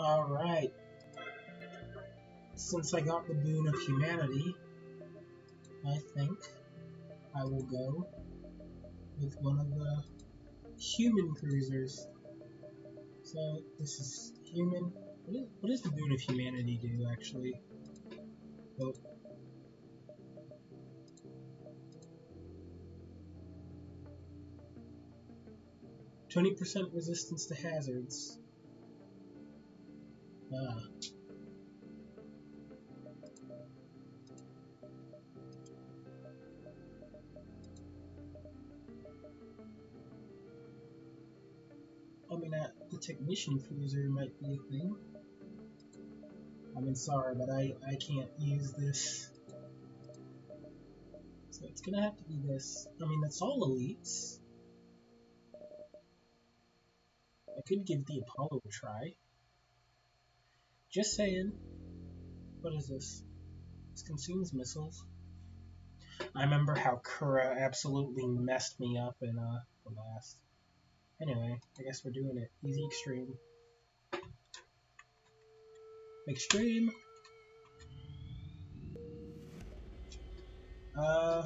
Alright. Since I got the boon of humanity, I think I will go with one of the human cruisers. So this is human. What does the boon of humanity do, actually? Oh. %20 resistance to hazards. I mean, the technician cruiser might be a thing. I mean, sorry, but I can't use this. So it's gonna have to be this. I mean, that's all elites. I could give the Apollo a try. Just saying. What is this? This consumes missiles. I remember how Kura absolutely messed me up in the last. Anyway, I guess we're doing it. Easy extreme. Extreme! Huh.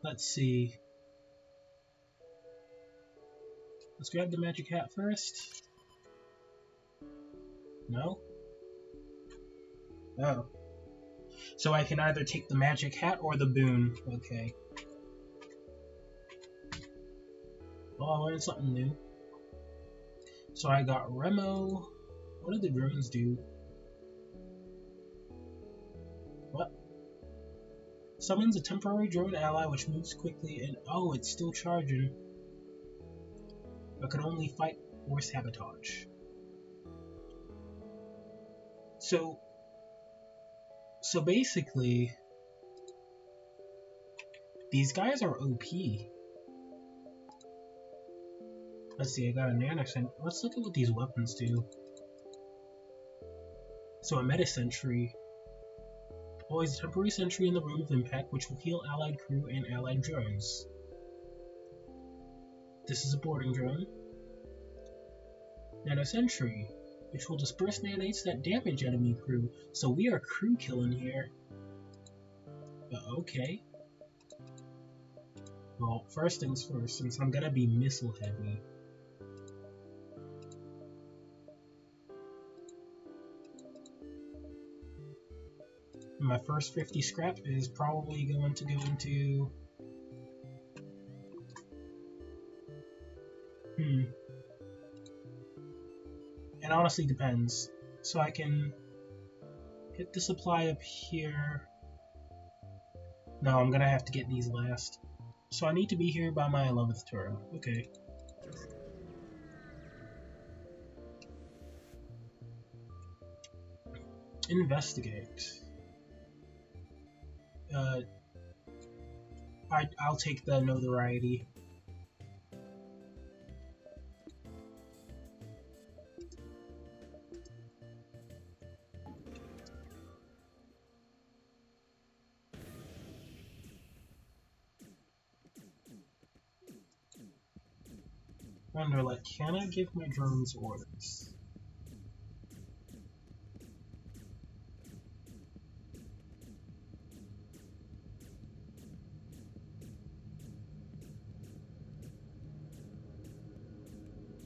Let's see. Let's grab the magic hat first. No? Oh. So I can either take the magic hat or the boon. Okay. Well, I learned something new. So I got Remo. What did the drones do? What? Summons a temporary drone ally which moves quickly and... Oh, it's still charging. But can only fight or sabotage. So basically, these guys are OP. Let's see, I got a nanocent. Let's look at what these weapons do. So a meta sentry. Always a temporary sentry in the room of impact which will heal allied crew and allied drones. This is a boarding drone. Nano sentry, which will disperse nanites that damage enemy crew. So we are crew killing here. Okay. Well, first things first, since I'm gonna be missile heavy. My first 50 scrap is probably going to go into... It honestly depends. So I can hit the supply up here. No, I'm gonna have to get these last. So I need to be here by my 11th turn. Okay. Investigate. I'll take the notoriety. Wonder, like, can I give my drones orders?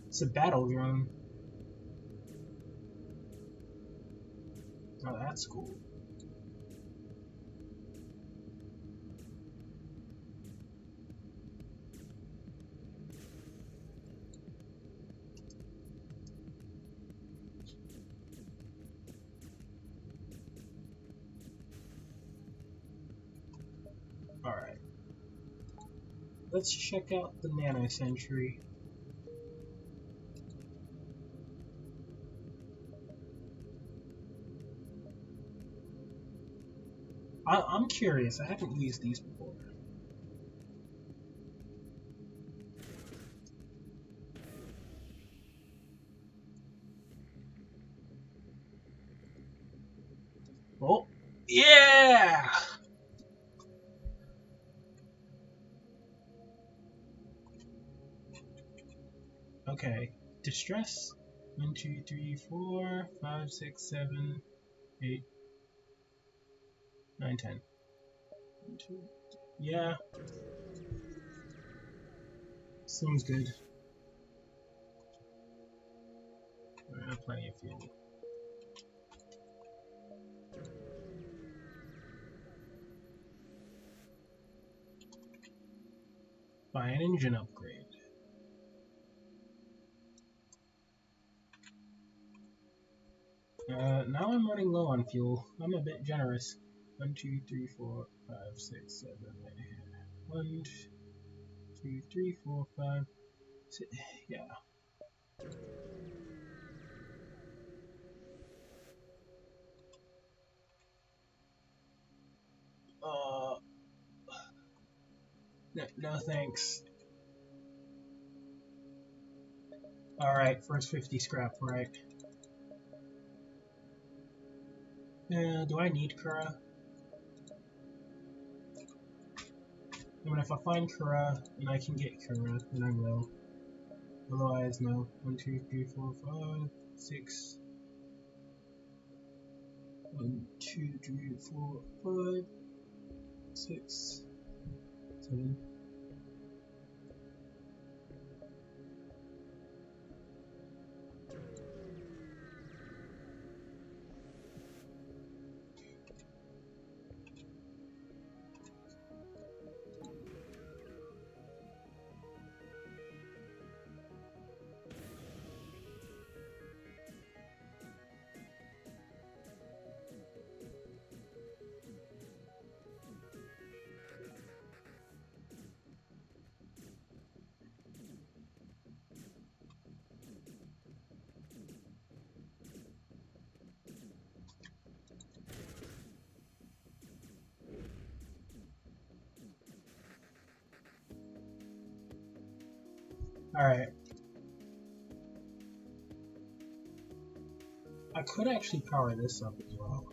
It's a battle drone. Oh, that's cool. Alright. Let's check out the Nano Sentry. I'm curious, I haven't used these before. Oh, yeah! Okay. Distress. 1, 2, 3, 4, 5, 6, 7, 8, 9, 10. 1, 2. Yeah. Seems good. Plenty of fuel. Buy an engine upgrade. Now I'm running low on fuel. I'm a bit generous. 1, 2, 3, 4, 5, 6, 7, 8. 1, 2, 3, 4, 5, 6. Yeah. No thanks. Alright, first 50 scrap, right? Do I need Kura? I mean, if I find Kura and I can get Kura, then I will. Otherwise, no. 1, 2, 3, 4, 5, 6. 1, 2, 3, 4, 5, 6, 7. Alright. I could actually power this up as well.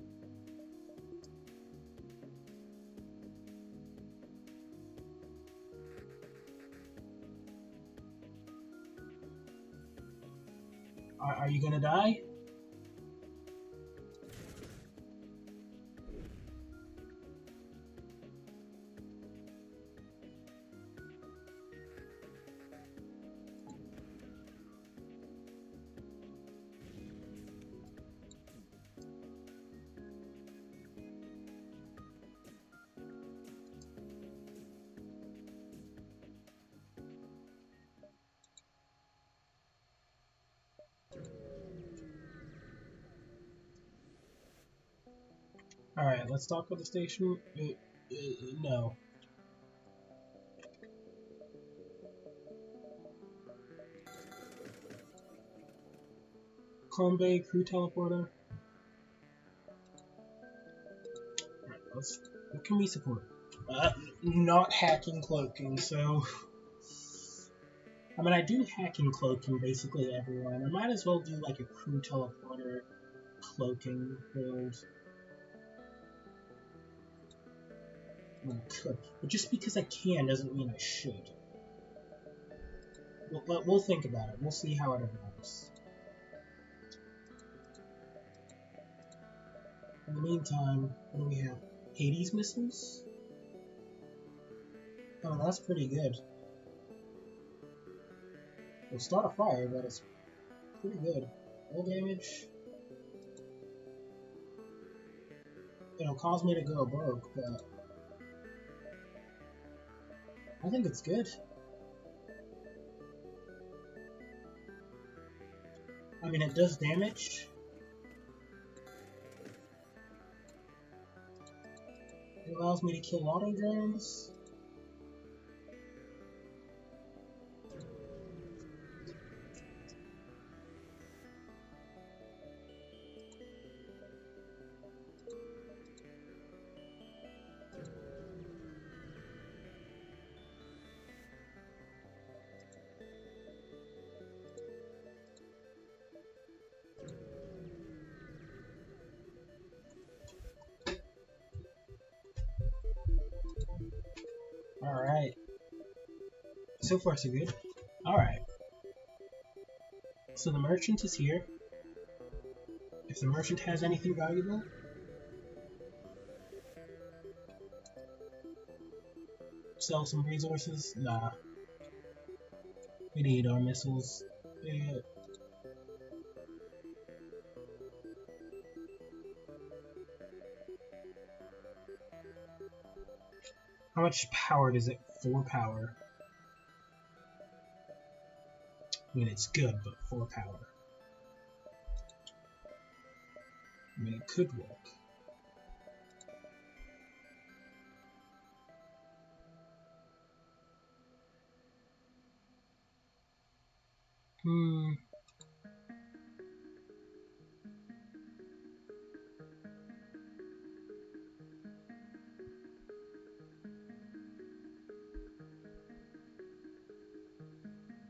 Are you gonna die? Alright, let's talk with the station. No. Clone Bay, crew teleporter. Alright, what can we support? Not hacking cloaking, so... I mean, I do hacking cloaking basically everywhere, and I might as well do like a crew teleporter cloaking build. I could, but just because I can doesn't mean I should. We'll think about it. We'll see how it evolves. In the meantime, what do we have? Hades missiles? Oh, that's pretty good. It'll start a fire, but it's pretty good. No damage. It'll cause me to go broke, but I think it's good. I mean, it does damage. It allows me to kill auto drones. Alright. So far, so good. Alright. So the merchant is here. If the merchant has anything valuable, sell some resources. Nah. We need our missiles. Yeah. How much power does it? 4 power. I mean, it's good, but 4 power. I mean, it could work.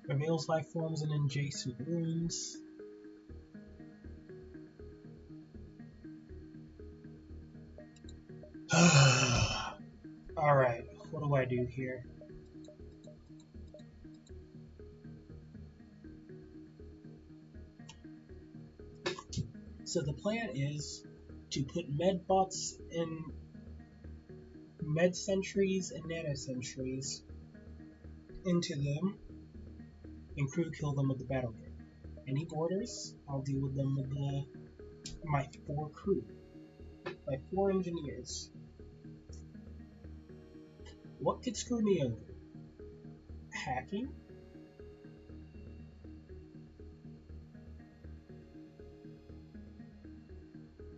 Reveals life forms in adjacent rooms. Alright, what do I do here? So the plan is to put medbots in med sentries and nano sentries into them and crew kill them with the battle grid. Any orders, I'll deal with them with my 4 crew. My 4 engineers. What could screw me over? Hacking?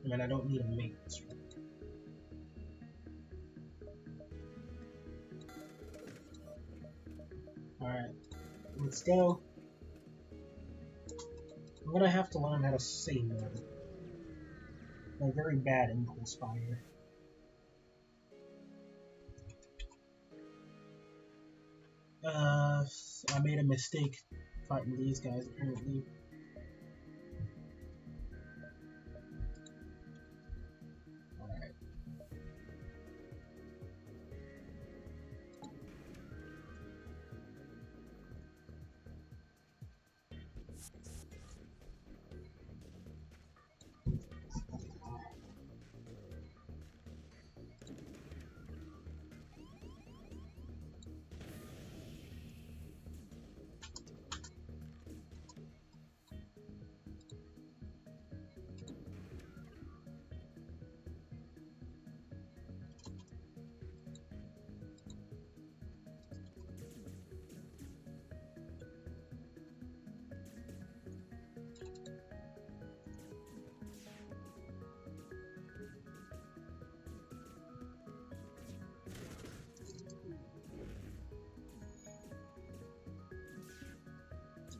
I mean, I don't need a maintenance room. Alright, let's go. I'm gonna have to learn how to say no. I'm very bad impulse fire. I made a mistake fighting these guys, apparently. Alright.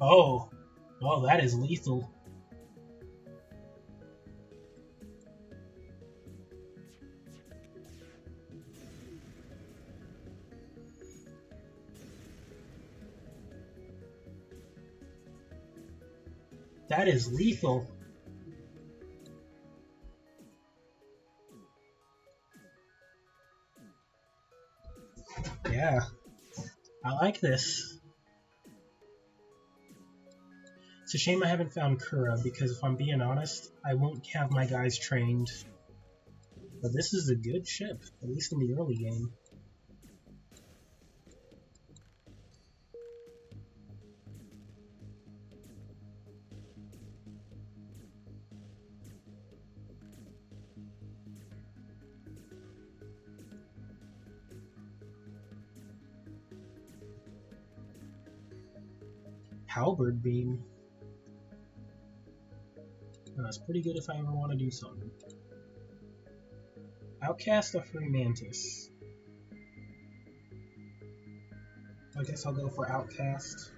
Oh, that is lethal. That is lethal. Yeah, I like this. It's a shame I haven't found Kura, because if I'm being honest, I won't have my guys trained. But this is a good ship, at least in the early game. Halberd beam. That's pretty good if I ever want to do something. Outcast or free mantis? I guess I'll go for outcast.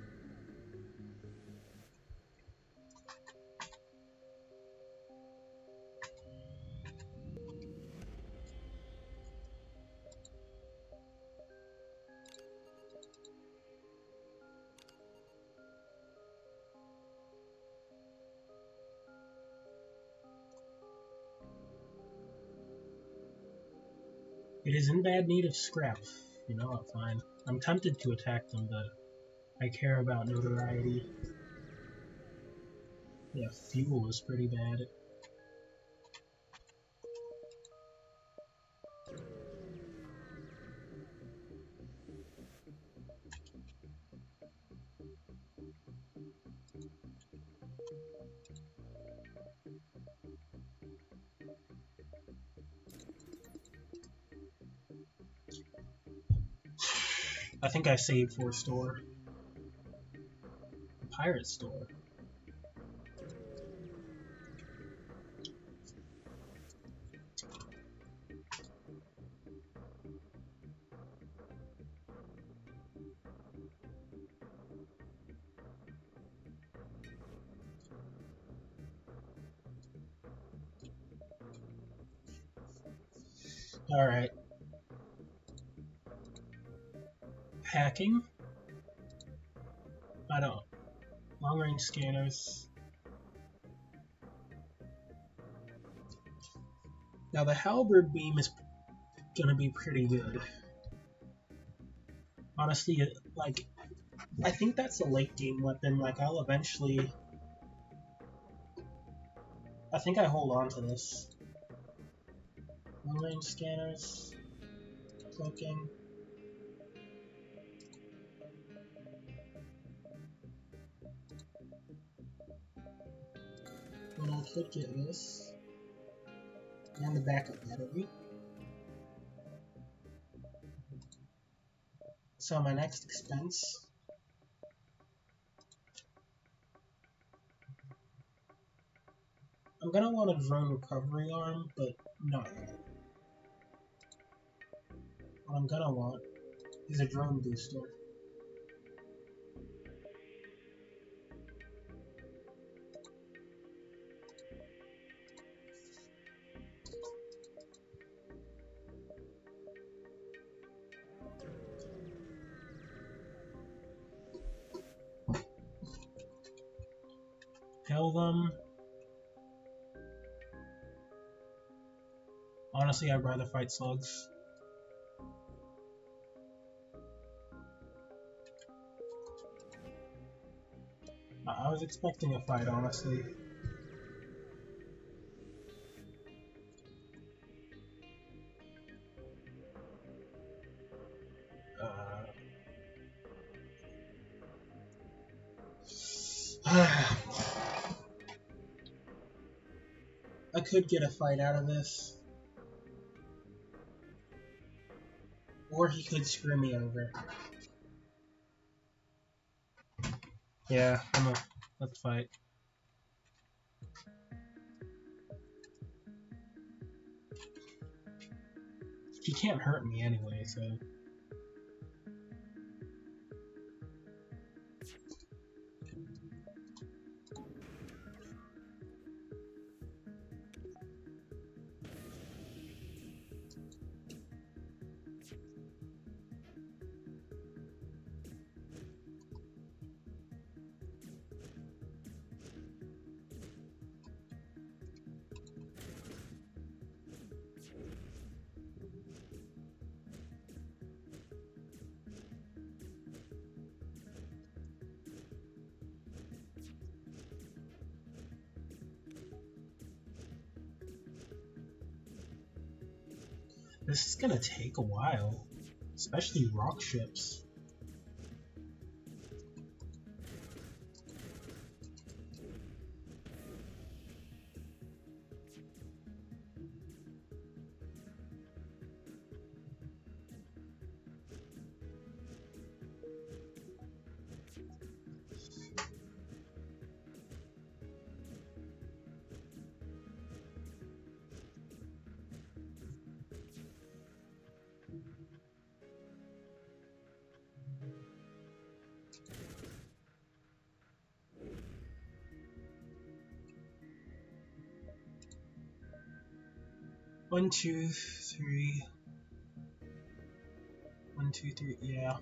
It is in bad need of scrap. You know what? Fine. I'm tempted to attack them, but I care about notoriety. Yeah, fuel is pretty bad. I think I saved for store. Pirate store. Alright. Hacking? I don't. Long range scanners. Now the halberd beam is gonna be pretty good. Honestly, like, I think that's a late game weapon. Like, I'll eventually. I think I hold on to this. Long range scanners. Cloaking. And I could get this. And the backup battery. So my next expense. I'm gonna want a drone recovery arm, but not yet. What I'm gonna want is a drone booster. Kill them. Honestly, I'd rather fight slugs. I was expecting a fight, honestly. I could get a fight out of this. Or he could screw me over. Yeah, let's fight. He can't hurt me anyway, so... This is gonna take a while. Especially rock ships. One, two, three. 1, 2, 3, yeah.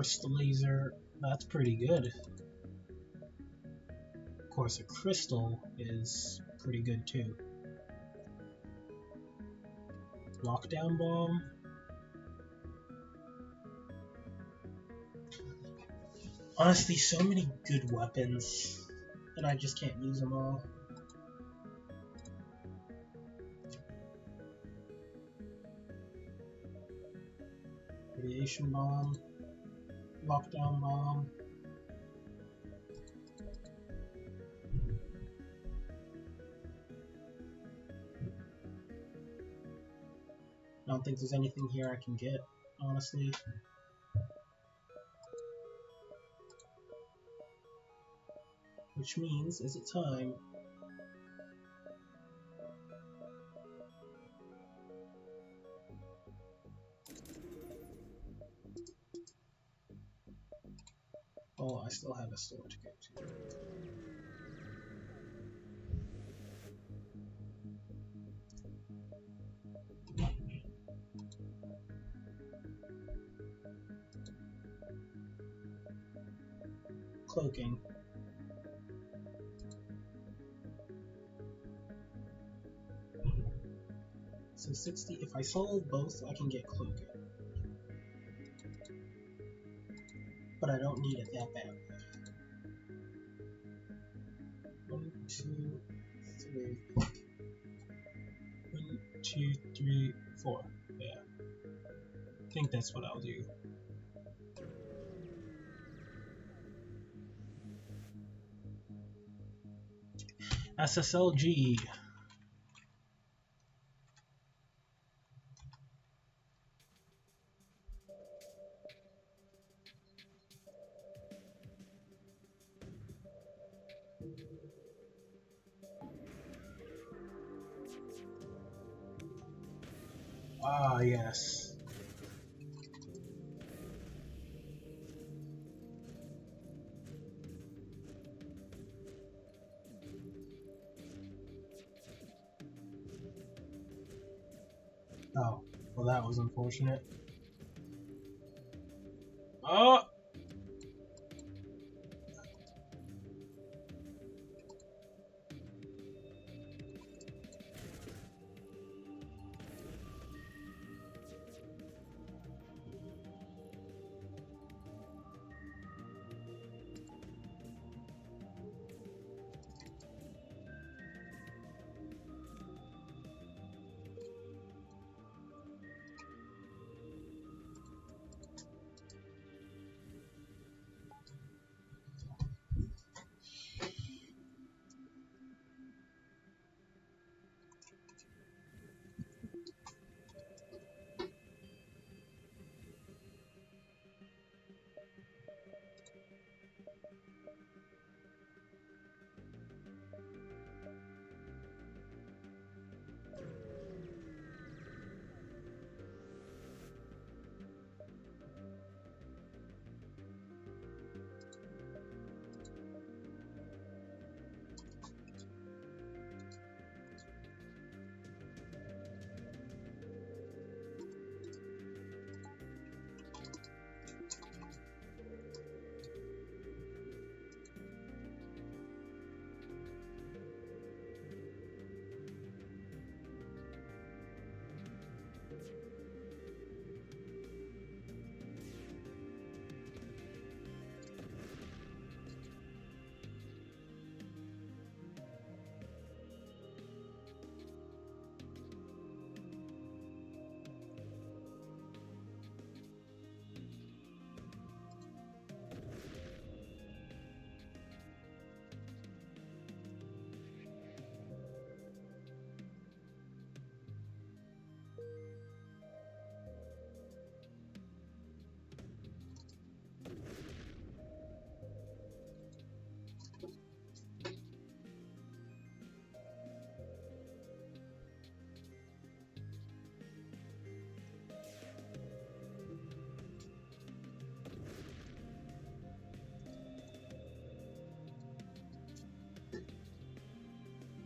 Burst laser, that's pretty good. Of course, a crystal is pretty good too. Lockdown bomb. Honestly, so many good weapons, and I just can't use them all. Radiation bomb. Lockdown bomb. I don't think there's anything here I can get, honestly. Which means, is it time? Oh, I still have a store to go to. Cloaking. So 60, if I sold both, I can get cloaking. But I don't need it that bad. 1, 2, 3. 1, 2, 3, 4. Yeah. I think that's what I'll do. SSLG. Ah, yes. Oh, well, that was unfortunate. Oh!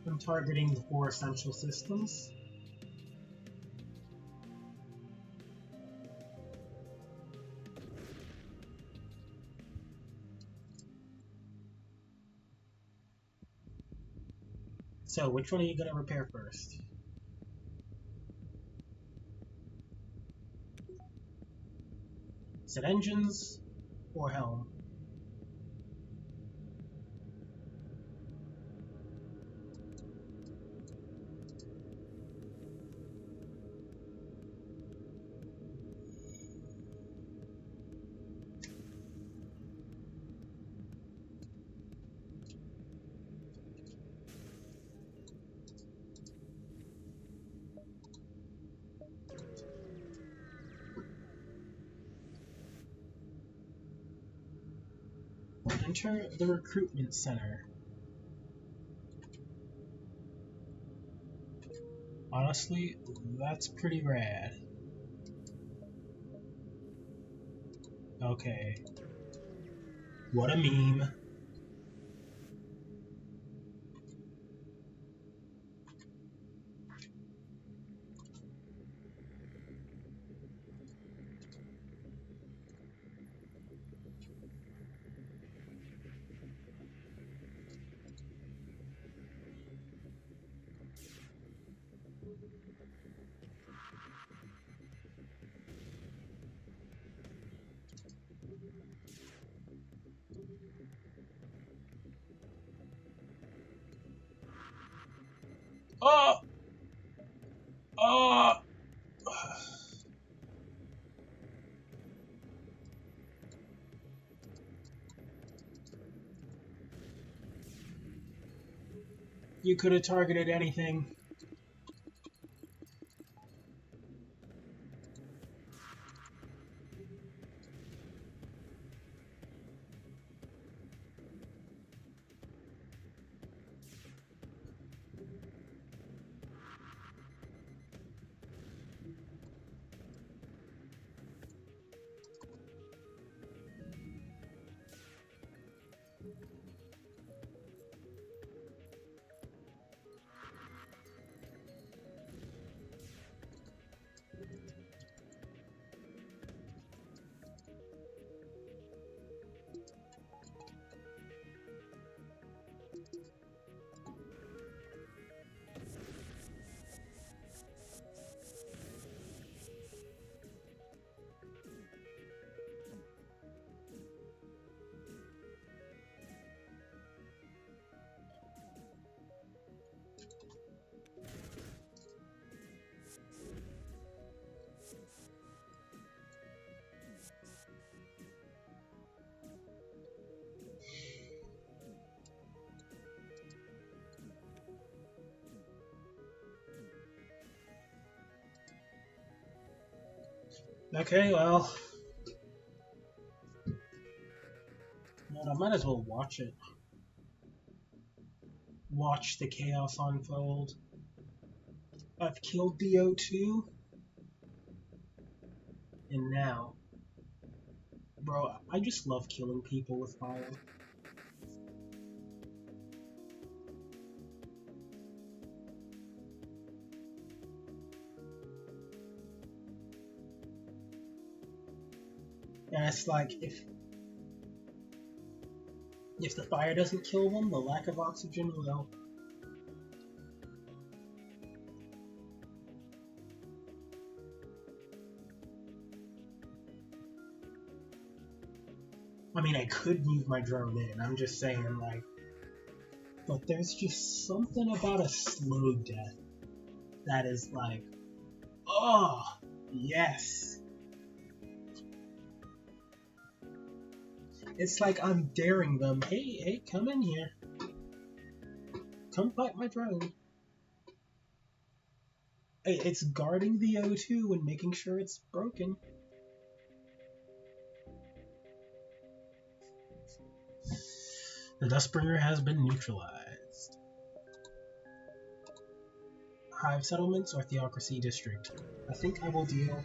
I'm targeting the 4 essential systems. So, which one are you gonna repair first? Is it engines or helm? Enter the recruitment center. Honestly, that's pretty rad. Okay. What a meme. Oh! Oh! You could have targeted anything. Okay, well, I might as well watch it. Watch the chaos unfold. I've killed the O2, and now, bro, I just love killing people with fire. And it's like, if the fire doesn't kill them, the lack of oxygen will. I mean, I could move my drone in, I'm just saying, like, but there's just something about a slow death that is like, oh, yes. It's like I'm daring them, hey, come in here. Come fight my drone. Hey, it's guarding the O2 and making sure it's broken. The Dustbringer has been neutralized. Hive settlements or Theocracy district? I think I will deal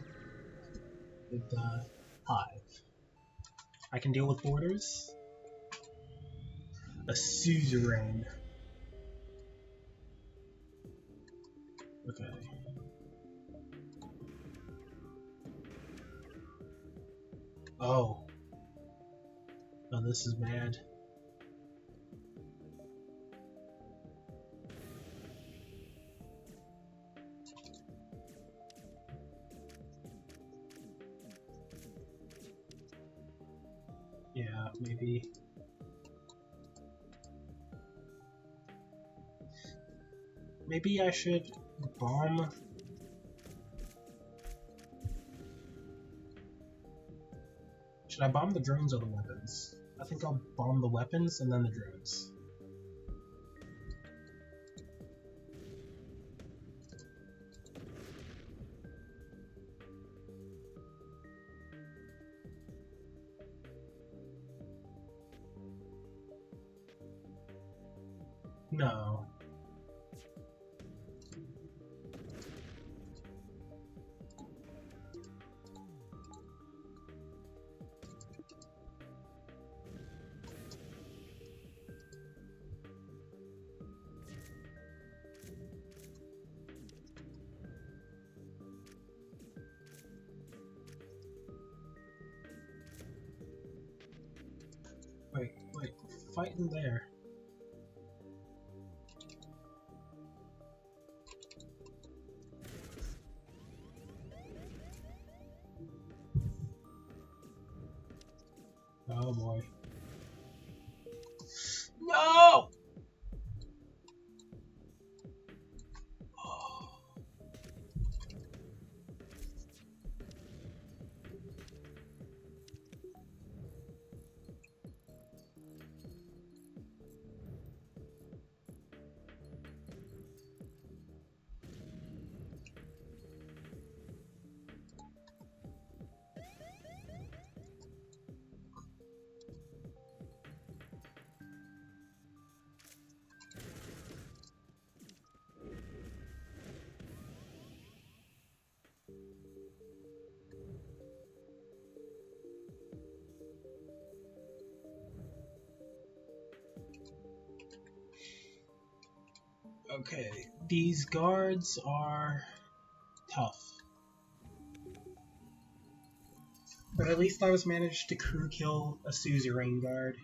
with the Hive. I can deal with borders. A suzerain. Okay. Oh. Oh, this is bad. maybe. Maybe I should bomb. Should I bomb the drones or the weapons? I think I'll bomb the weapons and then the drones. No. Wait, fight in there. Oh boy. No! Okay, these guards are tough. But at least I was managed to crew kill a suzerain guard.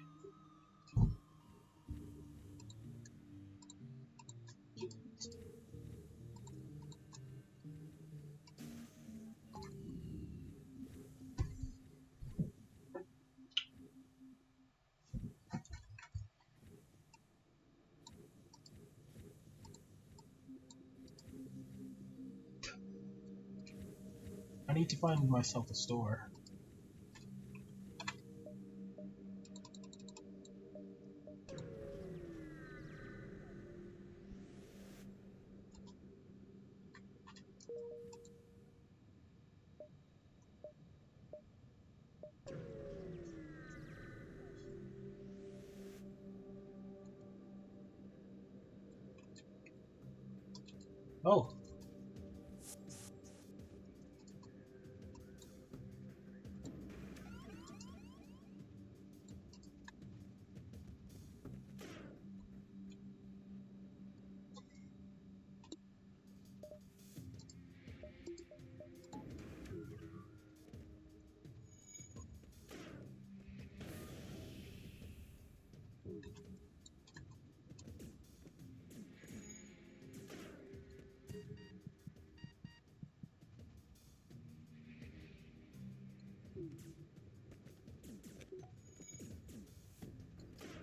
I need to find myself a store. Oh.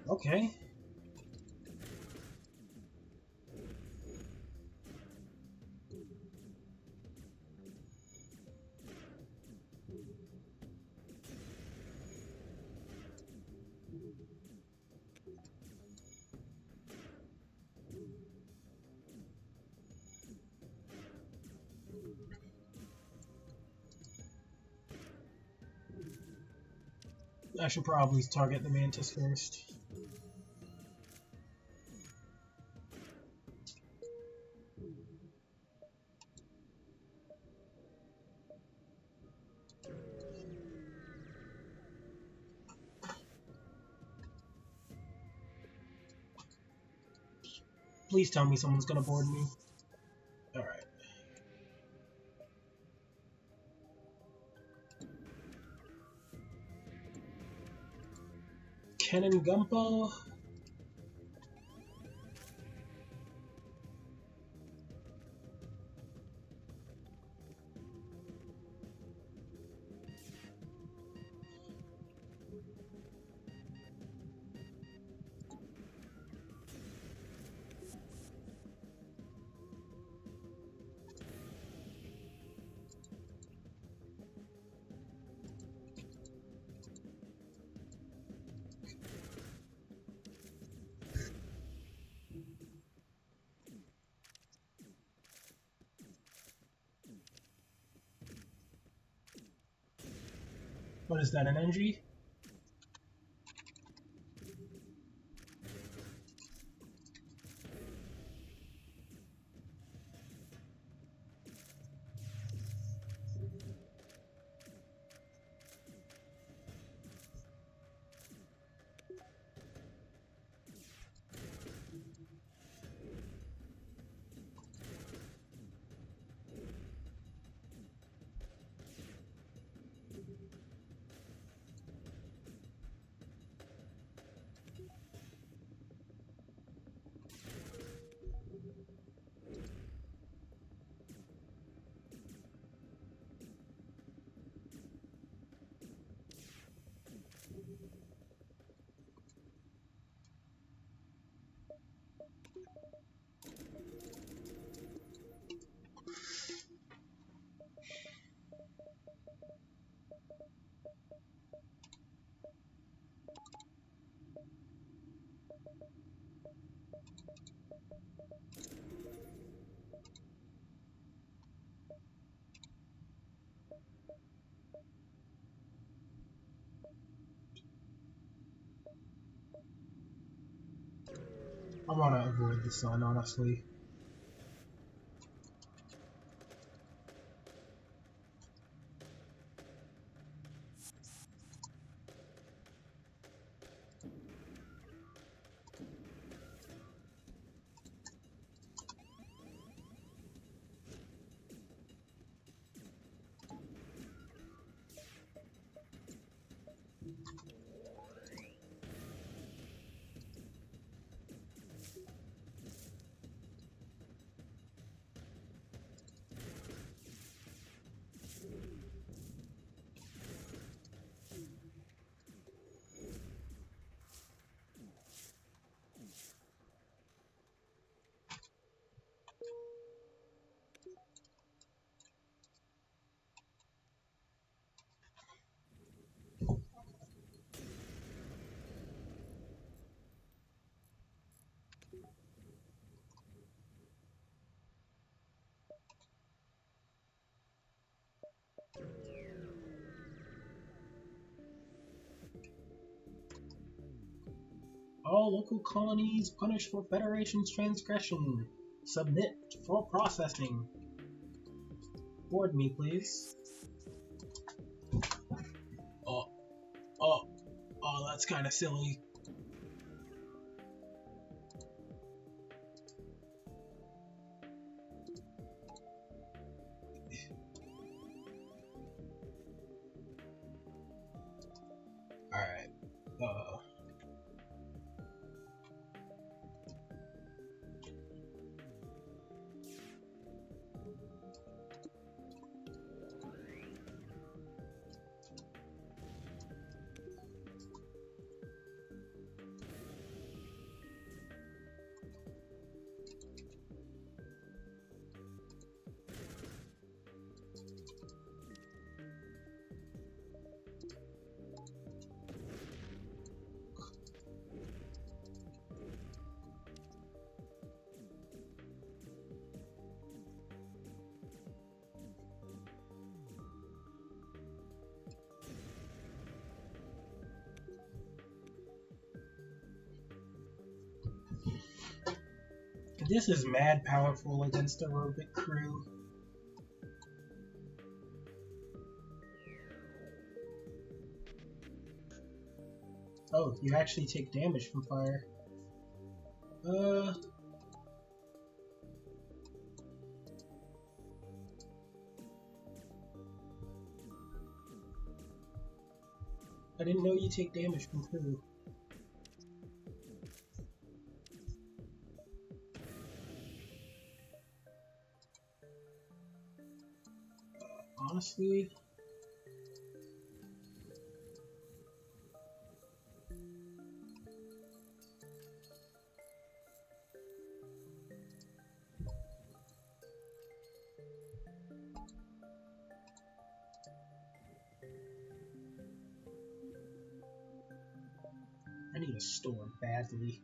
Okay. I should probably target the mantis first. Please tell me someone's gonna board me. Alright. Cannon Gumpo. What is that, an energy? I want to avoid the sun, honestly. All local colonies punished for Federation's transgression. Submit for processing. Board me, please. Oh, oh, oh, that's kind of silly. Alright, this is mad powerful against a robotic crew. Oh, you actually take damage from fire. I didn't know you take damage from crew. Honestly, I need a storm badly.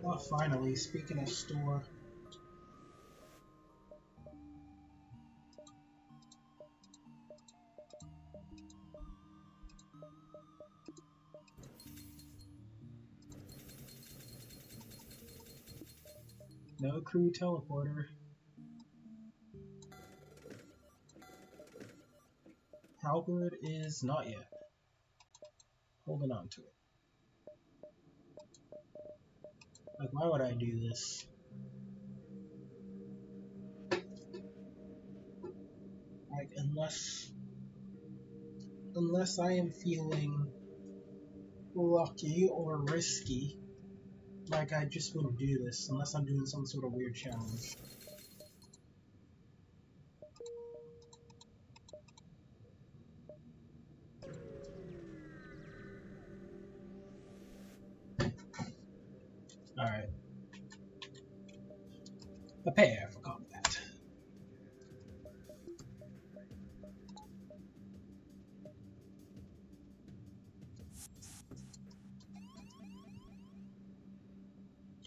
Oh, finally, speaking of store. No crew teleporter. Halberd is not yet. Holding on to it. Like, why would I do this? Like, unless I am feeling lucky or risky, like, I just wouldn't do this unless I'm doing some sort of weird challenge. Alright. Prepare for combat.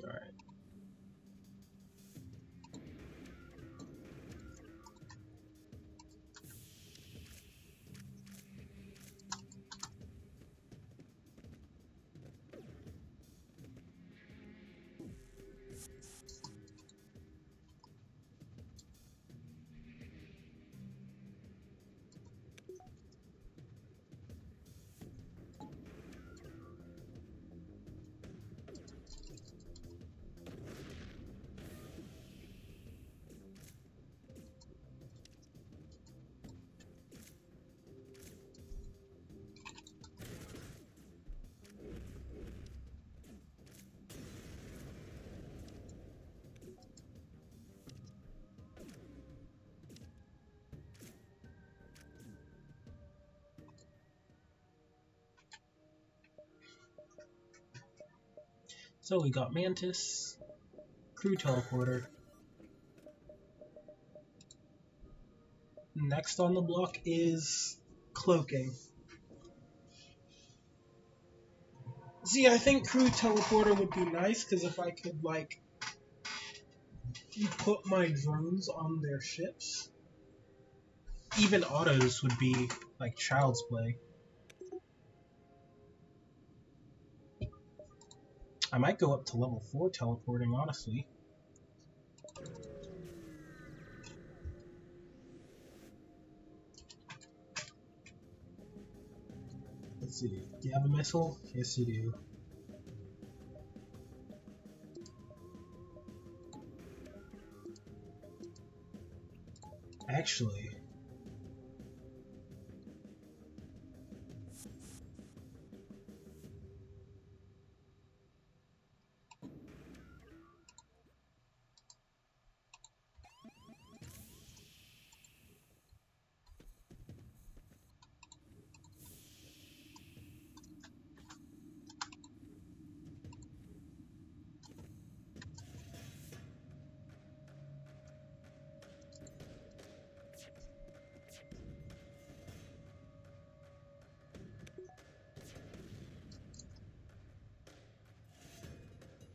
Alright. So we got Mantis, crew teleporter. Next on the block is cloaking. See, I think crew teleporter would be nice because if I could like put my drones on their ships, even autos would be like child's play. I might go up to level 4 teleporting, honestly. Let's see. Do you have a missile? Yes, you do. Actually,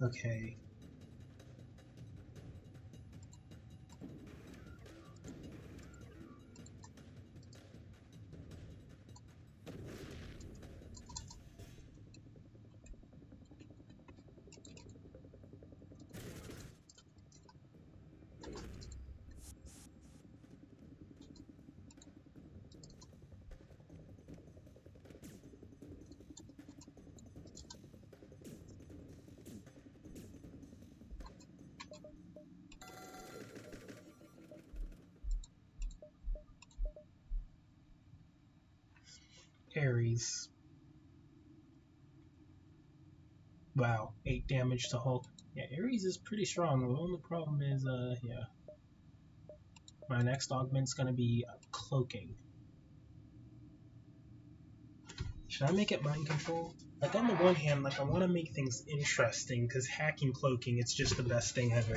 okay. Ares. Wow, 8 damage to Hulk. Yeah, Ares is pretty strong. The only problem is, yeah. My next augment's gonna be cloaking. Should I make it mind control? Like, on the one hand, like, I want to make things interesting, because hacking cloaking, it's just the best thing ever.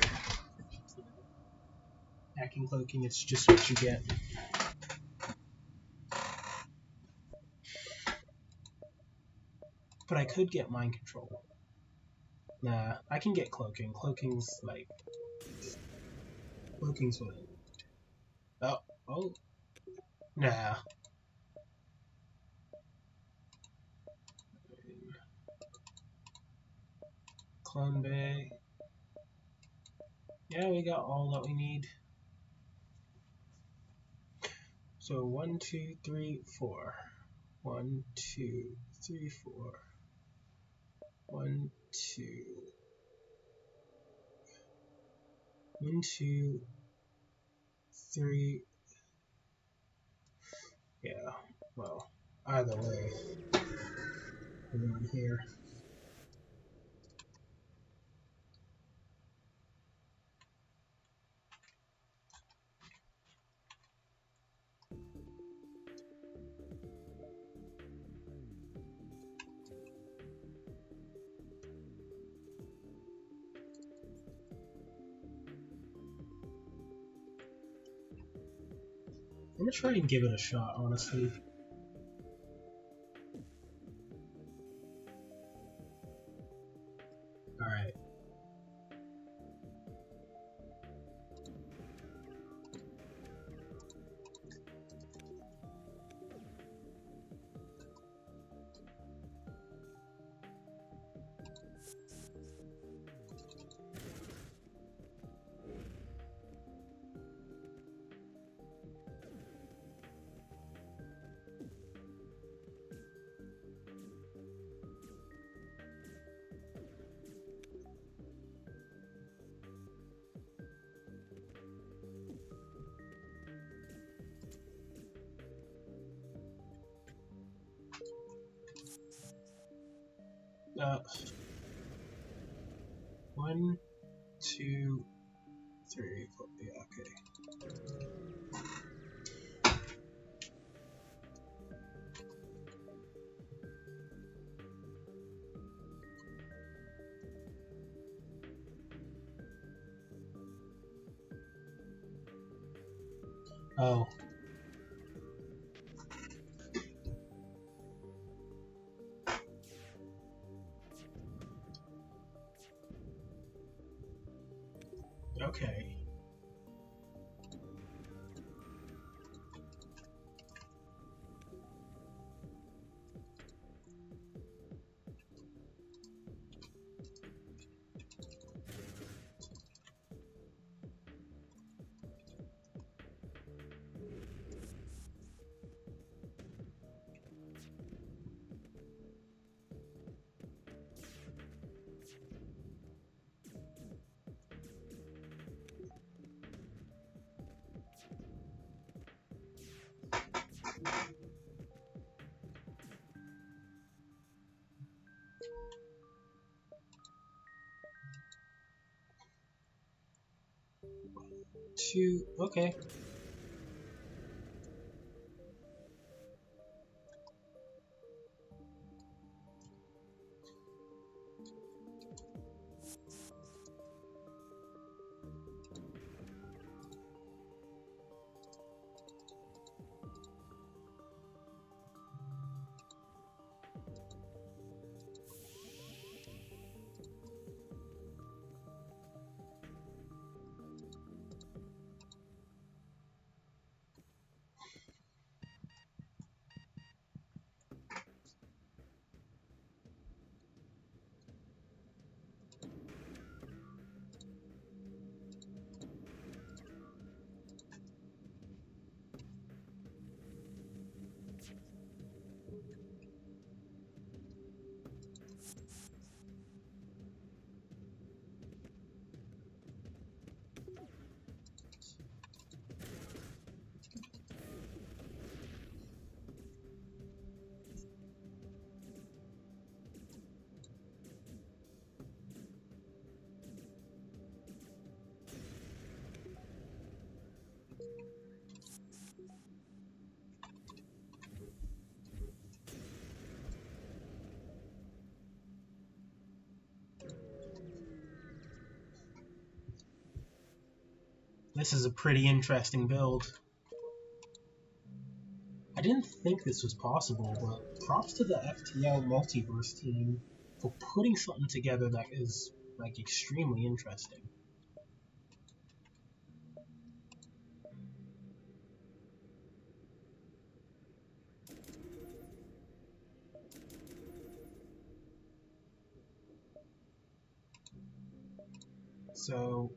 Hacking cloaking, it's just what you get. But I could get mind control. Nah, I can get cloaking. Cloaking's like... Cloaking's what? Oh. Nah. Clone Bay. Yeah, we got all that we need. So 1, 2, 3, 4. 1, 2, 3, 4. 1, 2. 1, 2, 3. Yeah, well, either way, we're on here. I'm gonna try and give it a shot, honestly. Alright. Uh, 1, 2, 3, 4. Yeah, okay. Oh. Okay. Two. Okay. This is a pretty interesting build. I didn't think this was possible, but props to the FTL Multiverse team. for putting something together that is like extremely interesting. So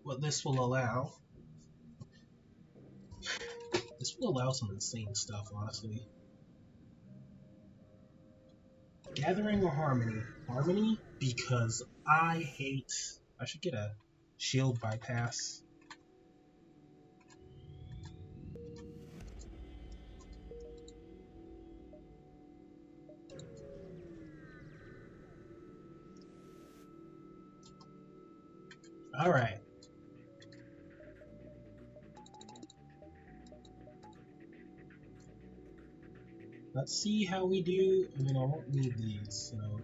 what this will allow some insane stuff, honestly. Gathering or Harmony? Harmony, because I should get a shield bypass. Alright. Let's see how we do. I mean, I won't need these, so...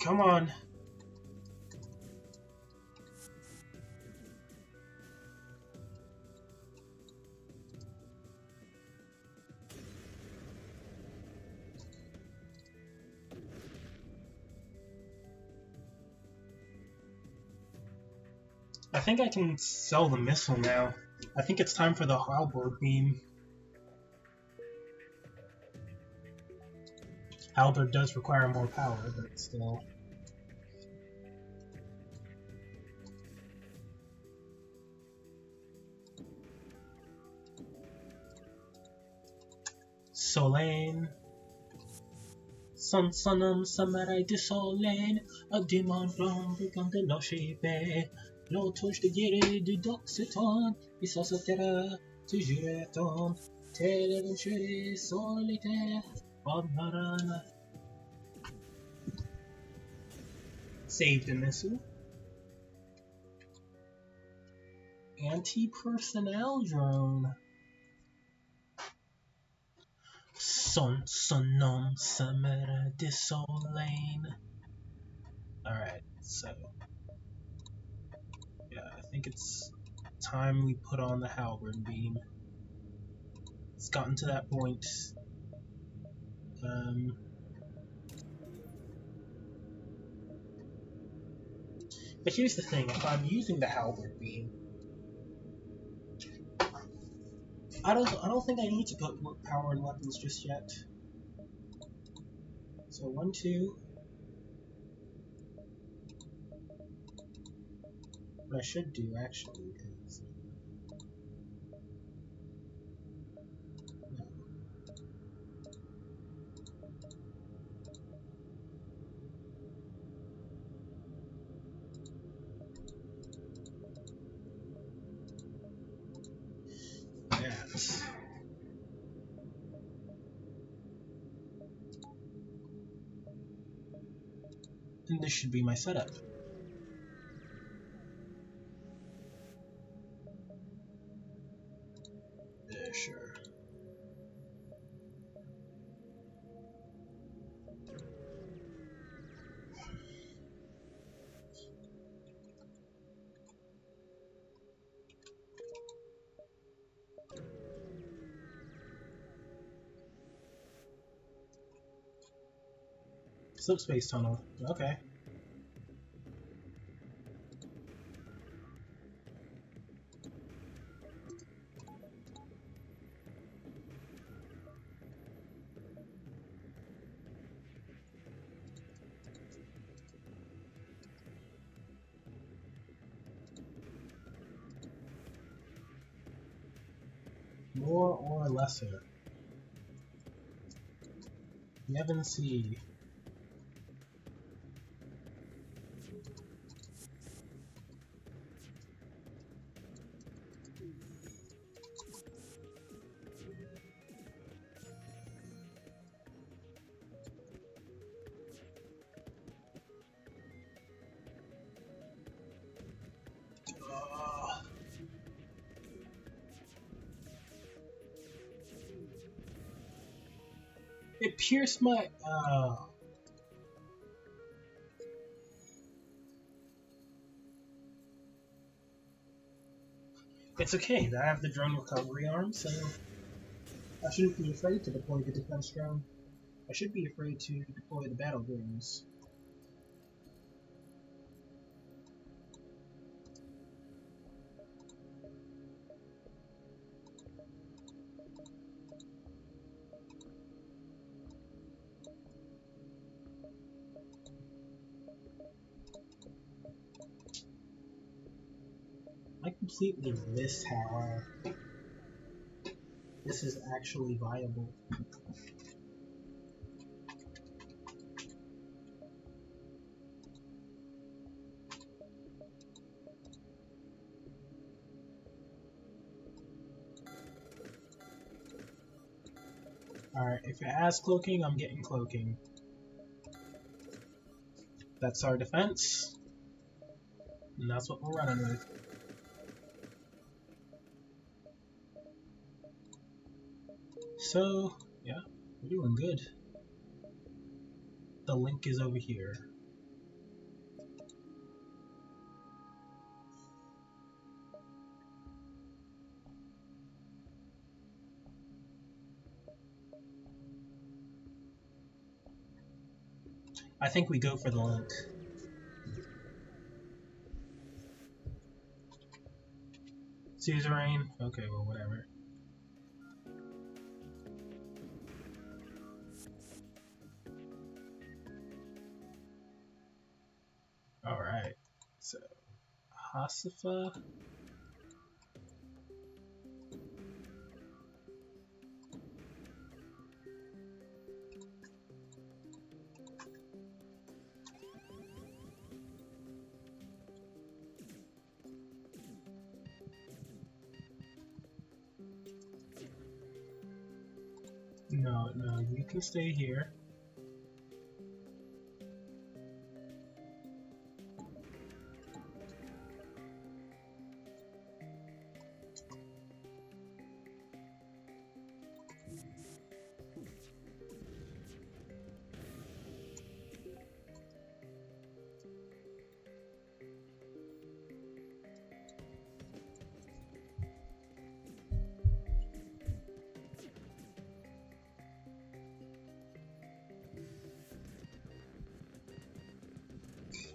Come on. I think I can sell the missile now. I think it's time for the halberd beam. Halberd does require more power, but still. Solane. Sonum samarai de Solane. A demon from become the Loshibe. Lo touche de guérir du Doxiton. Isosotera. Tujureton. Televenture solitaire. Bonharana. Save the missile. Anti-personnel drone. Sonum samara de Solane. Alright, so yeah, I think it's time we put on the halberd beam. It's gotten to that point. But here's the thing, if I'm using the halberd beam, I don't think I need to put power in weapons just yet. So 1, 2. What I should do actually is that. And this should be my setup. Sure. Slipspace tunnel. Okay. More or lesser? Yevon C. It pierced my. It's okay. I have the drone recovery arm, so I shouldn't be afraid to deploy the defense drone. I should be afraid to deploy the battle drones. I completely miss how this is actually viable. Alright, if it has cloaking, I'm getting cloaking. That's our defense. And that's what we're running with. So, yeah, we're doing good. The link is over here. I think we go for the link. Suzerain? Okay, well, whatever. Alright, so Hasifa. No, you can stay here.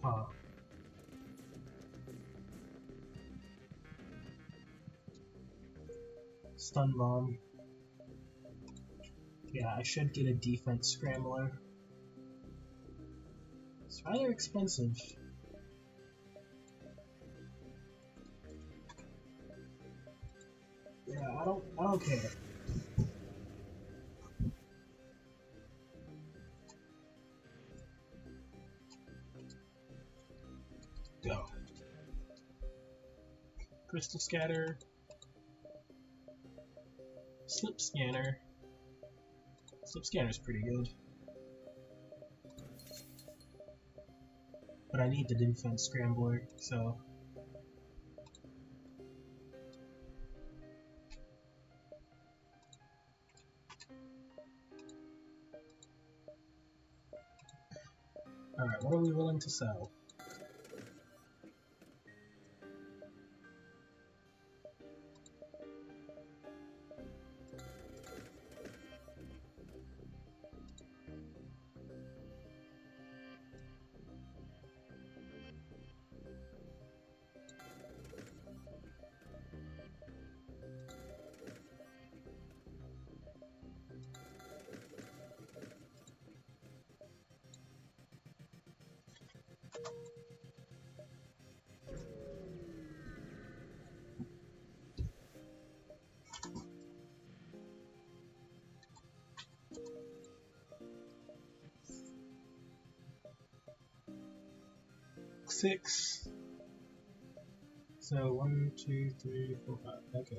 Huh. Stun bomb. Yeah, I should get a defense scrambler. It's rather expensive. Yeah, I don't care. Go. Crystal scatter. Slip scanner. Slip scanner's pretty good. But I need the defense scrambler, so. Alright, what are we willing to sell? 6. So 1, 2, 3, 4, 5. Okay.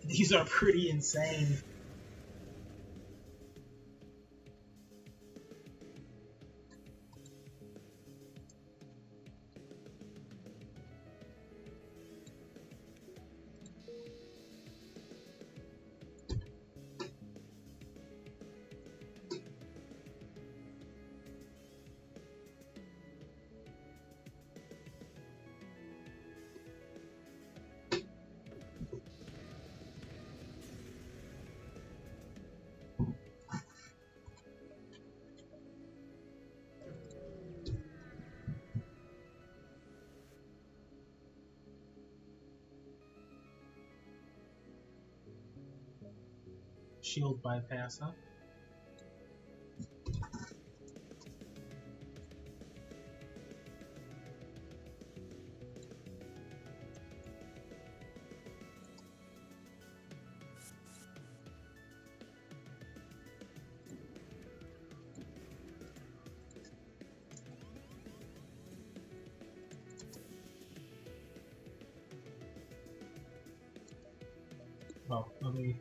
These are pretty insane. Shield bypass, huh? Well, let me...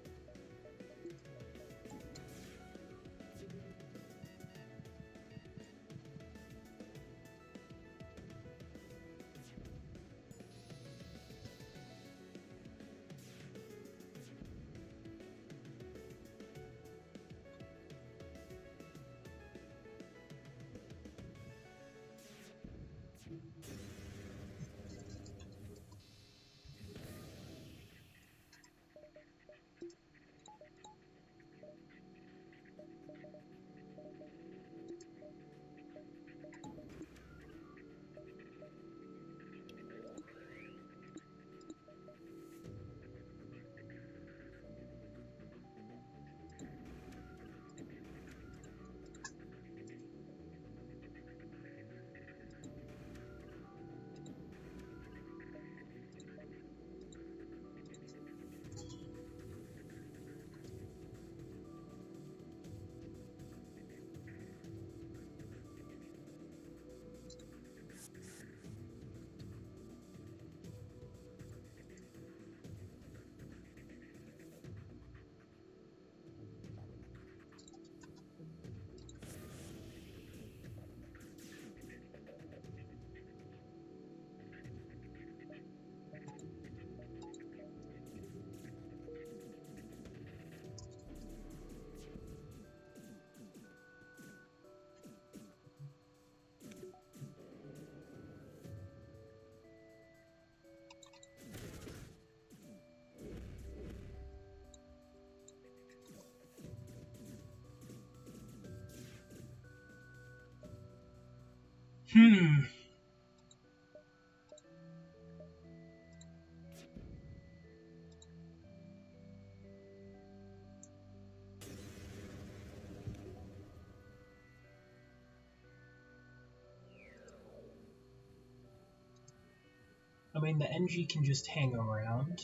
I mean, the NG can just hang around.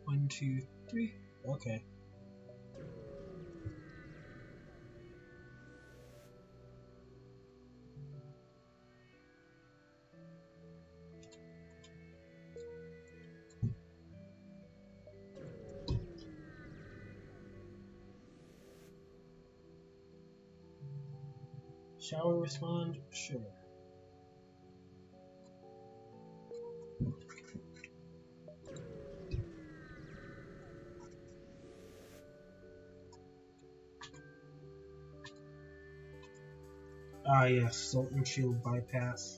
1, 2, 3. Okay. Shall we respond? Sure. Ah, yes, Salt and Shield bypass.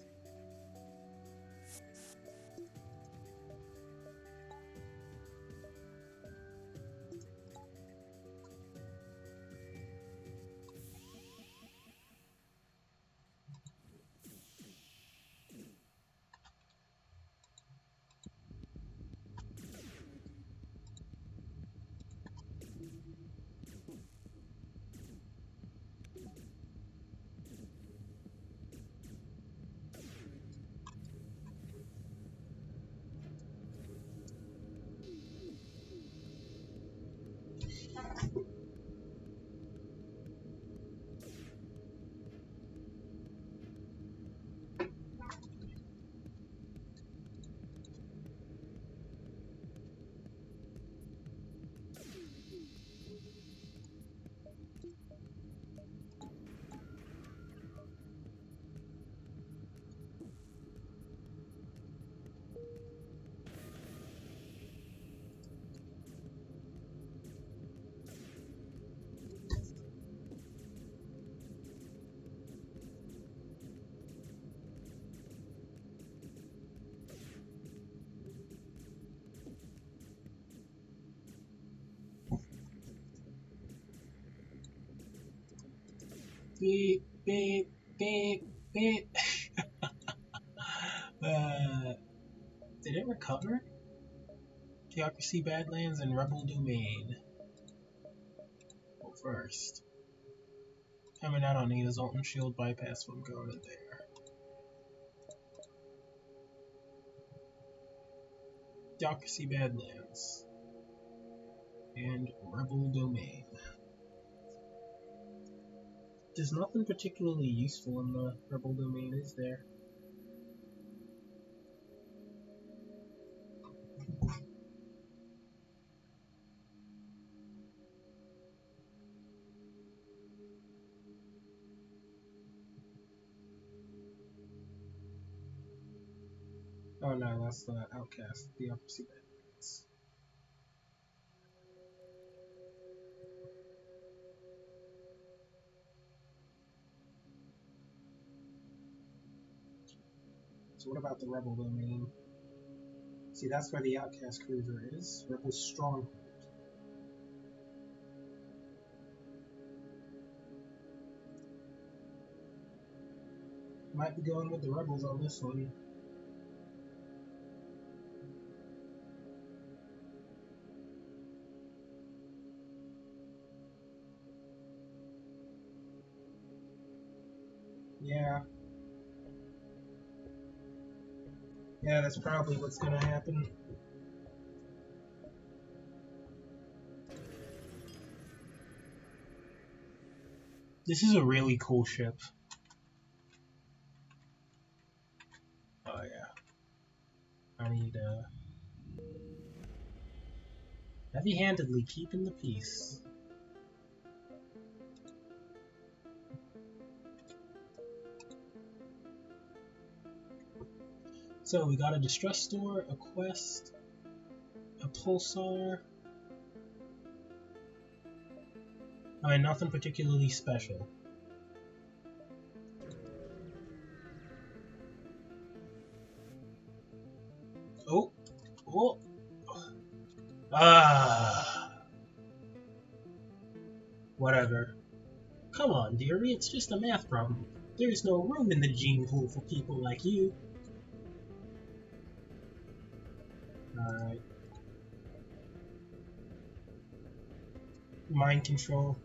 Beep, beep, beep, beep. Did it recover? Theocracy Badlands and Rebel Domain. Well, first. Coming out on need a Zoltan Shield bypass from going in there. Theocracy Badlands. And Rebel Domain. There's nothing particularly useful in the Rebel Domain, is there? Oh no, that's the Outcast, Theocracy Badlands. So what about the Rebel Domain? See, that's where the Outcast Cruiser is. Rebel Stronghold. Might be going with the Rebels on this one. Yeah. Yeah, that's probably what's gonna happen. This is a really cool ship. Oh yeah. I need heavy-handedly keeping the peace. So we got a distress store, a quest, a pulsar. I mean, nothing particularly special. Oh, oh, whatever. Come on, dearie, it's just a math problem. There's no room in the gene pool for people like you. Alright. Mind control.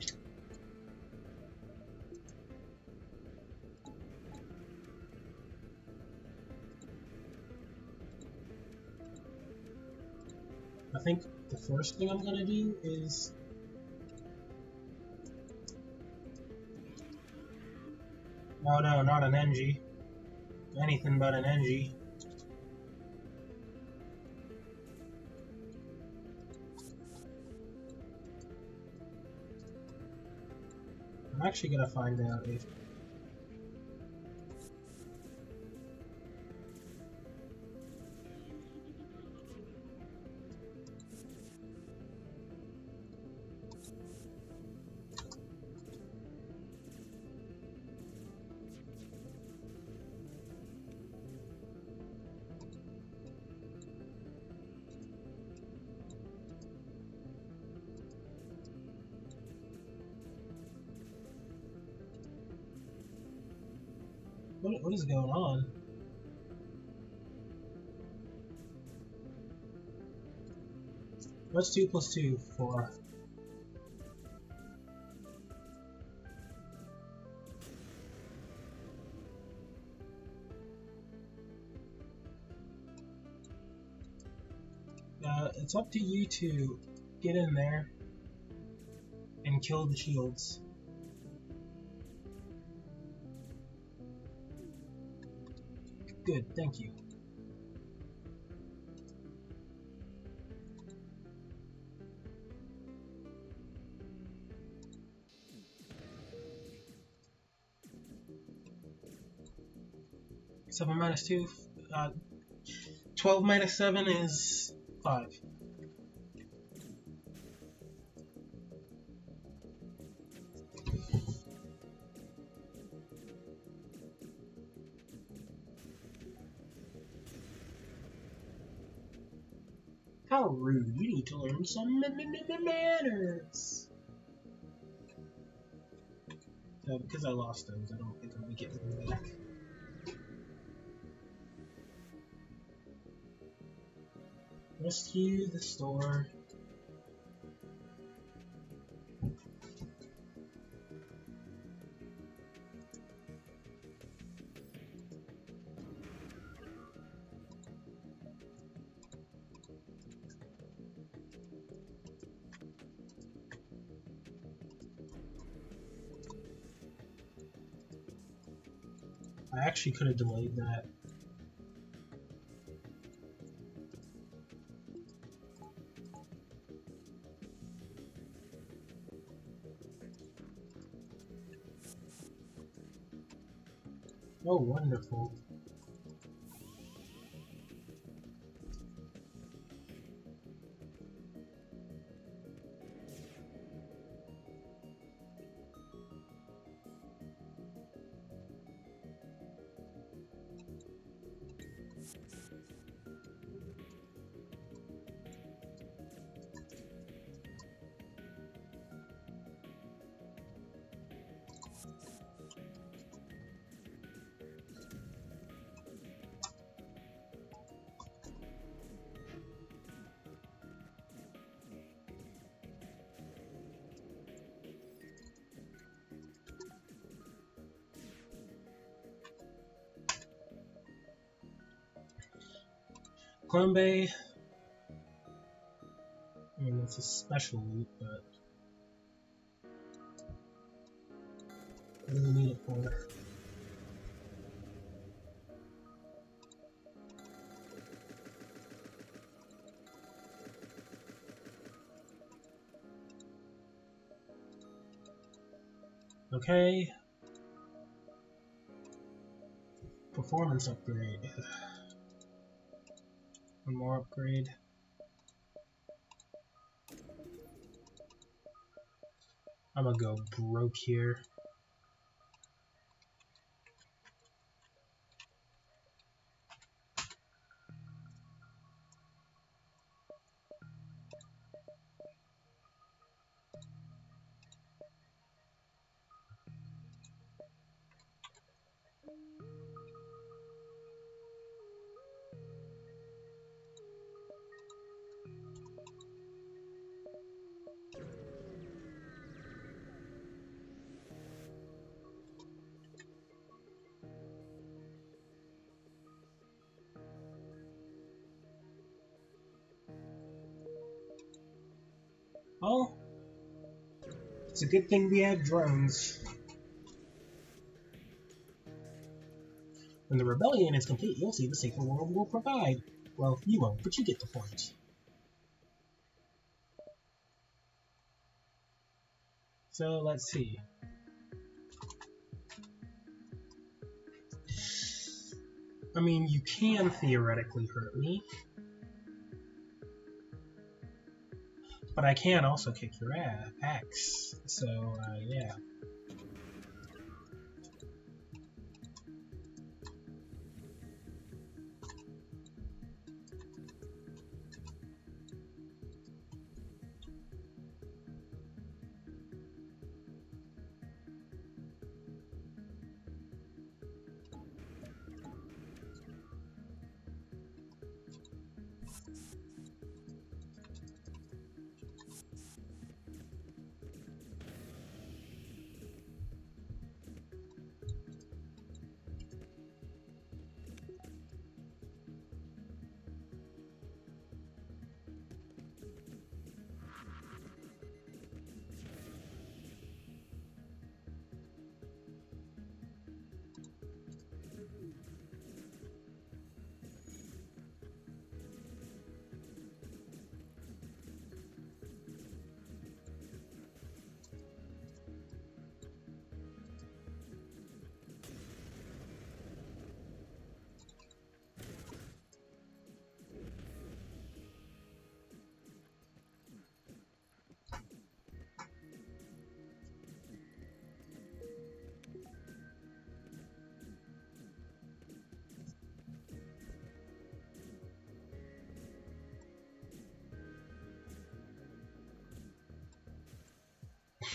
I think the first thing I'm gonna do is... Oh no, not an NG. Anything but an NG. I'm actually gonna find out if What is going on? What's 2 plus 2? 4. It's up to you to get in there and kill the shields. Good, thank you. Seven minus 2, 12 minus 7 is 5. How rude. You need to learn some manners. So, because I lost those, I don't think I'm going to get them back. Rescue the store. I actually could have delayed that. Oh, wonderful. Clombe. I mean, it's a special loot, but what do we need it for? Okay. Performance upgrade. One more upgrade. I'm gonna go broke here. Oh, it's a good thing we have drones. When the rebellion is complete, you'll see the safer world will provide. Well, you won't, but you get the point. So, let's see. I mean, you can theoretically hurt me. But I can also kick your axe. So, yeah.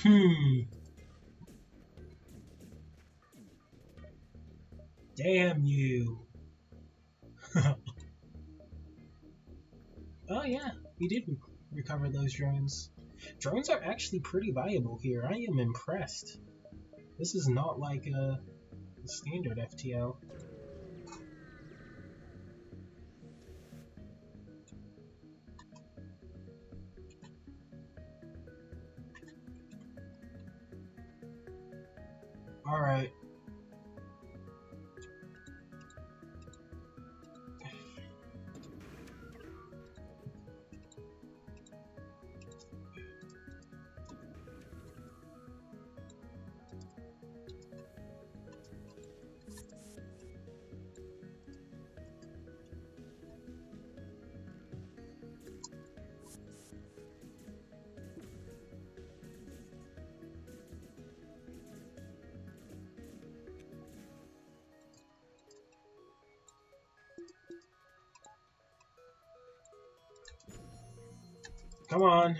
Damn you. Oh yeah, we did recover those drones. Drones are actually pretty valuable here. I am impressed. This is not like a standard FTL. Alright. Come on.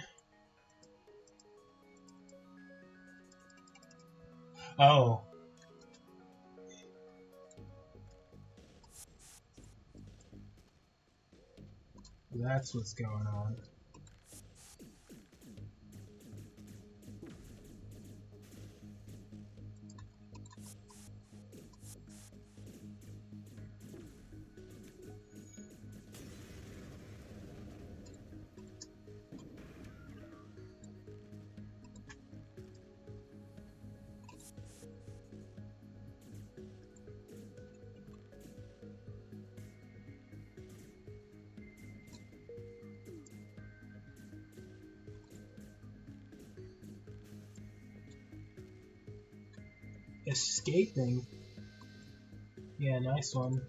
Oh. That's what's going on. Escaping. Yeah, nice one.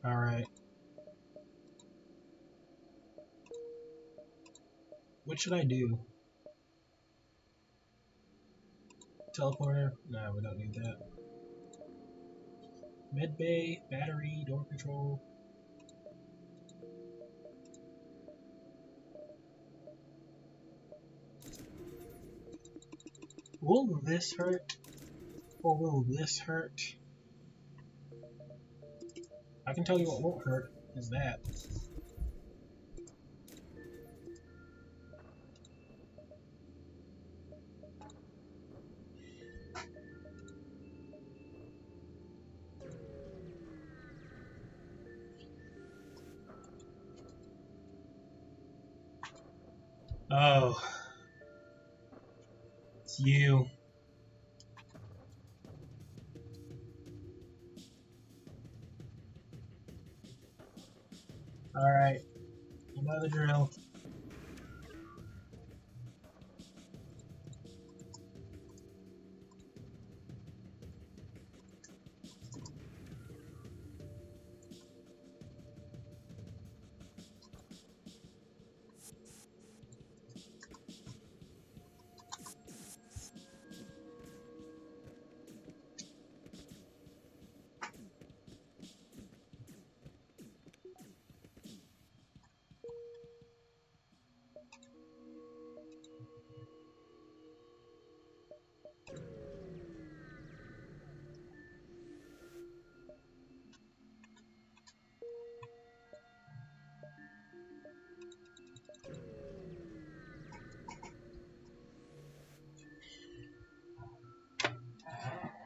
Alright. What should I do? Teleporter? No, we don't need that. Medbay, battery, door control. Will this hurt? Or will this hurt? I can tell you what won't hurt is that. Oh. It's you. Alright. You know the drill.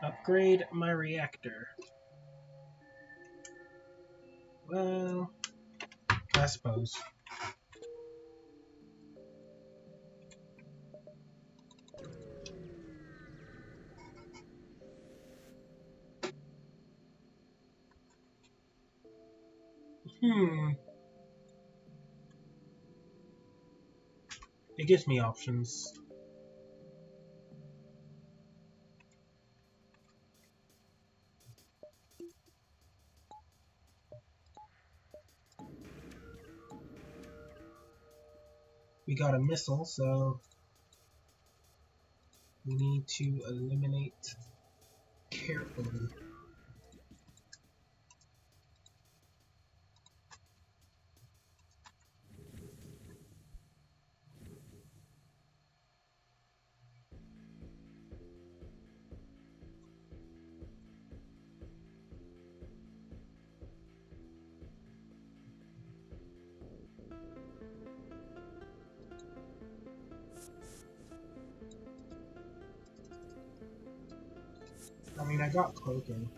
Upgrade my reactor. Well, I suppose. It gives me options. We got a missile, so we need to eliminate carefully. I mean, I got cloaking.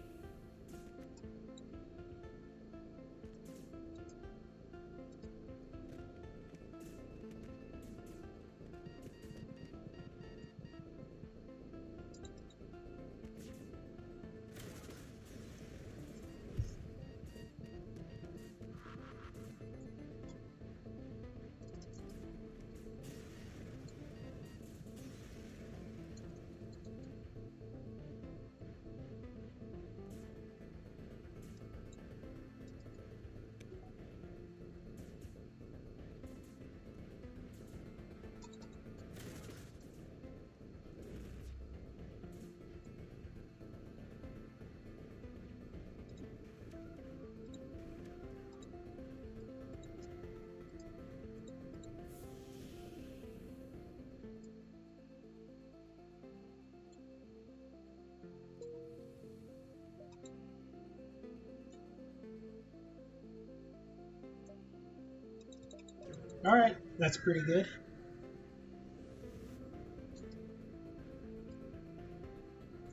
Alright, that's pretty good.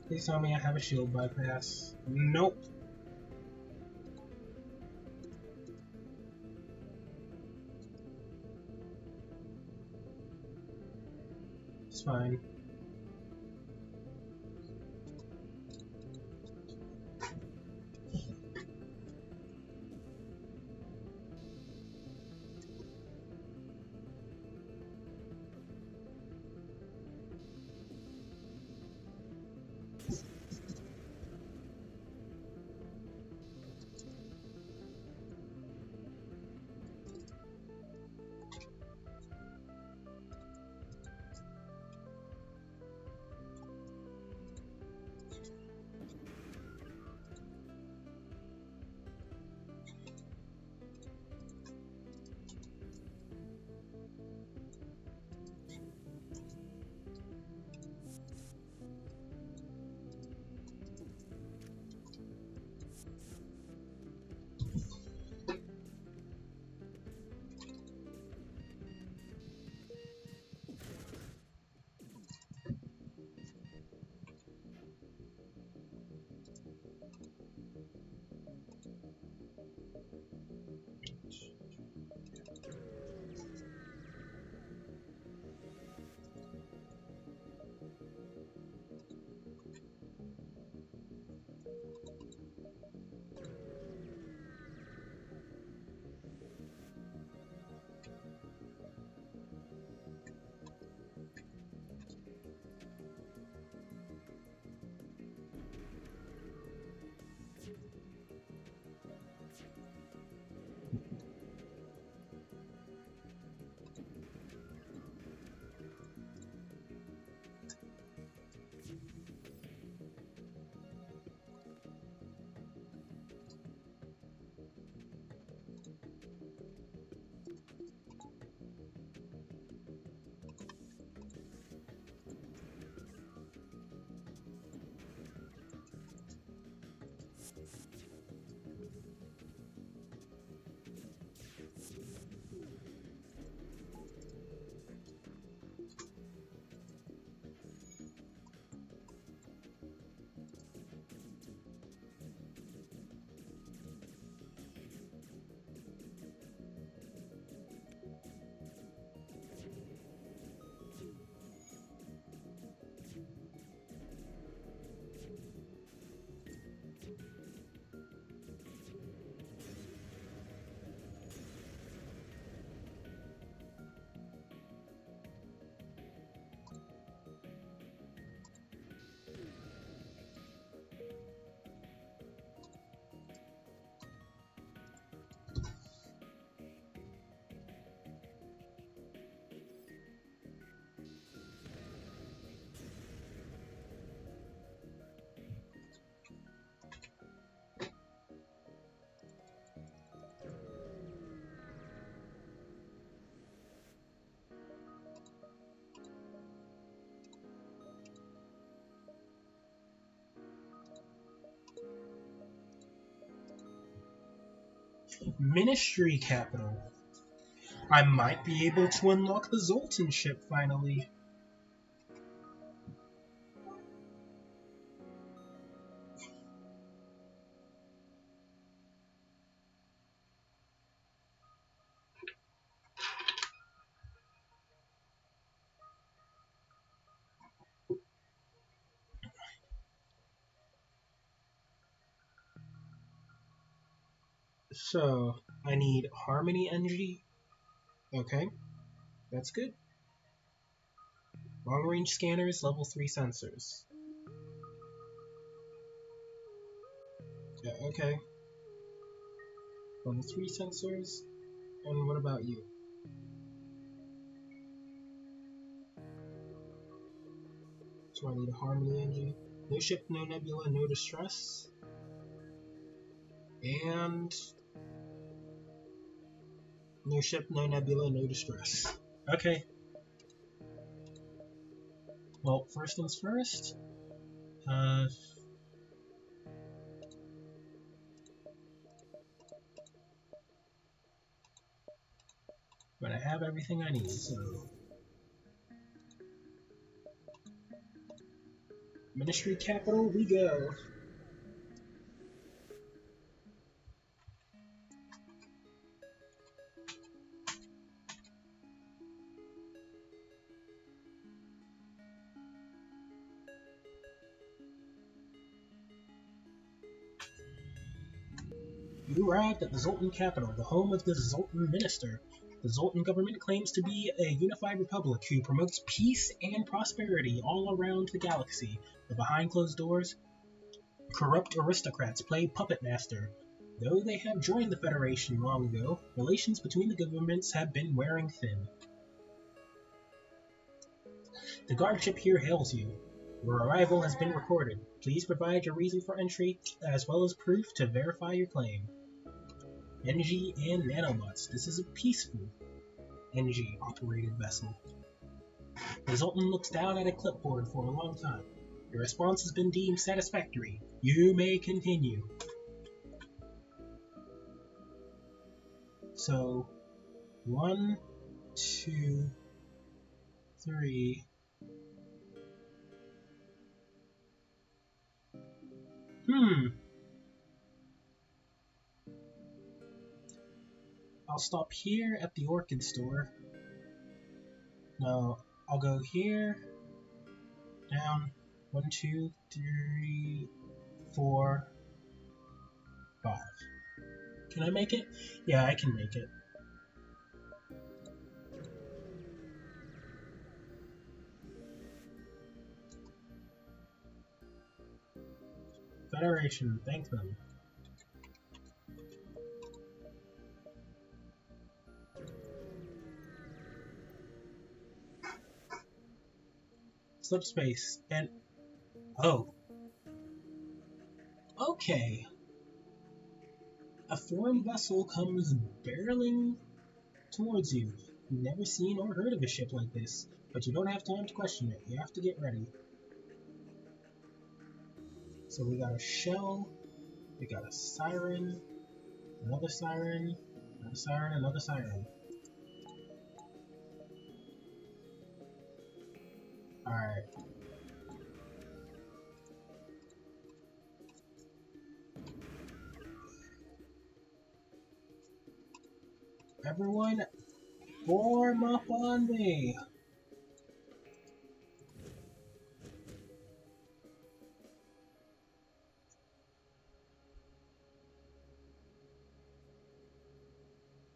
Please tell me I have a shield bypass. Nope. It's fine. Ministry capital. I might be able to unlock the Zoltan ship finally. So, I need Harmony Energy. Okay, that's good. Long range scanners, level 3 sensors. Yeah, okay. Level 3 sensors. And what about you? So I need a Harmony Energy. No ship, no nebula, no distress. And no ship, no nebula, no distress. Okay. Well, first things first. But I have everything I need, so... Ministry capital, we go. You arrived at the Zoltan capital, the home of the Zoltan minister. The Zoltan government claims to be a unified republic who promotes peace and prosperity all around the galaxy. But behind closed doors, corrupt aristocrats play puppet master. Though they have joined the Federation long ago, relations between the governments have been wearing thin. The guardship here hails you. Your arrival has been recorded. Please provide your reason for entry, as well as proof to verify your claim. NG and nanobots. This is a peaceful NG-operated vessel. The Zoltan looks down at a clipboard for a long time. Your response has been deemed satisfactory. You may continue. So, 1, 2, 3. I'll stop here at the Orchid store. No, I'll go here, down, 1, 2, 3, 4, 5. Can I make it? Yeah, I can make it. Federation, thank them. Slipspace, and... oh. Okay. A foreign vessel comes barreling towards you. You've never seen or heard of a ship like this, but you don't have time to question it. You have to get ready. So we got a shell, we got a siren, another siren, another siren, another siren. Alright. Everyone, form up on me!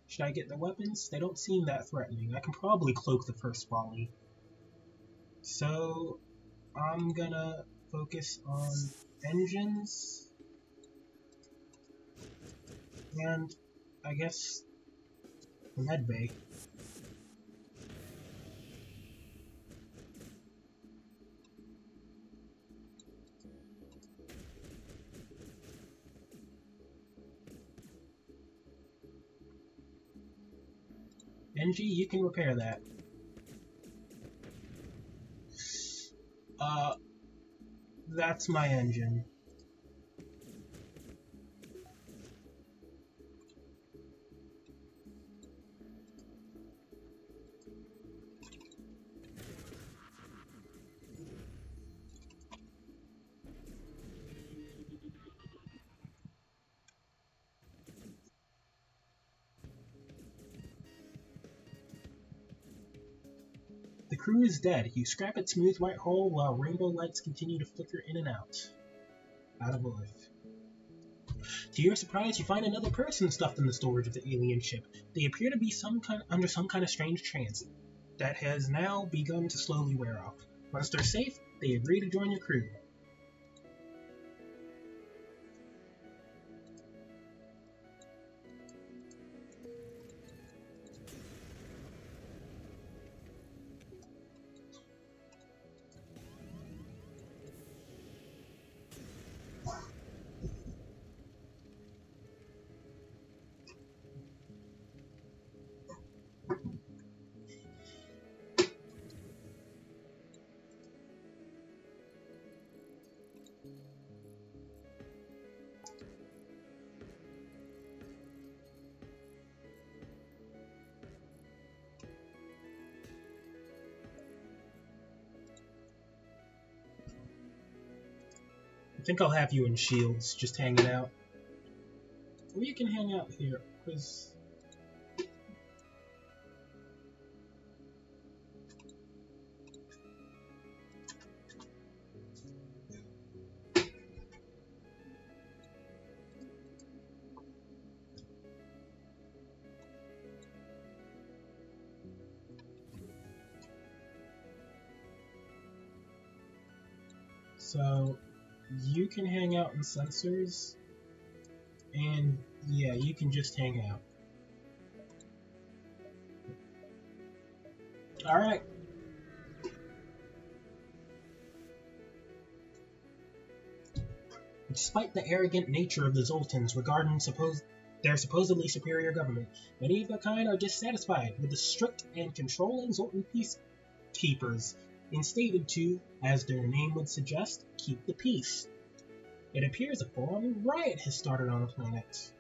Should I get the weapons? They don't seem that threatening. I can probably cloak the first volley. So, I'm gonna focus on engines. And, I guess, the medbay. NG, you can repair that. That's my engine. crew is dead. You scrap its smooth white hull while rainbow lights continue to flicker in and out. Out of life. To your surprise, you find another person stuffed in the storage of the alien ship. They appear to be under some kind of strange trance that has now begun to slowly wear off. Once they're safe, they agree to join your crew. I think I'll have you in Shields, just hanging out. Or you can hang out here, because... So, you can hang out in sensors, and yeah, you can just hang out. Alright. Despite the arrogant nature of the Zoltans regarding their supposedly superior government, many of their kind are dissatisfied with the strict and controlling Zoltan peacekeepers, instated to, as their name would suggest, keep the peace. It appears a full-on riot has started on the planet.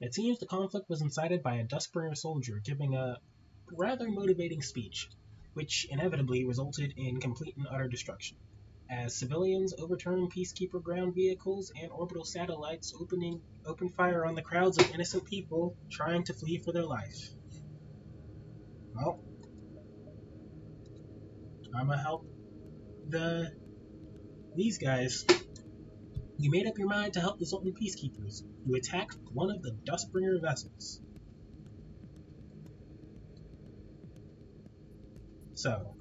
It seems the conflict was incited by a Duskbringer soldier giving a rather motivating speech, which inevitably resulted in complete and utter destruction, as civilians overturning peacekeeper ground vehicles and orbital satellites open fire on the crowds of innocent people trying to flee for their life. Well, I'ma help these guys. You made up your mind to help the Zoltan peacekeepers. You attacked one of the Duskbringer vessels. So,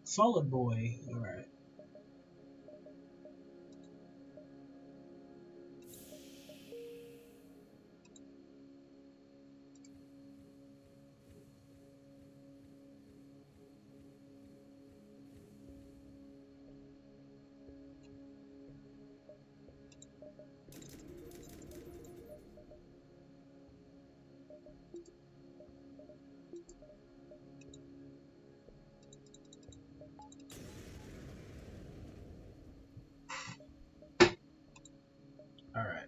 Solid Boy. Alright. Alright.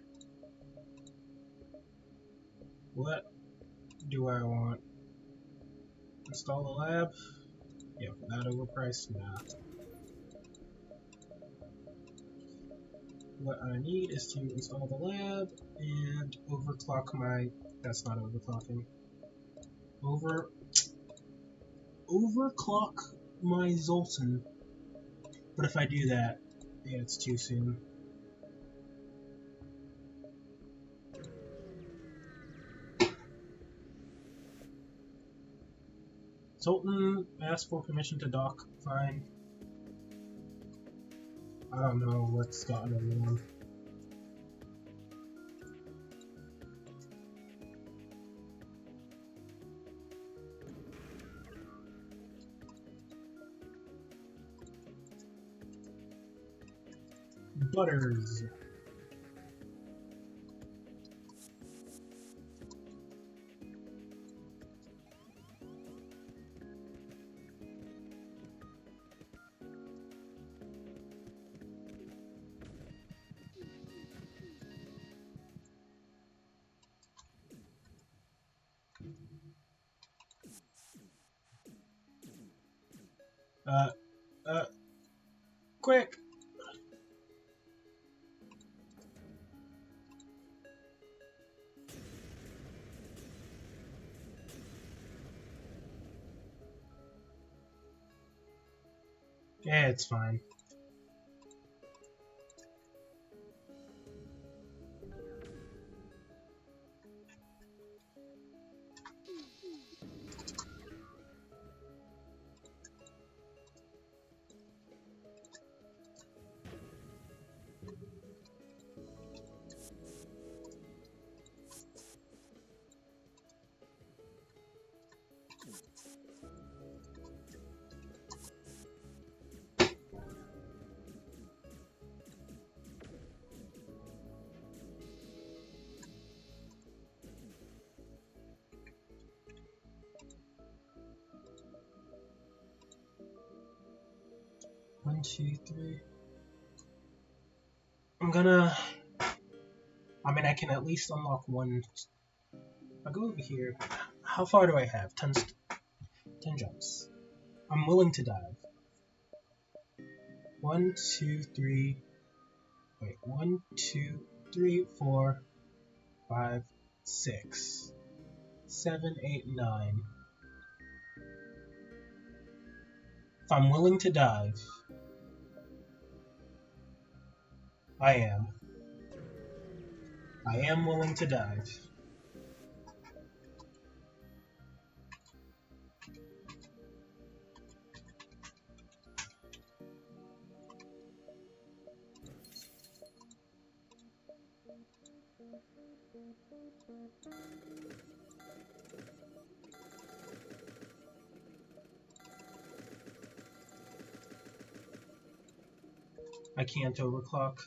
What do I want? Install the lab? Yeah, for that overpriced? Nah. What I need is to install the lab and overclock my... That's not overclocking. Overclock my Zoltan. But if I do that, yeah, it's too soon. Zoltan asked for permission to dock. Fine. I don't know what's gotten him wrong. Butters. Quick! Yeah, it's fine. One, two, three. I mean, I can at least unlock one. I'll go over here. How far do I have? 10 jumps. I'm willing to dive. 1, 2, 3. Wait, 1, 2, 3, 4, 5, 6, 7, 8, 9. If I'm willing to dive, I am. I am willing to dive. I can't overclock.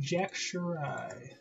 Jack Shirai.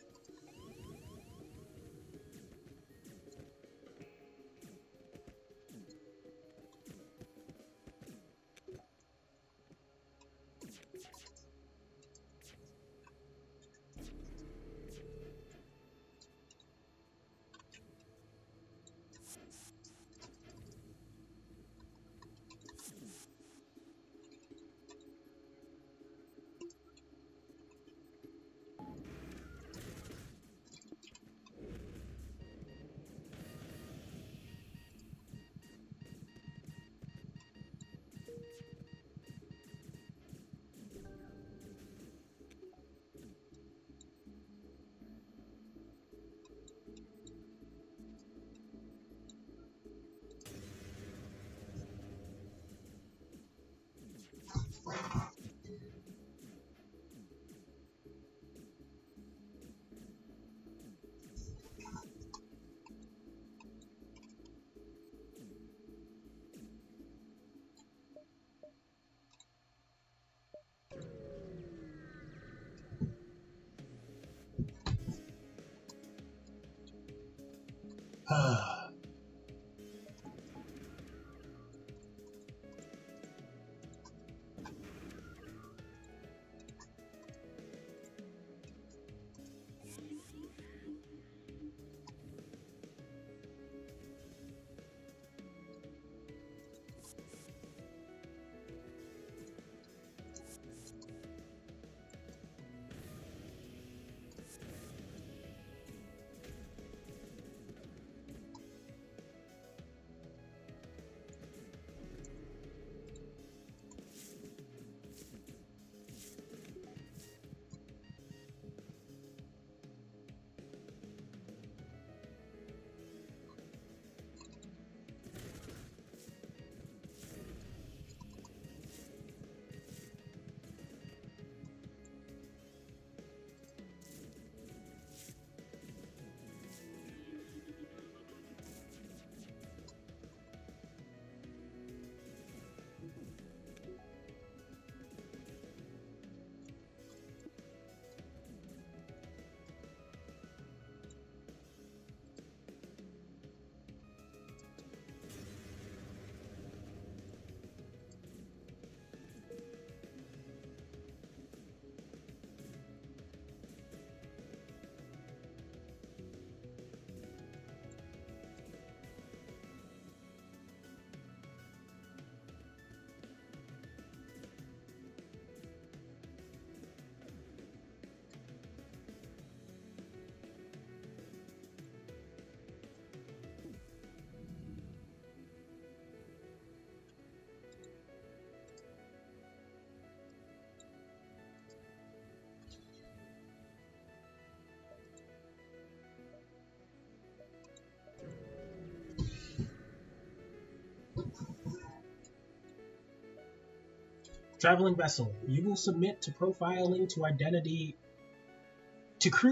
Traveling vessel. You will submit to crew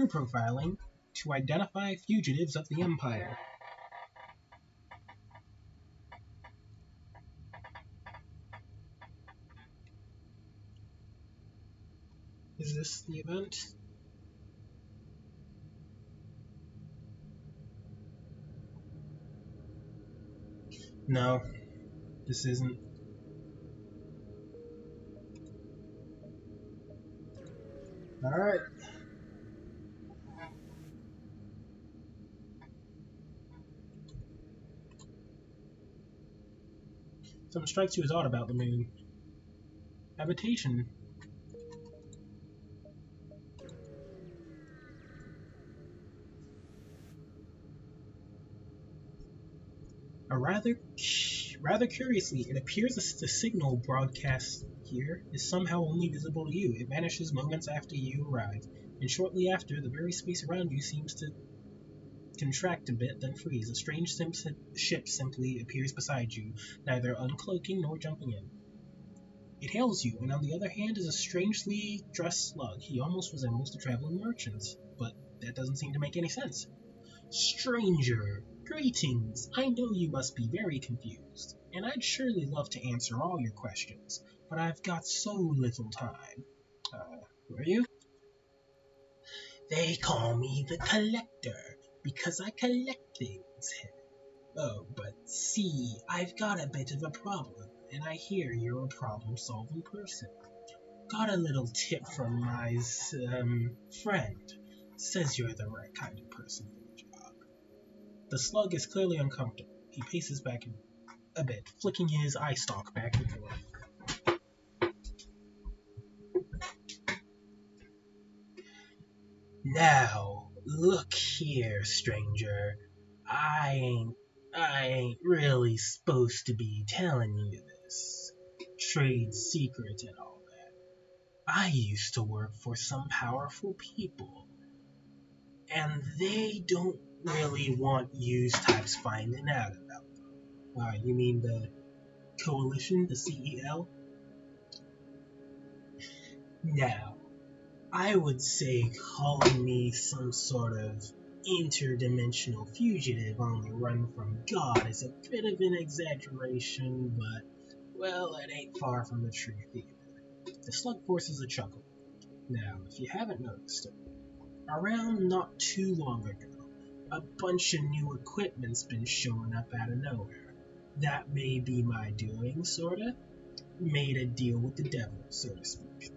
profiling to identify fugitives of the Empire. Is this the event? No, this isn't. Alright. Something strikes you as odd about the moon. Habitation. Rather curiously, it appears the signal broadcast here is somehow only visible to you. It vanishes moments after you arrive, and shortly after, the very space around you seems to contract a bit, then freeze. A strange ship simply appears beside you, neither uncloaking nor jumping in. It hails you, and on the other hand is a strangely dressed slug. He almost resembles the traveling merchants, but that doesn't seem to make any sense. Stranger, greetings. I know you must be very confused, and I'd surely love to answer all your questions, but I've got so little time. Who are you? They call me the Collector, because I collect things. Oh, but see, I've got a bit of a problem, and I hear you're a problem-solving person. Got a little tip from my, friend. Says you're the right kind of person for the job. The slug is clearly uncomfortable. He paces back a bit, flicking his eye stalk back and forth. Now, look here, stranger. I ain't really supposed to be telling you this. Trade secret and all that. I used to work for some powerful people, and they don't really want yous types finding out about them. You mean the coalition, the CEL? Now, I would say calling me some sort of interdimensional fugitive on the run from God is a bit of an exaggeration, but, well, it ain't far from the truth either. The slug forces a chuckle. Now, if you haven't noticed it, around not too long ago, a bunch of new equipment's been showing up out of nowhere. That may be my doing, sorta. Made a deal with the devil, so to speak.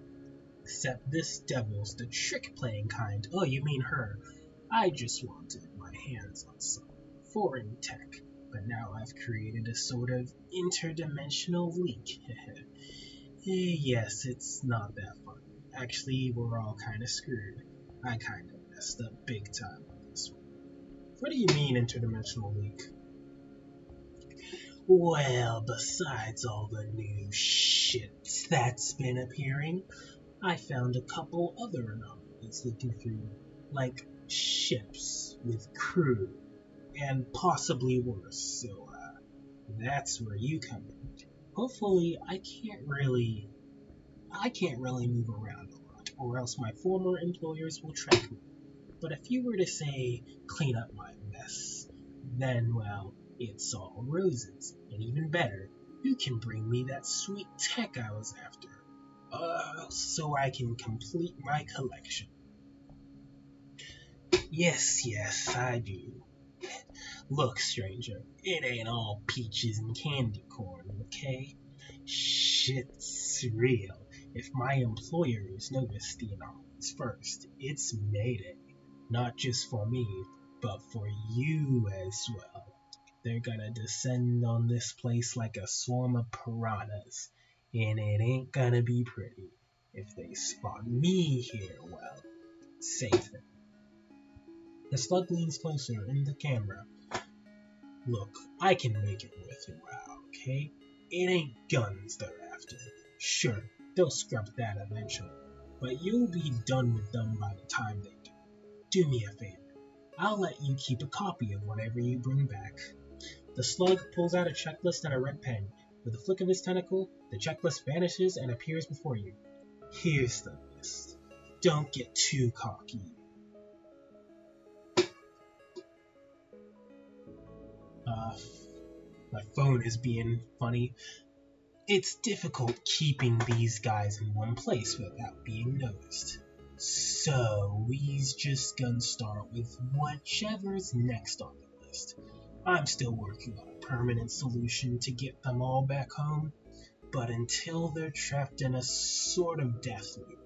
Except this devil's the trick-playing kind. Oh, you mean her. I just wanted my hands on some foreign tech, but now I've created a sort of interdimensional leak. Yes, it's not that funny. Actually, we're all kinda screwed. I kinda messed up big time on this one. What do you mean interdimensional leak? Well, besides all the new shit that's been appearing, I found a couple other anomalies leaking through, like ships with crew, and possibly worse, so that's where you come in. Hopefully, I can't really move around a lot, or else my former employers will track me. But if you were to say, clean up my mess, then, well, it's all roses. And even better, you can bring me that sweet tech I was after. So I can complete my collection. Yes, I do. Look, stranger, it ain't all peaches and candy corn, okay? Shit's real. If my employers notice the anomalies first, it's Mayday. Not just for me, but for you as well. They're gonna descend on this place like a swarm of piranhas, and it ain't gonna be pretty. If they spot me here, well, save them. The slug leans closer in the camera. Look, I can make it worth your while, okay? It ain't guns they're after. Sure, they'll scrub that eventually, but you'll be done with them by the time they do. Do me a favor. I'll let you keep a copy of whatever you bring back. The slug pulls out a checklist and a red pen. With a flick of his tentacle, the checklist vanishes and appears before you. Here's the list. Don't get too cocky. My phone is being funny. It's difficult keeping these guys in one place without being noticed. So we's just gonna start with whichever's next on the list. I'm still working on a permanent solution to get them all back home, but until they're trapped in a sort of death loop.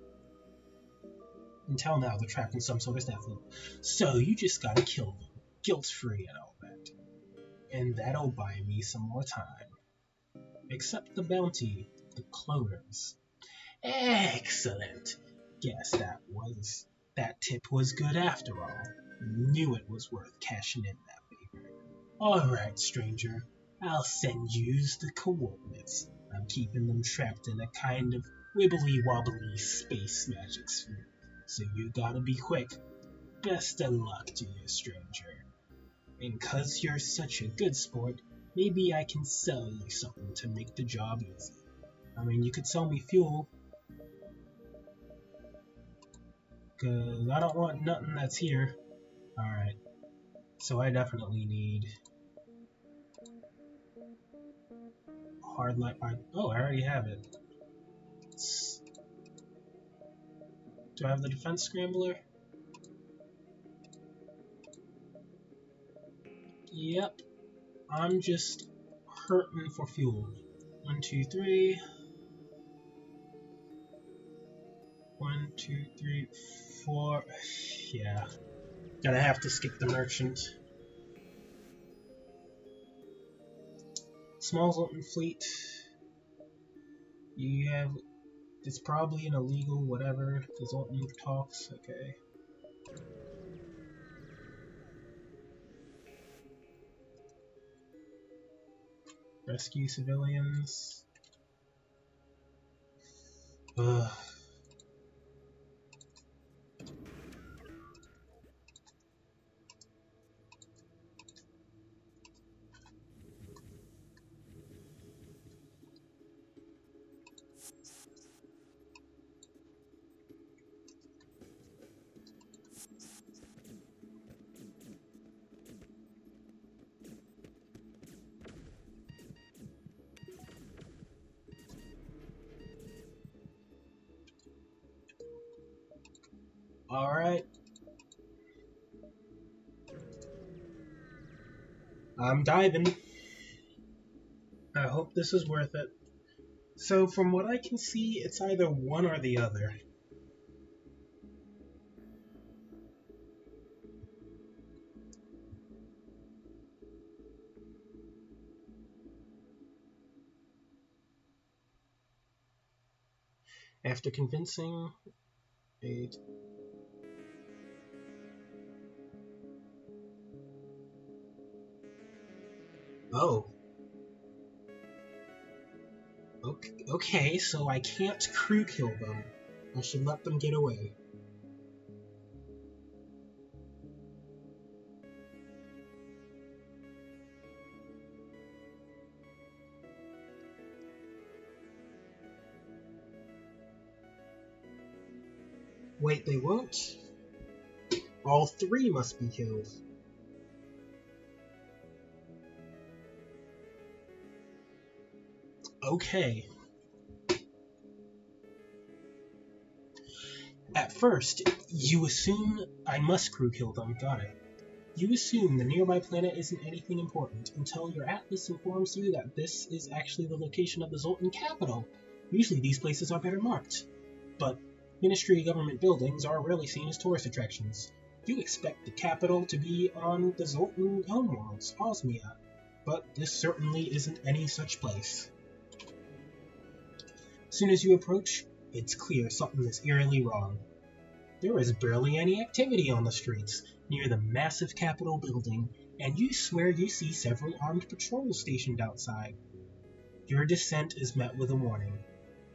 Until now, they're trapped in some sort of death loop. So you just gotta kill them, guilt-free and all that. And that'll buy me some more time. Accept the bounty, the cloners. Excellent. Guess that tip was good after all. Knew it was worth cashing in that favor. Alright, stranger. I'll send you the coordinates. I'm keeping them trapped in a kind of wibbly-wobbly space magic sphere. So you gotta be quick. Best of luck to you, stranger. And 'cause you're such a good sport, maybe I can sell you something to make the job easy. I mean, you could sell me fuel. 'Cause I don't want nothing that's here. Alright. So I definitely need hard light. Oh, I already have it. Do I have the defense scrambler? Yep. I'm just hurting for fuel. 1, 2, 3. 1, 2, 3, 4. Yeah. Gonna have to skip the merchant. Small Zoltan fleet. You have. It's probably an illegal whatever. The Zoltan talks. Okay. Rescue civilians. Ugh. Alright. I'm diving. I hope this is worth it. So, from what I can see, it's either one or the other. After convincing a... Oh. Okay, so I can't crew kill them. I should let them get away. Wait, they won't? All three must be killed. Okay. At first, you assume I must crew kill them. Got it. You assume the nearby planet isn't anything important until your atlas informs you that this is actually the location of the Zoltan capital. Usually these places are better marked, but Ministry government buildings are rarely seen as tourist attractions. You expect the capital to be on the Zoltan homeworlds, Osmia, but this certainly isn't any such place. As soon as you approach, it's clear something is eerily wrong. There is barely any activity on the streets near the massive Capitol building, and you swear you see several armed patrols stationed outside. Your descent is met with a warning.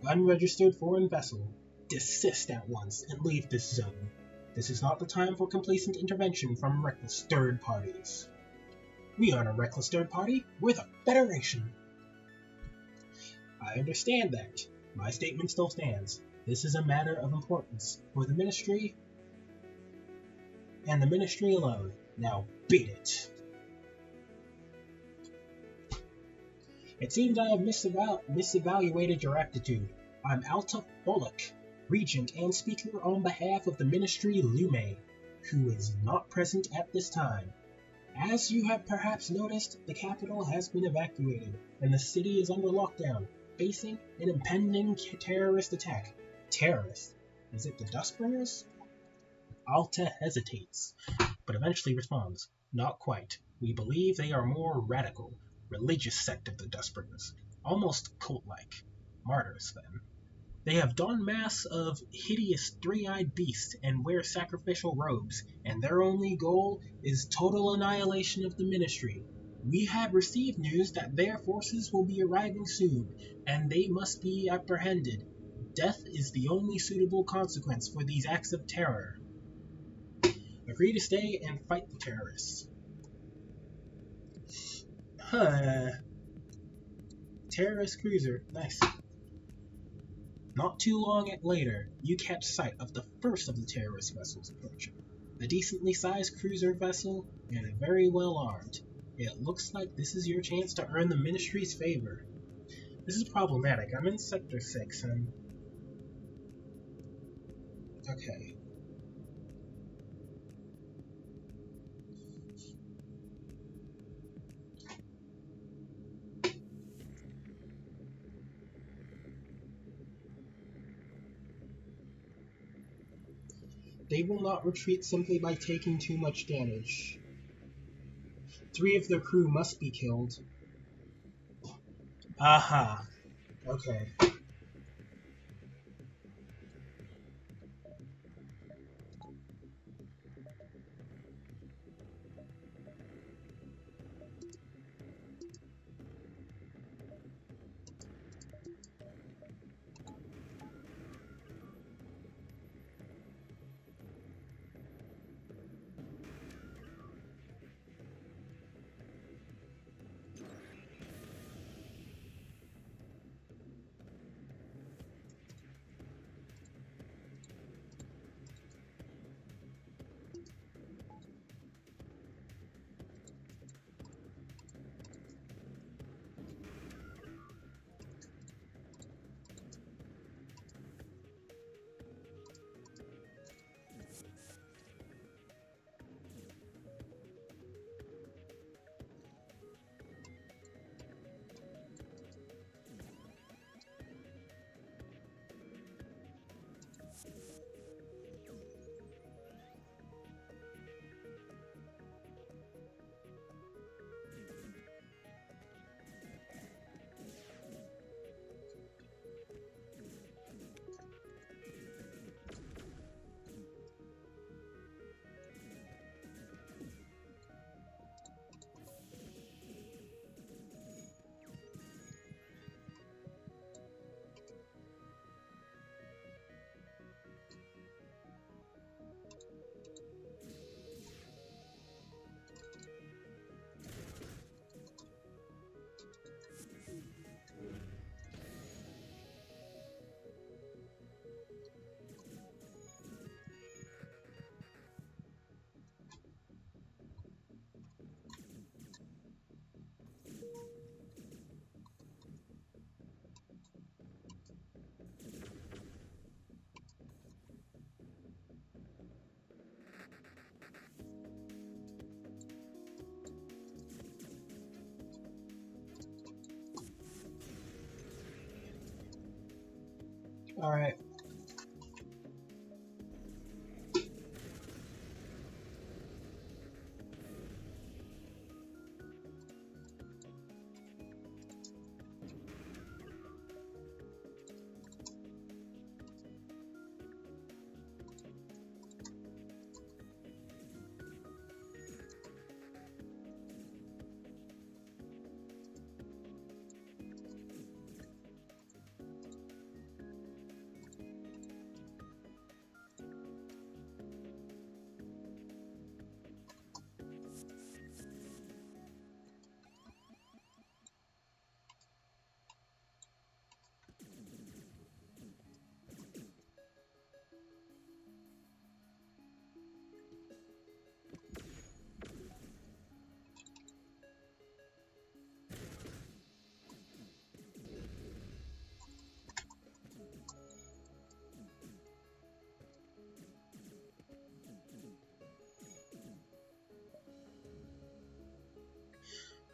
Unregistered foreign vessel, desist at once and leave this zone. This is not the time for complacent intervention from reckless third parties. We aren't a reckless third party, we're the Federation. I understand that. My statement still stands. This is a matter of importance for the Ministry and the Ministry alone. Now beat it. It seems I have misevaluated your aptitude. I'm Alta Bullock, Regent and Speaker on behalf of the Ministry Lume, who is not present at this time. As you have perhaps noticed, the capital has been evacuated, and the city is under lockdown, facing an impending terrorist attack. Terrorist? Is it the Dustbringers? Alta hesitates, but eventually responds, not quite. We believe they are more radical, religious sect of the Dustbringers, almost cult-like. Martyrs, then. They have donned masks of hideous three-eyed beasts and wear sacrificial robes, and their only goal is total annihilation of the Ministry. We have received news that their forces will be arriving soon, and they must be apprehended. Death is the only suitable consequence for these acts of terror. Agree to stay and fight the terrorists. Terrorist cruiser. Nice. Not too long later, you catch sight of the first of the terrorist vessels approaching. A decently sized cruiser vessel, and very well armed. It looks like this is your chance to earn the Ministry's favor. This is problematic. I'm in Sector 6, and... Okay. They will not retreat simply by taking too much damage. 3 of their crew must be killed. Aha. Okay. Alright.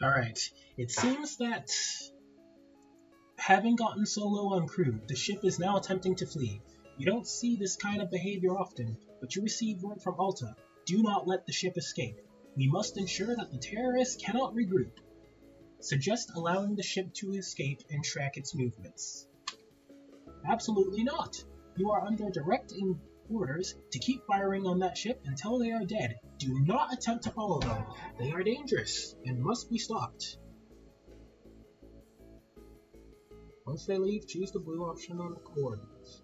Alright. It seems that, having gotten so low on crew, the ship is now attempting to flee. You don't see this kind of behavior often, but you receive word from Alta. Do not let the ship escape. We must ensure that the terrorists cannot regroup. Suggest allowing the ship to escape and track its movements. Absolutely not. You are under direct orders to keep firing on that ship until they are dead. Do not attempt to follow them. They are dangerous and must be stopped. Once they leave, choose the blue option on the coordinates.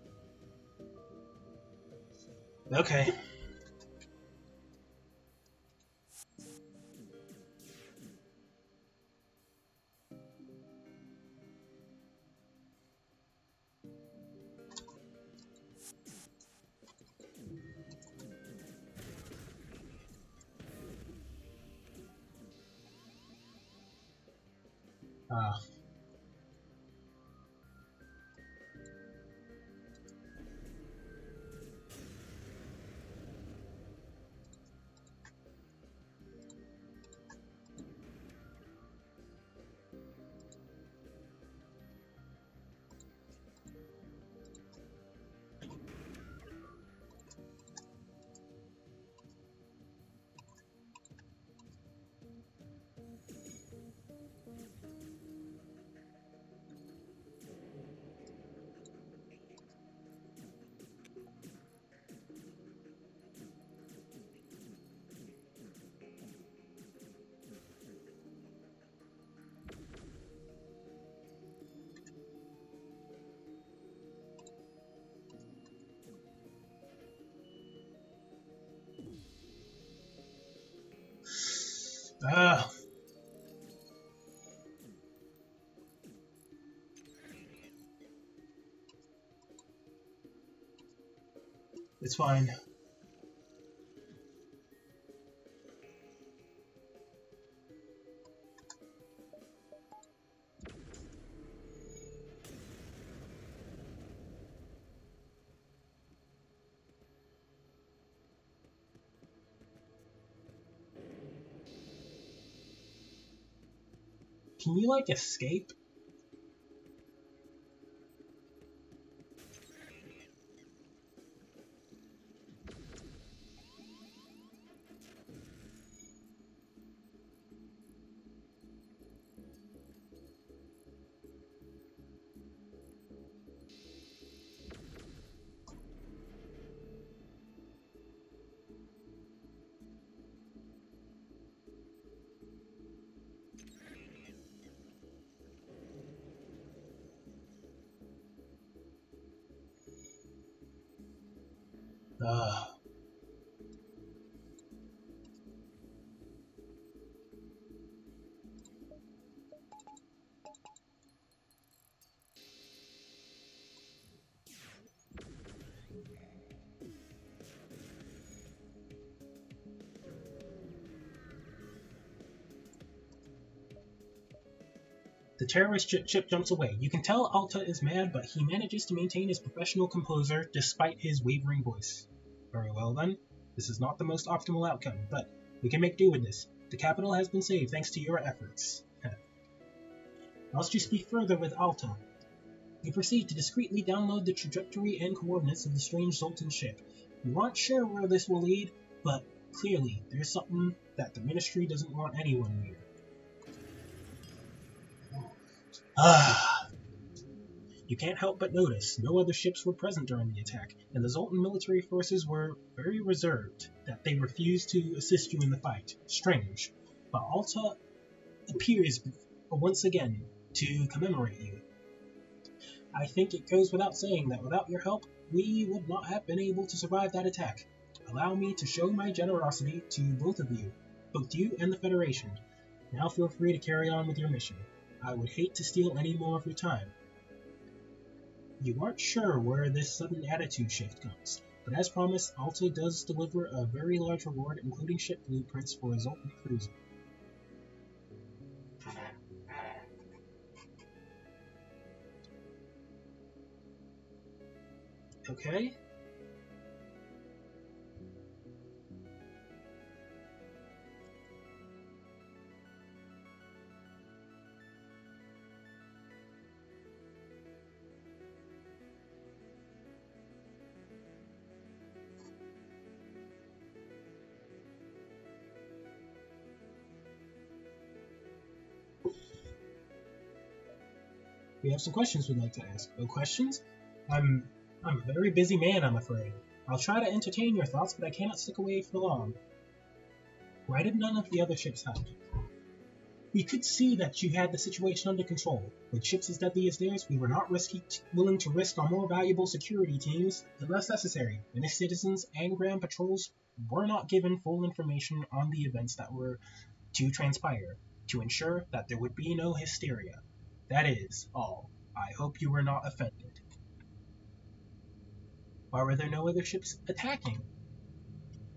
Okay. Ah. Ah. It's fine. Can you, like, escape? Ah. The terrorist ship jumps away. You can tell Alta is mad, but he manages to maintain his professional composure despite his wavering voice. Very well then. This is not the most optimal outcome, but we can make do with this. The capital has been saved thanks to your efforts. Whilst you speak further with Alta, You proceed to discreetly download the trajectory and coordinates of the strange Zoltan ship. You aren't sure where this will lead, but clearly there's something that the Ministry doesn't want anyone near. You can't help but notice no other ships were present during the attack, and the Zoltan military forces were very reserved, that they refused to assist you in the fight. Strange. But Alta appears once again to commemorate you. I think it goes without saying that without your help, we would not have been able to survive that attack. Allow me to show my generosity to both you and the Federation. Now feel free to carry on with your mission. I would hate to steal any more of your time. You aren't sure where this sudden attitude shift comes, but as promised, Alta does deliver a very large reward, including ship blueprints for a Zoltan cruiser. Okay? We have some questions we'd like to ask. No questions? I'm a very busy man, I'm afraid. I'll try to entertain your thoughts, but I cannot stick away for long. Why did none of the other ships help? We could see that you had the situation under control. With ships as deadly as theirs, we were not willing to risk our more valuable security teams unless necessary. Many citizens and ground patrols were not given full information on the events that were to transpire, to ensure that there would be no hysteria. That is all. I hope you were not offended. Why were there no other ships attacking?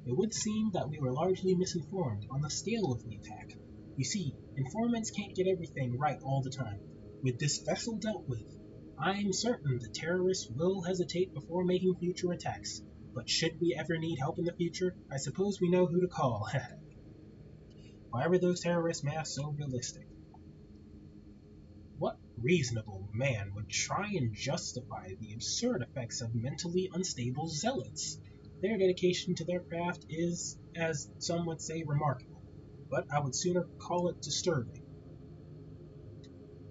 It would seem that we were largely misinformed on the scale of the attack. You see, informants can't get everything right all the time. With this vessel dealt with, I'm certain the terrorists will hesitate before making future attacks. But should we ever need help in the future, I suppose we know who to call. Why were those terrorist masks so realistic? What reasonable man would try and justify the absurd effects of mentally unstable zealots? Their dedication to their craft is, as some would say, remarkable, but I would sooner call it disturbing.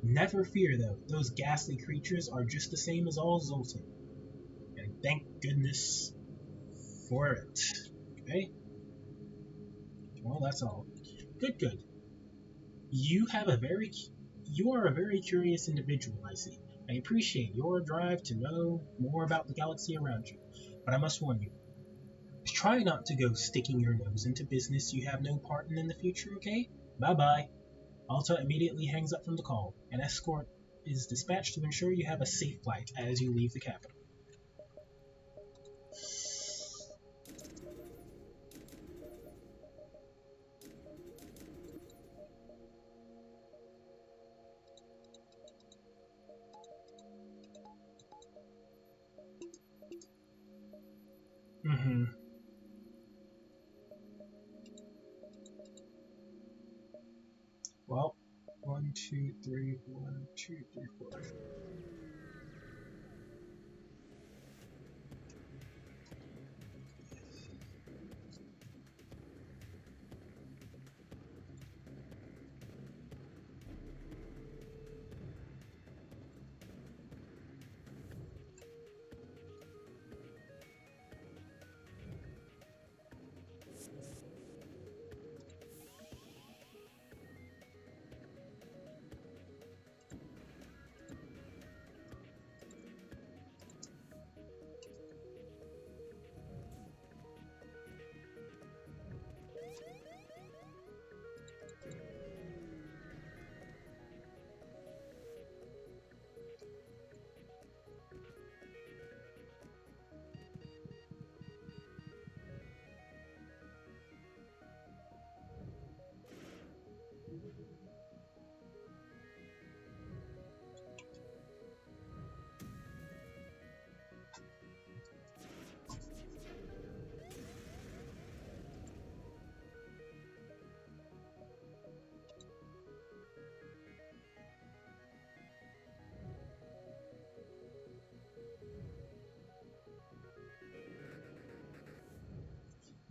Never fear, though, those ghastly creatures are just the same as all Zoltan. And thank goodness for it. Okay? Well, that's all. Good. You are a very curious individual, I see. I appreciate your drive to know more about the galaxy around you, but I must warn you. Try not to go sticking your nose into business you have no part in the future, okay? Bye-bye. Alta immediately hangs up from the call. An escort is dispatched to ensure you have a safe flight as you leave the capital. Mm-hmm. Well, 1, 2, 3, 1, 2, 3, 4.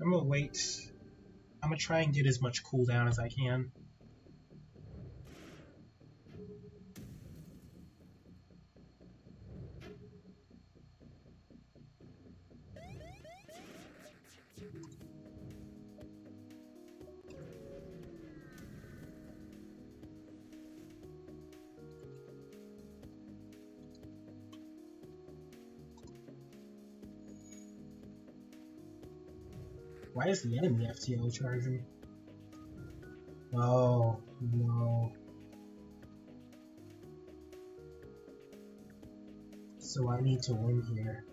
I'm gonna wait. I'm gonna try and get as much cooldown as I can. Why is the enemy FTL charging? Oh, no. So I need to win here.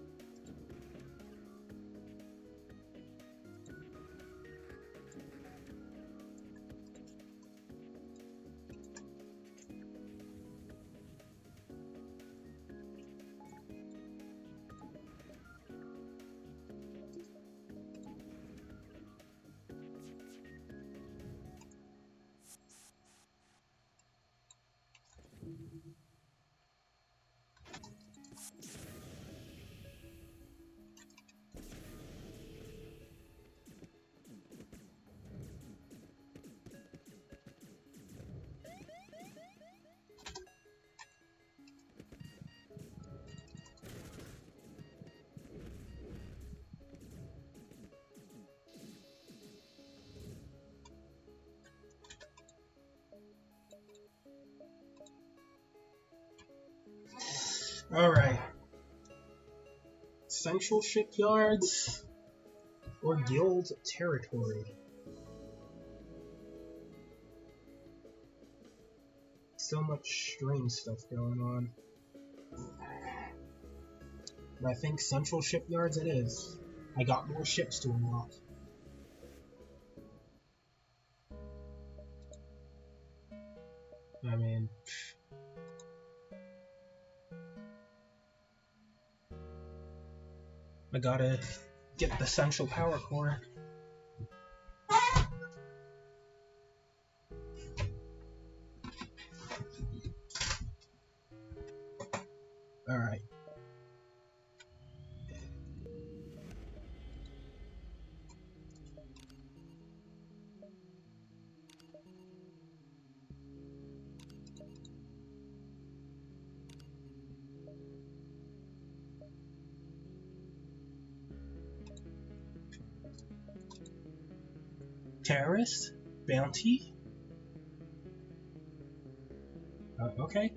Alright. Central shipyards or guild territory? So much strange stuff going on. But I think central shipyards it is. I got more ships to unlock. I mean, I gotta get the central power core. Alright. Terrorist? Bounty? Okay.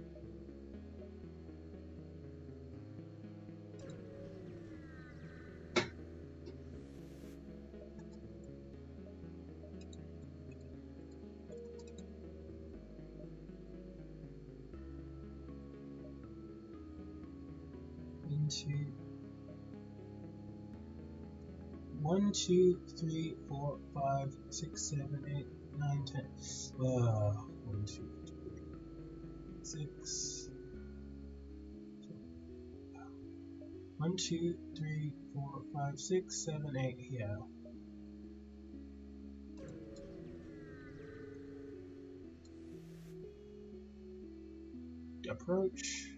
Into 1, 2, 3, 4, 5, 6, 7, 8, 9, 10. 1, 2, 3, 6. 1, 2, 3, 4, 5, 6, 7, 8. Yeah. Approach.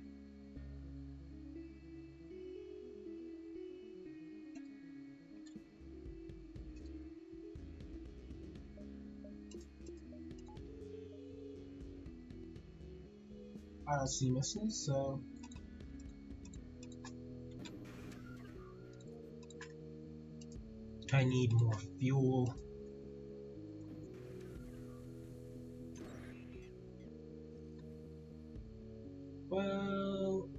I don't see missiles, so I need more fuel. Well,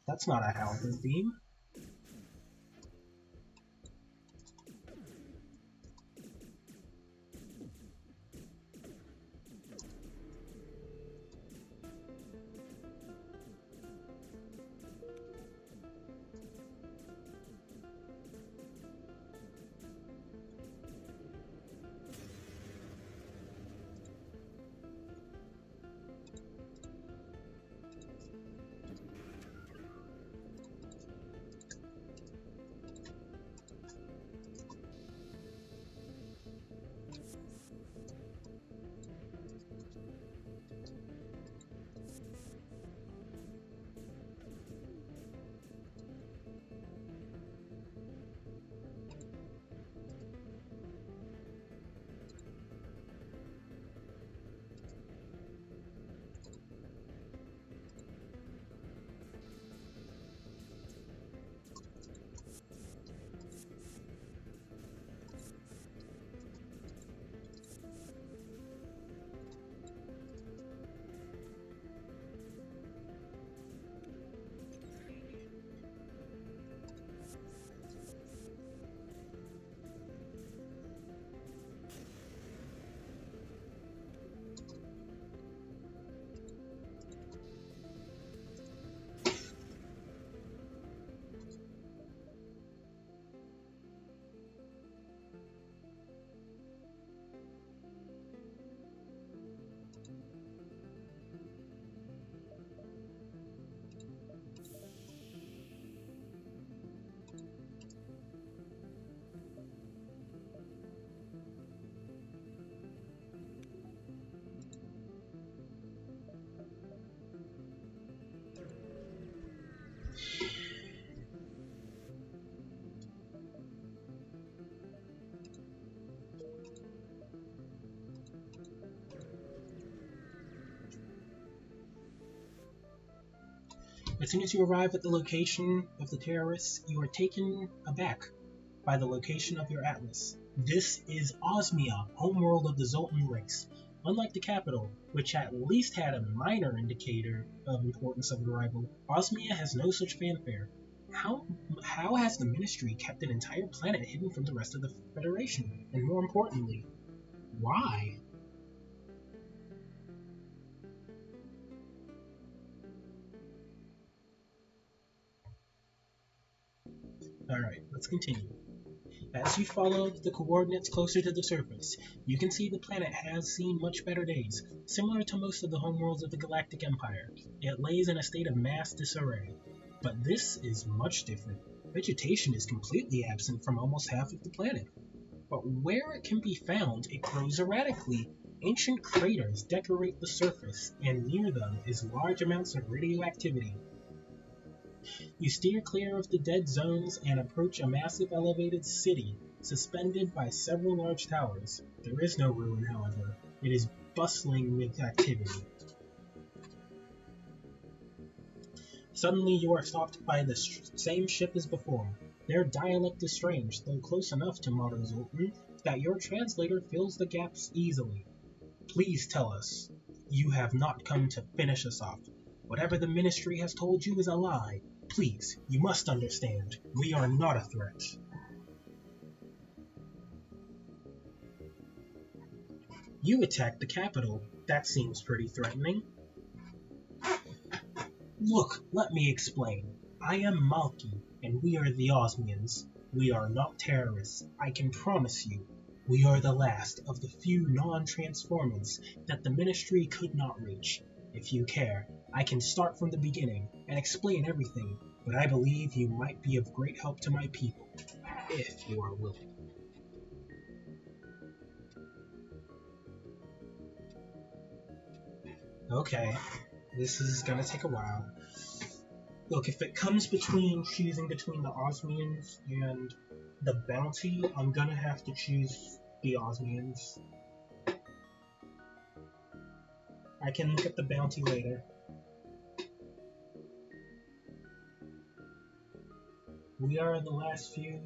that's not a Howler beam. As soon as you arrive at the location of the terrorists, you are taken aback by the location of your atlas. This is Osmia, homeworld of the Zoltan race. Unlike the capital, which at least had a minor indicator of importance of arrival, Osmia has no such fanfare. How has the Ministry kept an entire planet hidden from the rest of the Federation? And more importantly, why? Alright, let's continue. As you follow the coordinates closer to the surface, you can see the planet has seen much better days. Similar to most of the homeworlds of the Galactic Empire, it lays in a state of mass disarray. But this is much different. Vegetation is completely absent from almost half of the planet. But where it can be found, it grows erratically. Ancient craters decorate the surface, and near them is large amounts of radioactivity. You steer clear of the dead zones and approach a massive elevated city, suspended by several large towers. There is no ruin, however. It is bustling with activity. Suddenly you are stopped by the same ship as before. Their dialect is strange, though close enough to modern Zoltan that your translator fills the gaps easily. Please tell us. You have not come to finish us off. Whatever the Ministry has told you is a lie. Please, you must understand. We are not a threat. You attacked the capital. That seems pretty threatening. Look, let me explain. I am Malky, and we are the Osmians. We are not terrorists, I can promise you. We are the last of the few non-transformants that the Ministry could not reach. If you care, I can start from the beginning and explain everything, but I believe you might be of great help to my people, if you are willing. Okay, this is gonna take a while. Look, if it comes between choosing between the Osmians and the bounty, I'm gonna have to choose the Osmians. I can look at the bounty later. We are the last few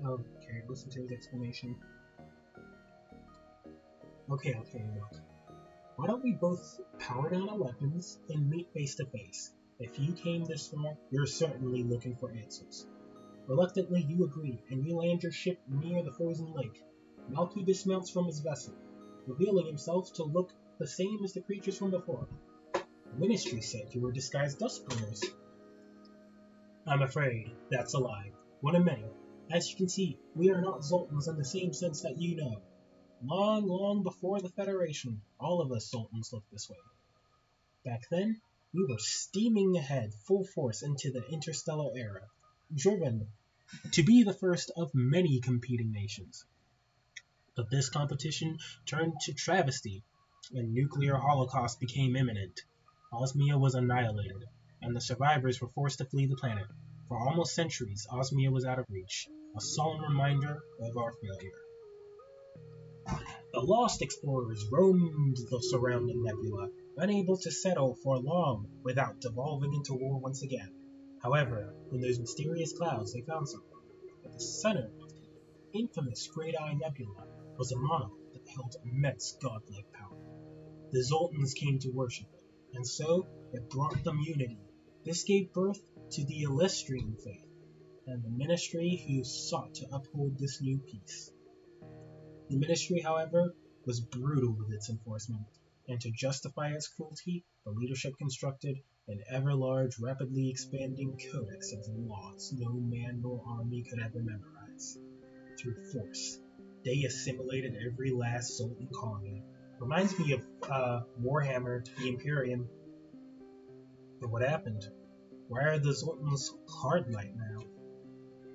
Okay, listen to his explanation. Okay, look. Why don't we both power down our weapons and meet face to face? If you came this far, you're certainly looking for answers. Reluctantly, you agree, and you land your ship near the frozen lake. Malky dismounts from his vessel, revealing himself to look the same as the creatures from before. The Ministry said you were disguised dust bringers. I'm afraid that's a lie. One of many. As you can see, we are not Zoltans in the same sense that you know. Long before the Federation, all of us Zoltans looked this way. Back then, we were steaming ahead full force into the interstellar era, driven to be the first of many competing nations. But this competition turned to travesty, and nuclear holocaust became imminent. Osmia was annihilated, and the survivors were forced to flee the planet. For almost centuries, Osmia was out of reach, a solemn reminder of our failure. The lost explorers roamed the surrounding nebula, unable to settle for long without devolving into war once again. However, in those mysterious clouds, they found something. At the center of the infamous Great Eye Nebula was a monolith that held immense godlike power. The Zoltans came to worship it, and so it brought them unity. This gave birth to the Illustrian faith, and the Ministry who sought to uphold this new peace. The Ministry, however, was brutal with its enforcement, and to justify its cruelty, the leadership constructed an ever-large, rapidly expanding codex of laws no man nor army could ever memorize. Through force, they assimilated every last Zoltan colony. Reminds me of Warhammer to the Imperium. But what happened? Why are the Zoltans hardlight now?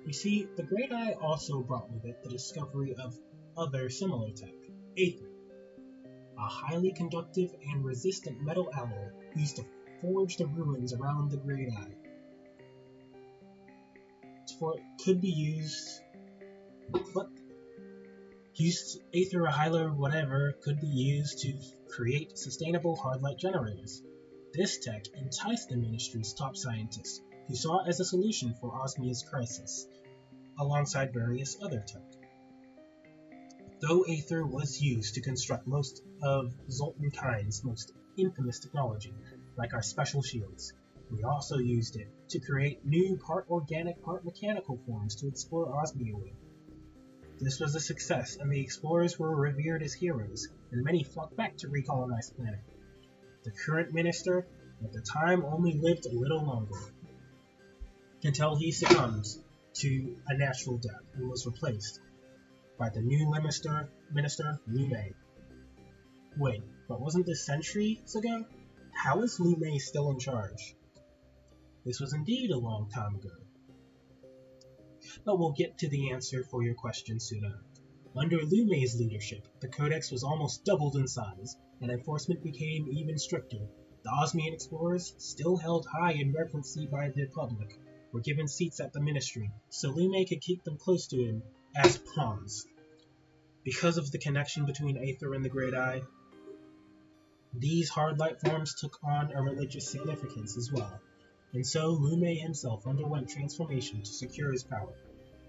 You see, the Great Eye also brought with it the discovery of other similar tech, Aether, a highly conductive and resistant metal alloy used to forge the ruins around the Great Eye. Could be used, but Aether or Hyler, whatever, could be used to create sustainable hardlight generators. This tech enticed the Ministry's top scientists, who saw it as a solution for Osmia's crisis, alongside various other tech. Though Aether was used to construct most of Zoltankind's most infamous technology, like our special shields, we also used it to create new part organic, part mechanical forms to explore Osmia with. This was a success, and the explorers were revered as heroes, and many flocked back to recolonize the planet. The current minister, at the time, only lived a little longer, until he succumbed to a natural death and was replaced by the new minister Lu Mei. Wait, but wasn't this centuries ago? How is Lu Mei still in charge? This was indeed a long time ago. But we'll get to the answer for your question soon enough. Under Lu Mei's leadership, the Codex was almost doubled in size, and enforcement became even stricter. The Osmian explorers, still held high in reverence by the public, were given seats at the Ministry, so Lu Mei could keep them close to him as pawns. Because of the connection between Aether and the Great Eye, these hard light forms took on a religious significance as well, and so Lu Mei himself underwent transformation to secure his power.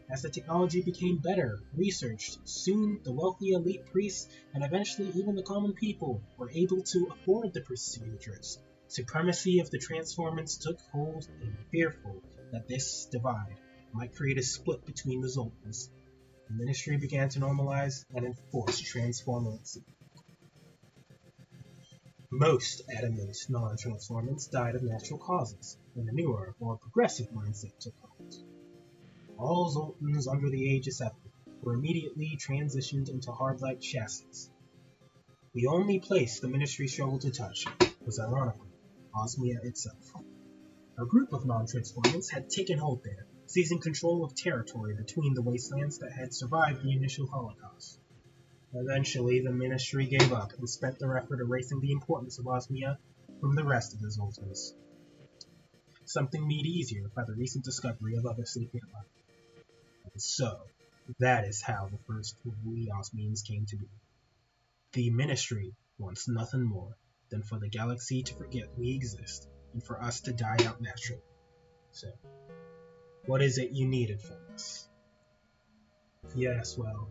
As the technology became better researched, soon the wealthy elite priests and eventually even the common people were able to afford the procedures. Supremacy of the transformants took hold, and fearful that this divide might create a split between the Zoltans, the Ministry began to normalize and enforce transformancy. Most adamant non-transformants died of natural causes, and a newer, more progressive mindset took hold. All Zoltans under the age of 7 were immediately transitioned into hard-light chassis. The only place the Ministry struggled to touch was, ironically, Osmia itself. A group of non-transformants had taken hold there, seizing control of territory between the wastelands that had survived the initial Holocaust. Eventually, the Ministry gave up and spent their effort erasing the importance of Osmia from the rest of the Zoltans. Something made easier by the recent discovery of other sapient life. And so, that is how the first we Osmians came to be. The Ministry wants nothing more than for the galaxy to forget we exist and for us to die out naturally. So, what is it you needed from us? Yes, well,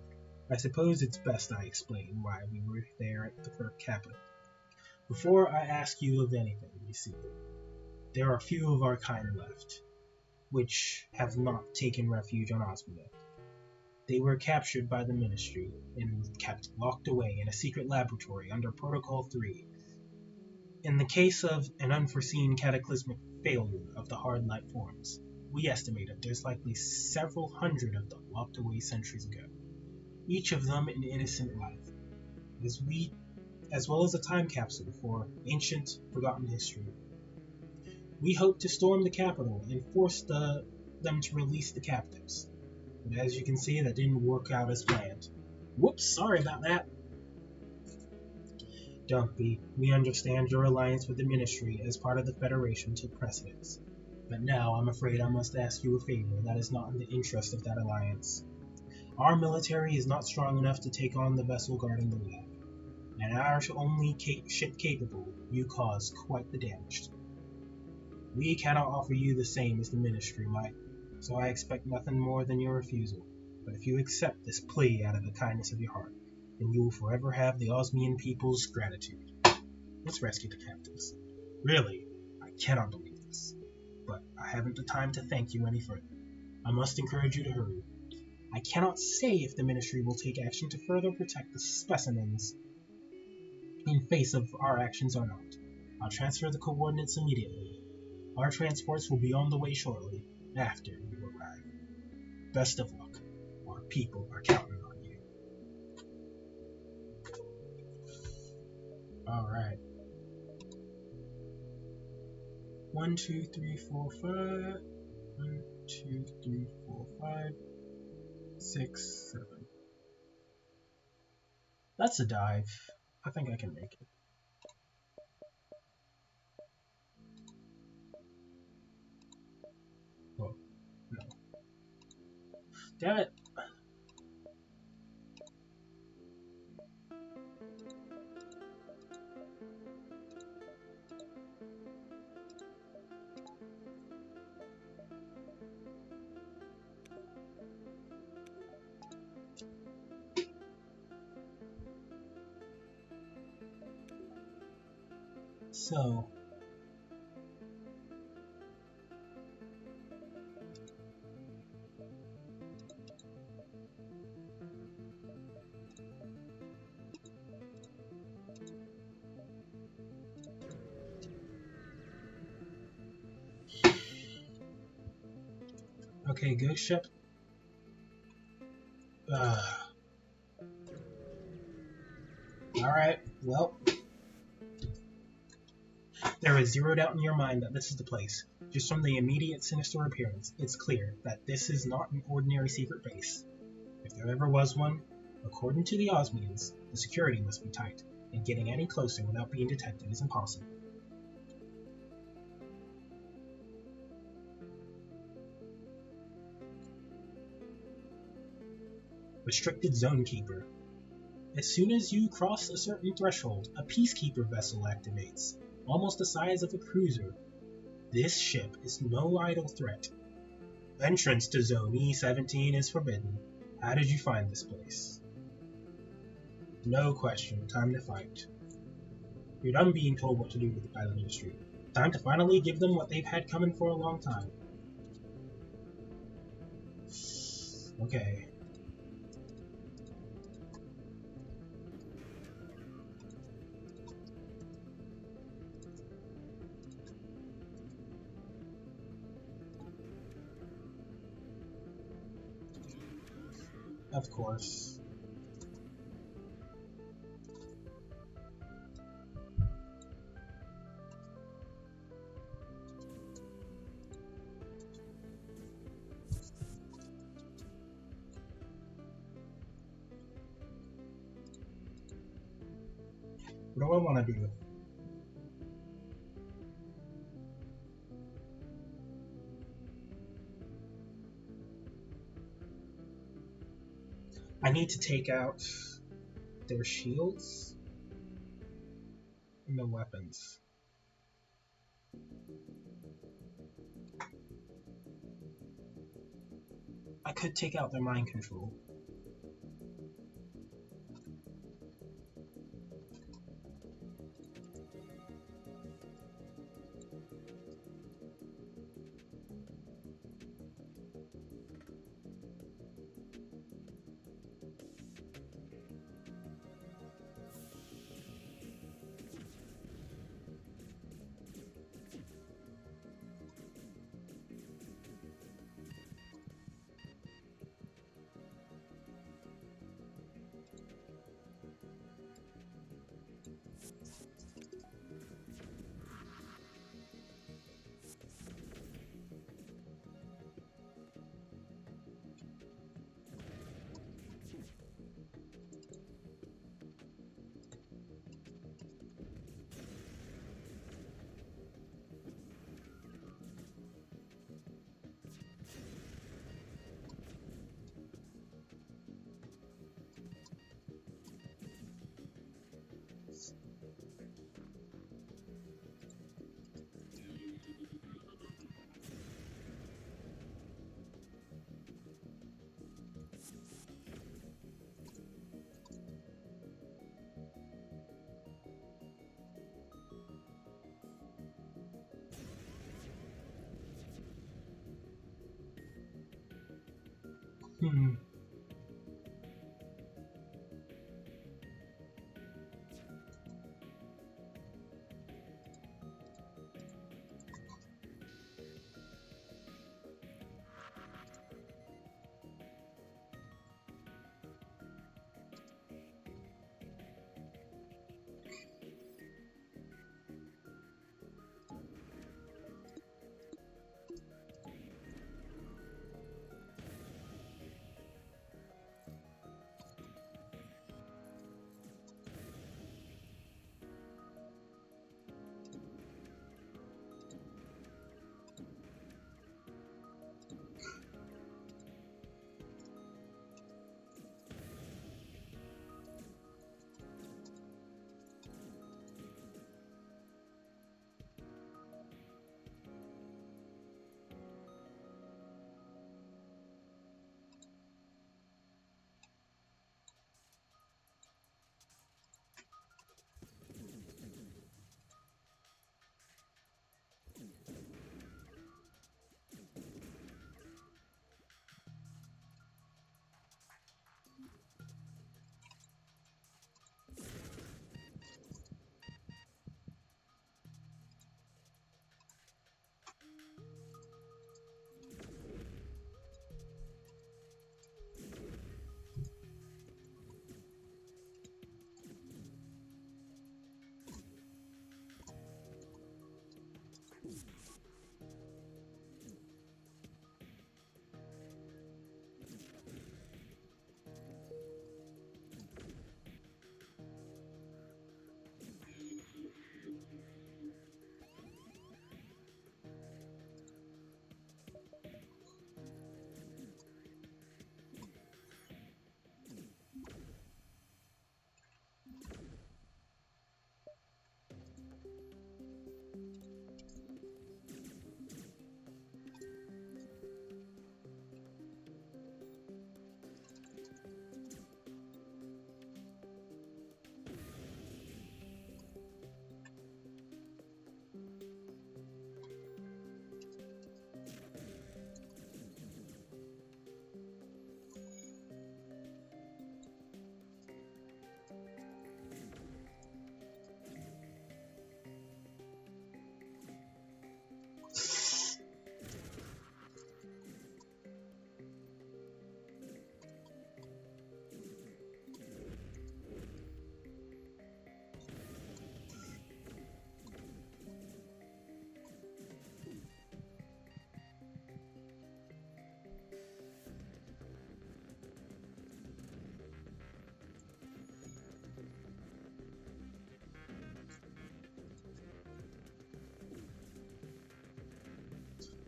I suppose it's best I explain why we were there at the First Capital. Before I ask you of anything, you see, there are few of our kind left, which have not taken refuge on Osmia. They were captured by the Ministry and kept locked away in a secret laboratory under Protocol 3. In the case of an unforeseen cataclysmic failure of the hard light forms, we estimated there's likely several hundred of them locked away centuries ago, each of them an innocent life, as well as a time capsule for ancient, forgotten history. We hoped to storm the capital and force them to release the captives, but as you can see, that didn't work out as planned. Whoops, sorry about that. Don't be. We understand your alliance with the Ministry as part of the Federation took precedence. But now I'm afraid I must ask you a favor that is not in the interest of that alliance. Our military is not strong enough to take on the vessel guarding the lab, and our only ship capable, you cause quite the damage. We cannot offer you the same as the Ministry might, so I expect nothing more than your refusal. But if you accept this plea out of the kindness of your heart, then you will forever have the Osmian people's gratitude. Let's rescue the captives. Really, I cannot believe this, but I haven't the time to thank you any further. I must encourage you to hurry. I cannot say if the Ministry will take action to further protect the specimens in face of our actions or not. I'll transfer the coordinates immediately. Our transports will be on the way shortly, after you arrive. Best of luck. Our people are counting on you. Alright. 1, 2, 3, 4, 5. 1, 2, 3, 4, 5. 6, 7. That's a dive. I think I can make it. Oh, no. Damn it. So, okay, ghost ship. Alright, well, there is zero doubt in your mind that this is the place. Just from the immediate sinister appearance, it's clear that this is not an ordinary secret base. If there ever was one, according to the Osmians, the security must be tight, and getting any closer without being detected is impossible. Restricted Zone Keeper. As soon as you cross a certain threshold, a peacekeeper vessel activates, almost the size of a cruiser. This ship is no idle threat. Entrance to Zone E-17 is forbidden. How did you find this place? No question, time to fight. You're done being told what to do with the pilot industry. Time to finally give them what they've had coming for a long time. Okay. Of course. What do I want to do? I need to take out their shields and their weapons. I could take out their mind control. Hmm.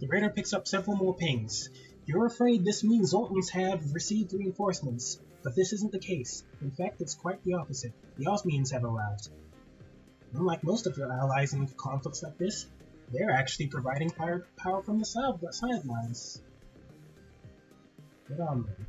The radar picks up several more pings. You're afraid this means Zoltans have received reinforcements, but this isn't the case. In fact, it's quite the opposite. The Osmians have arrived. Unlike most of your allies in conflicts like this, they're actually providing power from the sidelines. Get on then.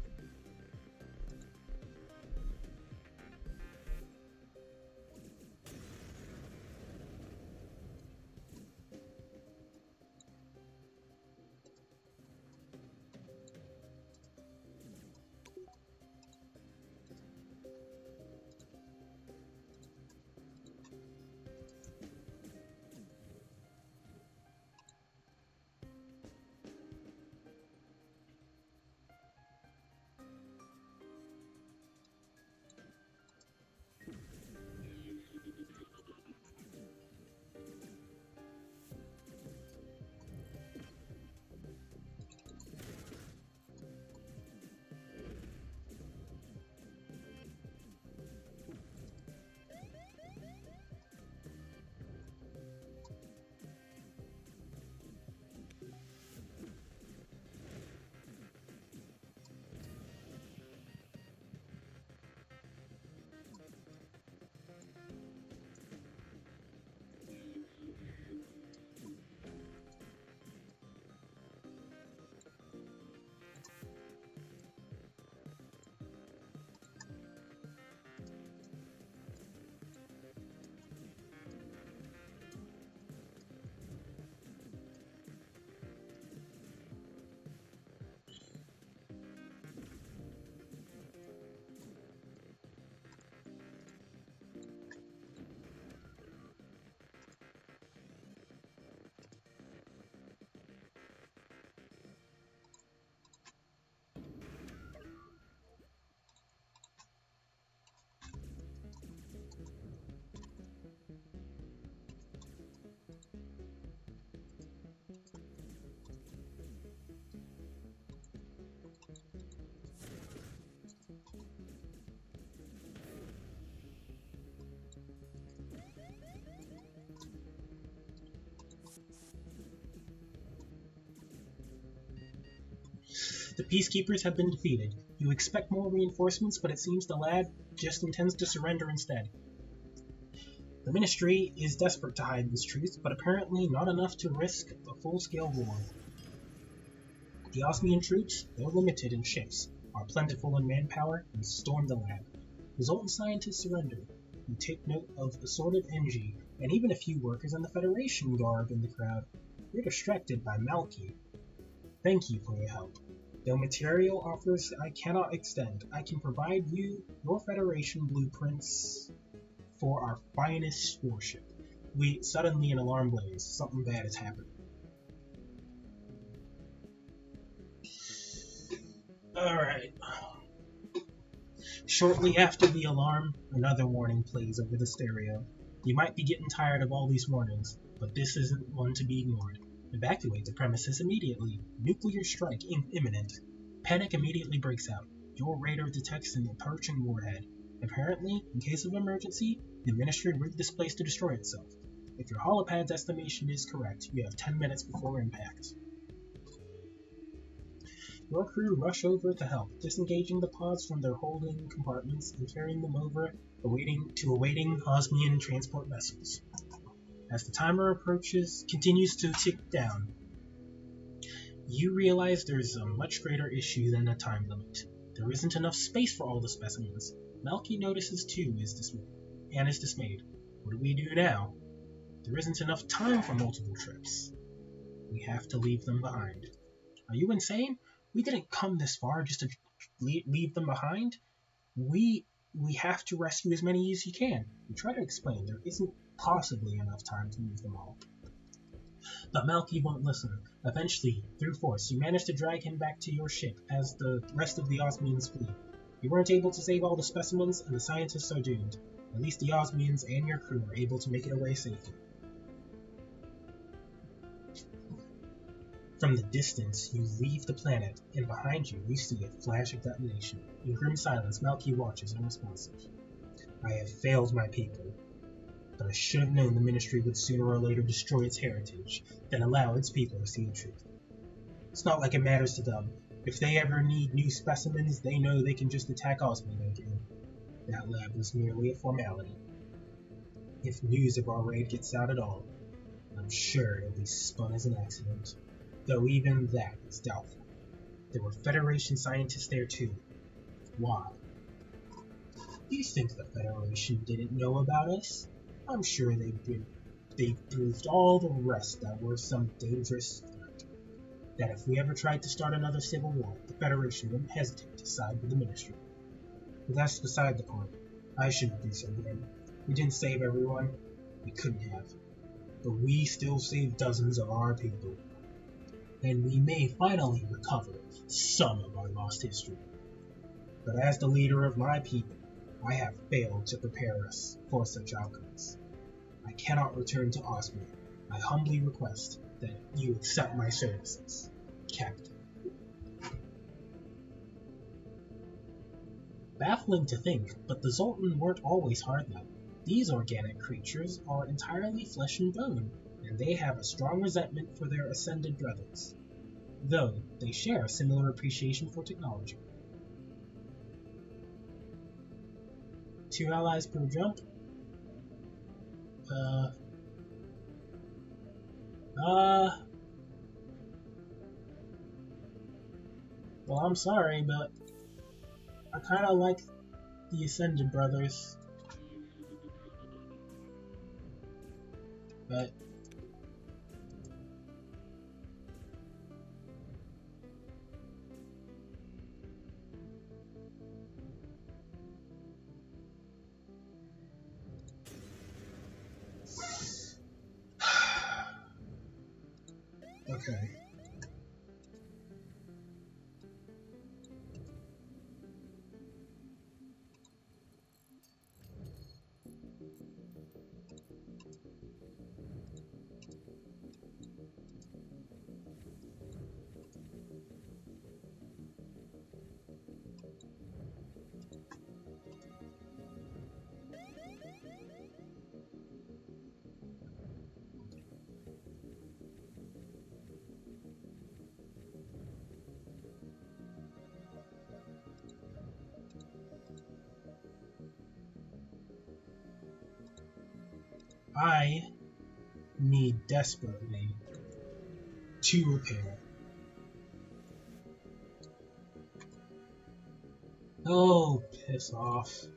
The Peacekeepers have been defeated. You expect more reinforcements, but it seems the lab just intends to surrender instead. The Ministry is desperate to hide this truth, but apparently not enough to risk a full-scale war. The Osmian troops, though limited in ships, are plentiful in manpower and storm the lab. The Zoltan scientists surrender. You take note of assorted NG, and even a few workers in the Federation garb in the crowd. You're distracted by Malky. Thank you for your help. Though material offers I cannot extend, I can provide you your Federation blueprints for our finest warship. Suddenly an alarm blaze. Something bad has happened. Alright. Shortly after the alarm, another warning plays over the stereo. You might be getting tired of all these warnings, but this isn't one to be ignored. Evacuate the premises immediately. Nuclear strike imminent. Panic immediately breaks out. Your radar detects an approaching warhead. Apparently, in case of emergency, the Ministry rigged this place to destroy itself. If your holopad's estimation is correct, you have 10 minutes before impact. Your crew rush over to help, disengaging the pods from their holding compartments and carrying them over awaiting Osmian transport vessels. As the timer continues to tick down, you realize there's a much greater issue than a time limit. There isn't enough space for all the specimens. Malky notices too, is dismayed. What do we do now? There isn't enough time for multiple trips. We have to leave them behind. Are you insane? We didn't come this far just to leave them behind. We have to rescue as many as you can. You try to explain there isn't possibly enough time to move them all. But Malky won't listen. Eventually, through force, you manage to drag him back to your ship as the rest of the Osmians flee. You weren't able to save all the specimens, and the scientists are doomed. At least the Osmians and your crew are able to make it away safely. From the distance, you leave the planet, and behind you, you see a flash of detonation. In grim silence, Malky watches unresponsive. I have failed my people, but I should have known the Ministry would sooner or later destroy its heritage than allow its people to see the truth. It's not like it matters to them. If they ever need new specimens, they know they can just attack Osmond again. That lab was merely a formality. If news of our raid gets out at all, I'm sure it'll be spun as an accident. Though even that is doubtful. There were Federation scientists there too. Why? You think the Federation didn't know about us? I'm sure they've briefed all the rest that we're some dangerous threat. That if we ever tried to start another civil war, the Federation wouldn't hesitate to side with the Ministry. But that's beside the point. I shouldn't be so grim. We didn't save everyone. We couldn't have. But we still saved dozens of our people. And we may finally recover some of our lost history. But as the leader of my people, I have failed to prepare us for such outcomes. I cannot return to Osmia. I humbly request that you accept my services, Captain. Baffling to think, but the Zoltan weren't always hard-like. These organic creatures are entirely flesh and bone, and they have a strong resentment for their ascended brothers, though they share a similar appreciation for technology. 2 allies per jump? Well, I'm sorry, but I kinda like the Ascended Brothers. But okay. I need desperately to repair. Oh, piss off.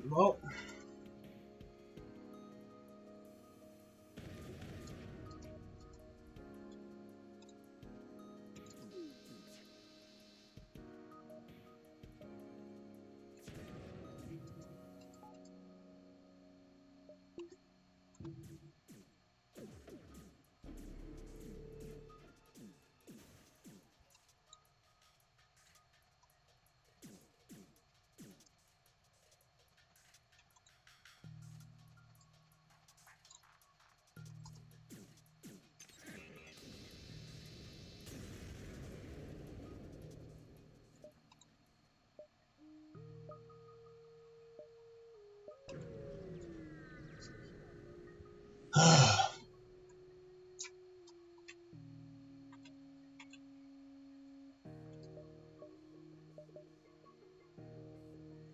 Well,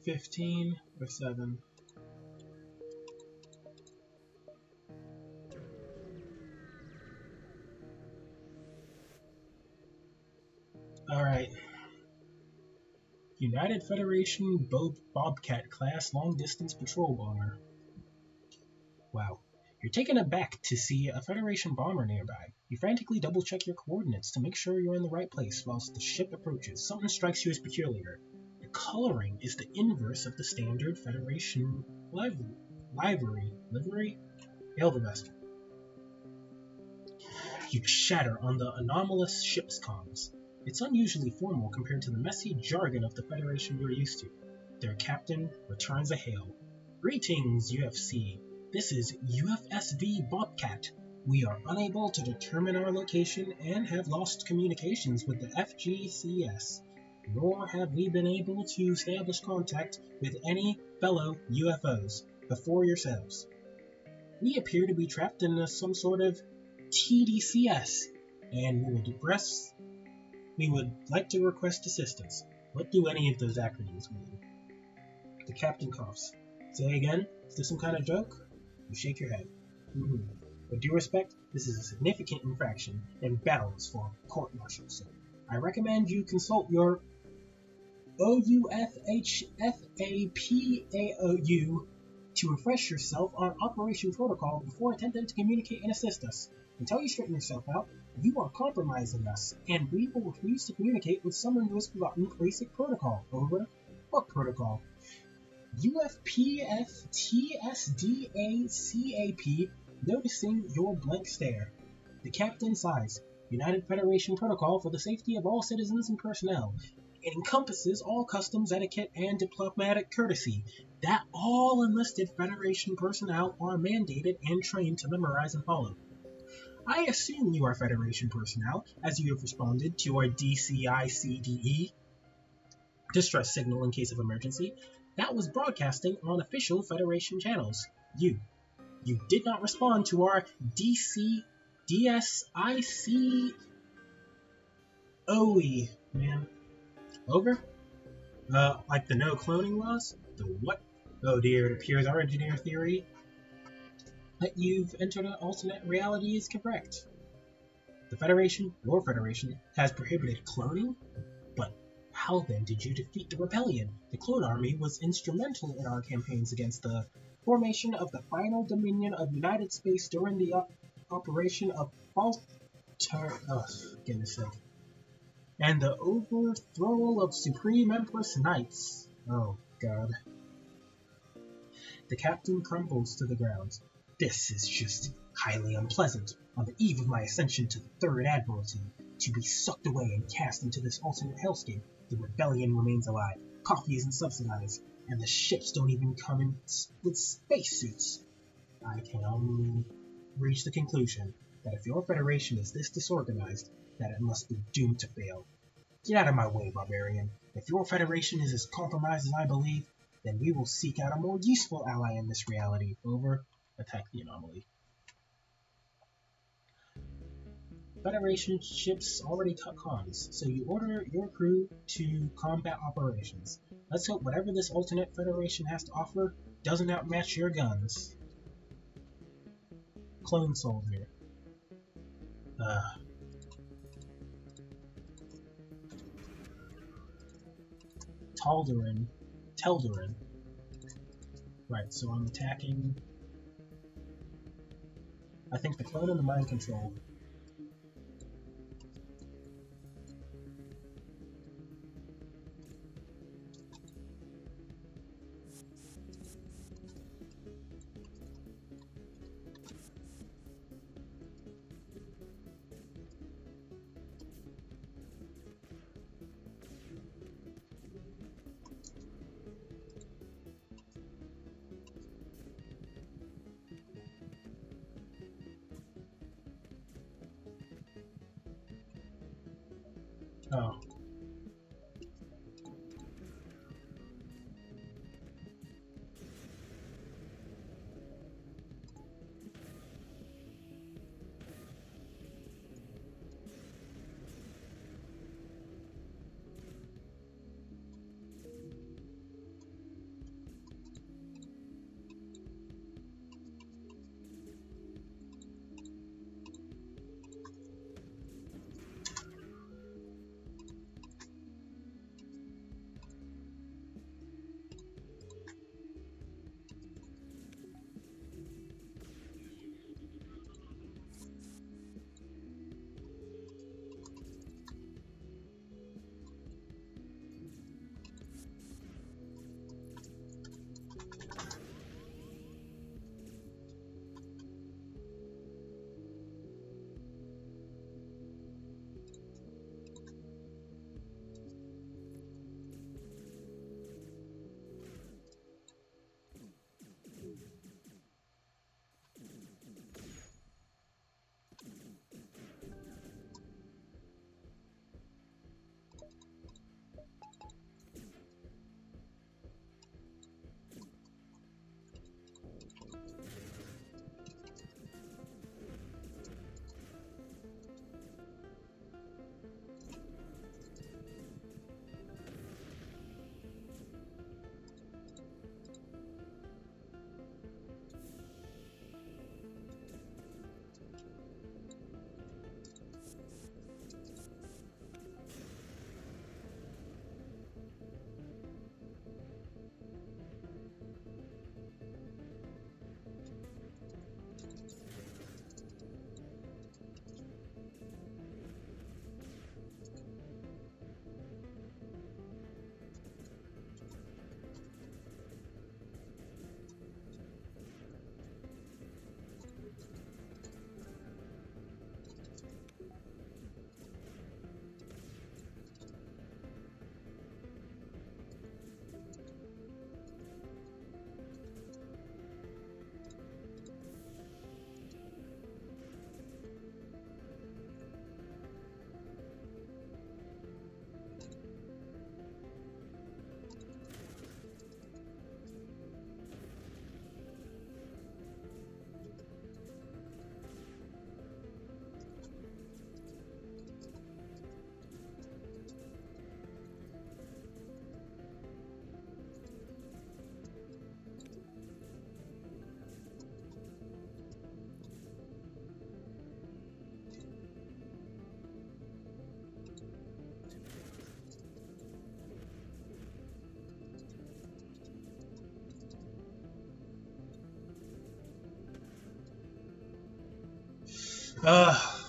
15 or 7. Alright. United Federation Bobcat class long distance patrol bomber. Wow. You're taken aback to see a Federation bomber nearby. You frantically double-check your coordinates to make sure you're in the right place whilst the ship approaches. Something strikes you as peculiar. The coloring is the inverse of the standard Federation livery? Hail the best. You shatter on the anomalous ship's comms. It's unusually formal compared to the messy jargon of the Federation you're used to. Their captain returns a hail. Greetings, UFC. This is UFSV Bobcat. We are unable to determine our location and have lost communications with the FGCS, nor have we been able to establish contact with any fellow UFOs before yourselves. We appear to be trapped in some sort of TDCS, and we would like to request assistance. What do any of those acronyms mean? The captain coughs. Say again? Is this some kind of joke? You shake your head. With due respect, this is a significant infraction and bounds for court-martial, so I recommend you consult your OUFHFAPAOU to refresh yourself on Operation Protocol before attempting to communicate and assist us. Until you straighten yourself out, you are compromising us, and we will refuse to communicate with someone who has forgotten basic protocol. Over. What protocol? UFPFTSDACAP, noticing your blank stare. The captain sighs. United Federation Protocol for the safety of all citizens and personnel. It encompasses all customs, etiquette, and diplomatic courtesy that all enlisted Federation personnel are mandated and trained to memorize and follow. I assume you are Federation personnel, as you have responded to our DCICDE distress signal in case of emergency. That was broadcasting on official Federation channels. You did not respond to our DCICOE, man. Over? Like the no cloning laws? The what? Oh dear, it appears our engineer theory that you've entered an alternate reality is correct. The Federation, your Federation, has prohibited cloning? But how then did you defeat the rebellion? The clone army was instrumental in our campaigns against the formation of the final dominion of United Space during the operation of goodness sake. And the overthrow of Supreme Empress Knights. Oh, God. The captain crumbles to the ground. This is just highly unpleasant. On the eve of my ascension to the Third Admiralty, to be sucked away and cast into this alternate hellscape, the rebellion remains alive, coffee isn't subsidized, and the ships don't even come in with spacesuits. I can only reach the conclusion that if your Federation is this disorganized, that it must be doomed to fail. Get out of my way, barbarian. If your Federation is as compromised as I believe, then we will seek out a more useful ally in this reality. Over. Attack the anomaly. Federation ships already cut comms, so you order your crew to combat operations. Let's hope whatever this alternate Federation has to offer doesn't outmatch your guns. Clone soldier. Teldarin. Right, so I'm attacking, I think, the clone and the mind control. Oh. Ugh.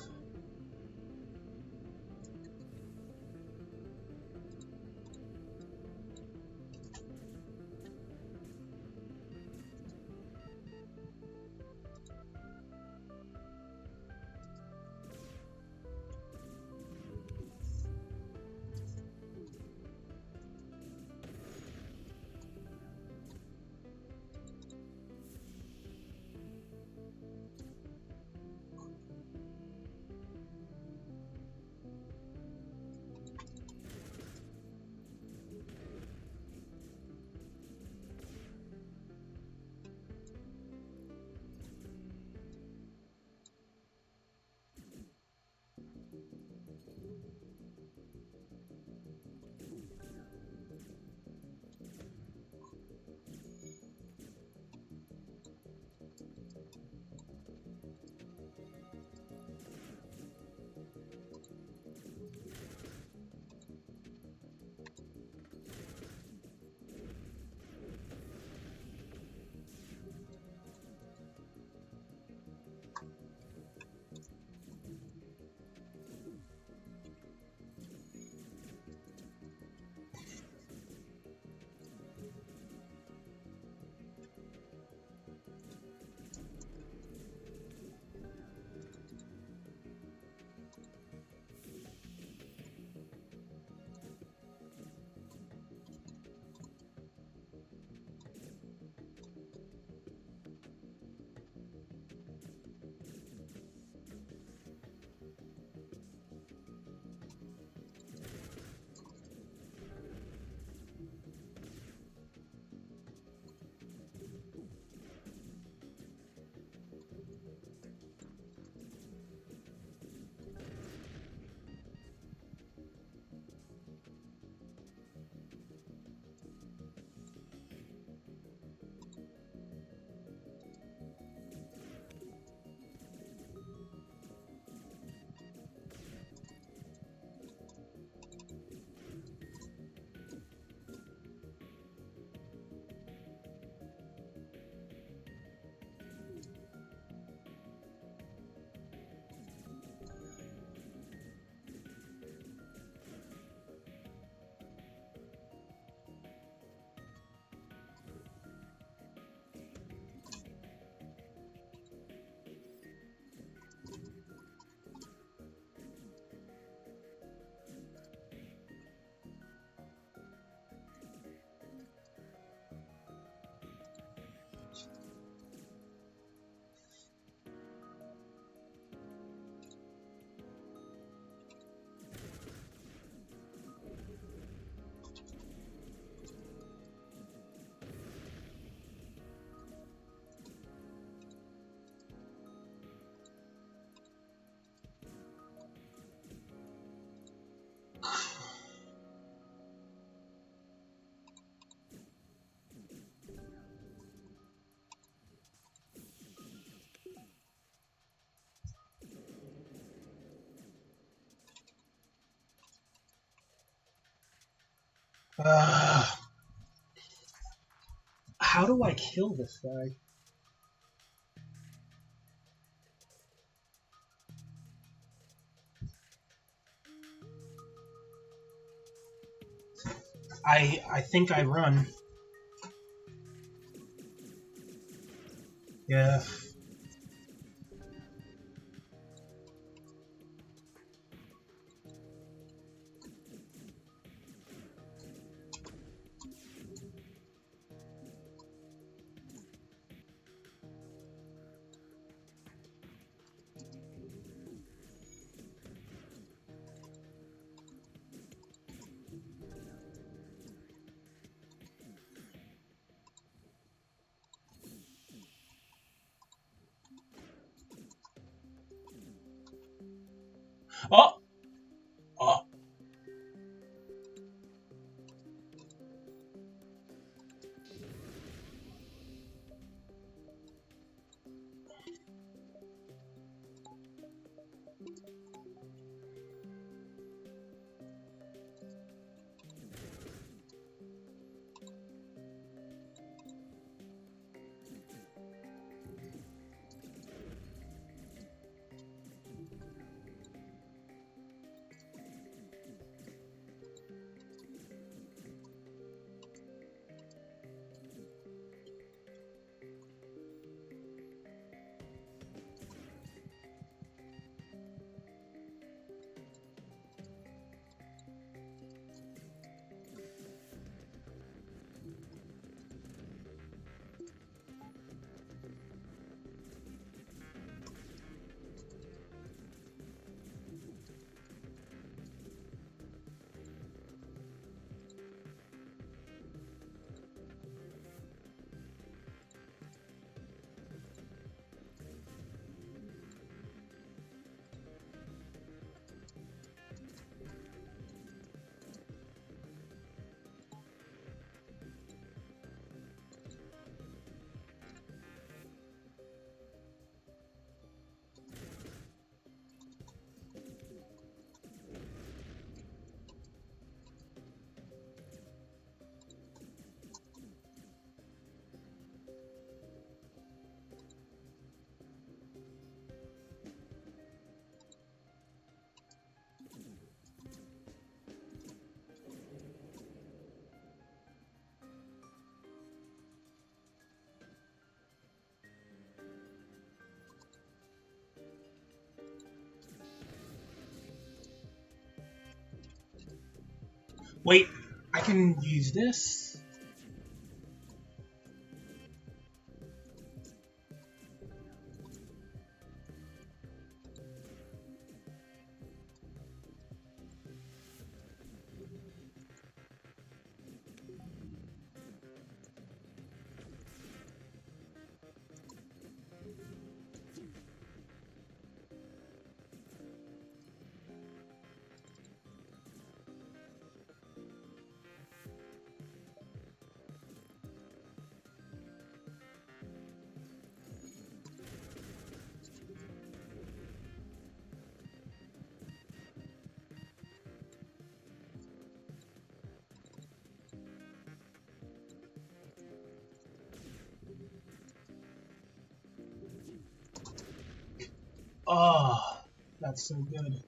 Ugh. How do I kill this guy? I think I run. Yeah. Wait, I can use this. Oh, that's so good.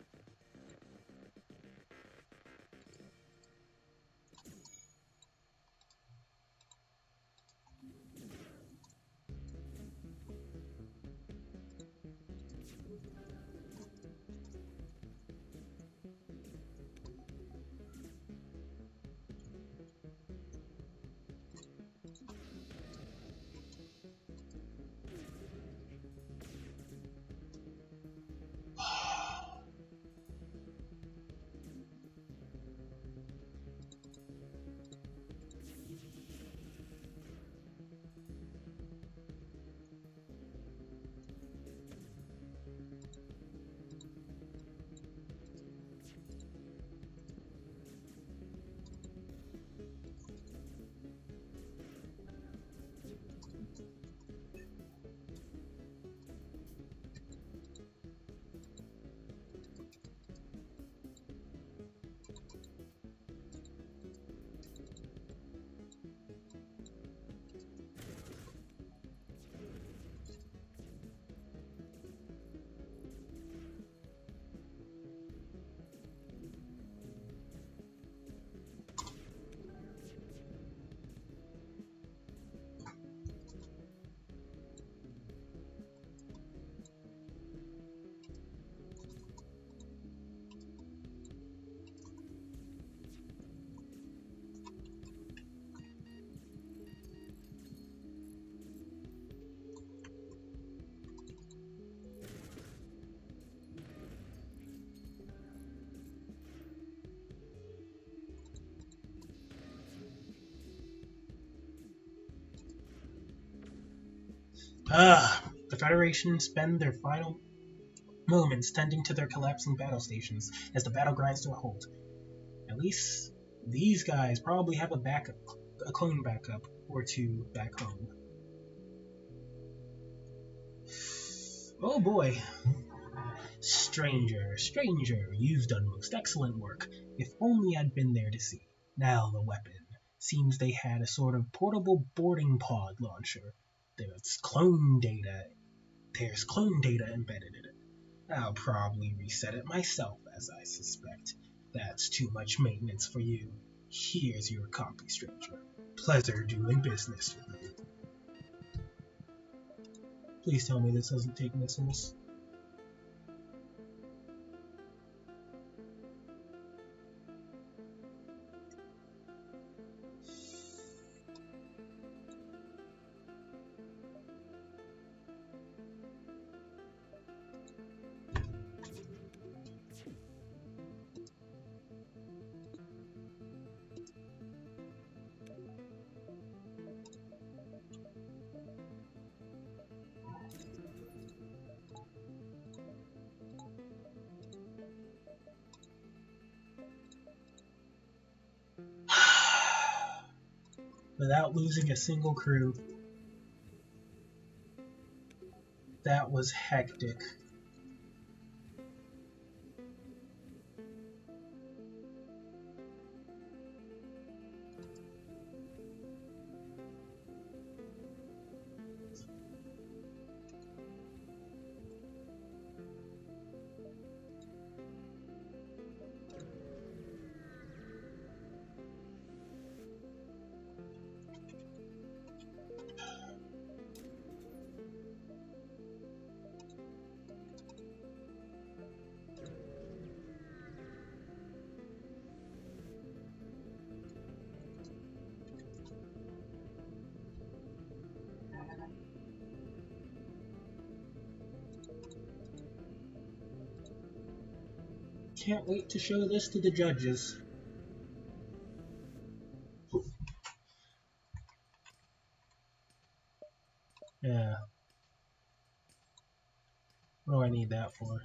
The Federation spend their final moments tending to their collapsing battle stations as the battle grinds to a halt. At least these guys probably have a clone backup or two back home. Oh boy. Stranger, you've done most excellent work. If only I'd been there to see. Now the weapon. Seems they had a sort of portable boarding pod launcher. There's clone data embedded in it. I'll probably reset it myself, as I suspect. That's too much maintenance for you. Here's your copy, stranger. Pleasure doing business with you. Please tell me this doesn't take missiles. Without losing a single crew. That was hectic. Can't wait to show this to the judges. Yeah. What do I need that for?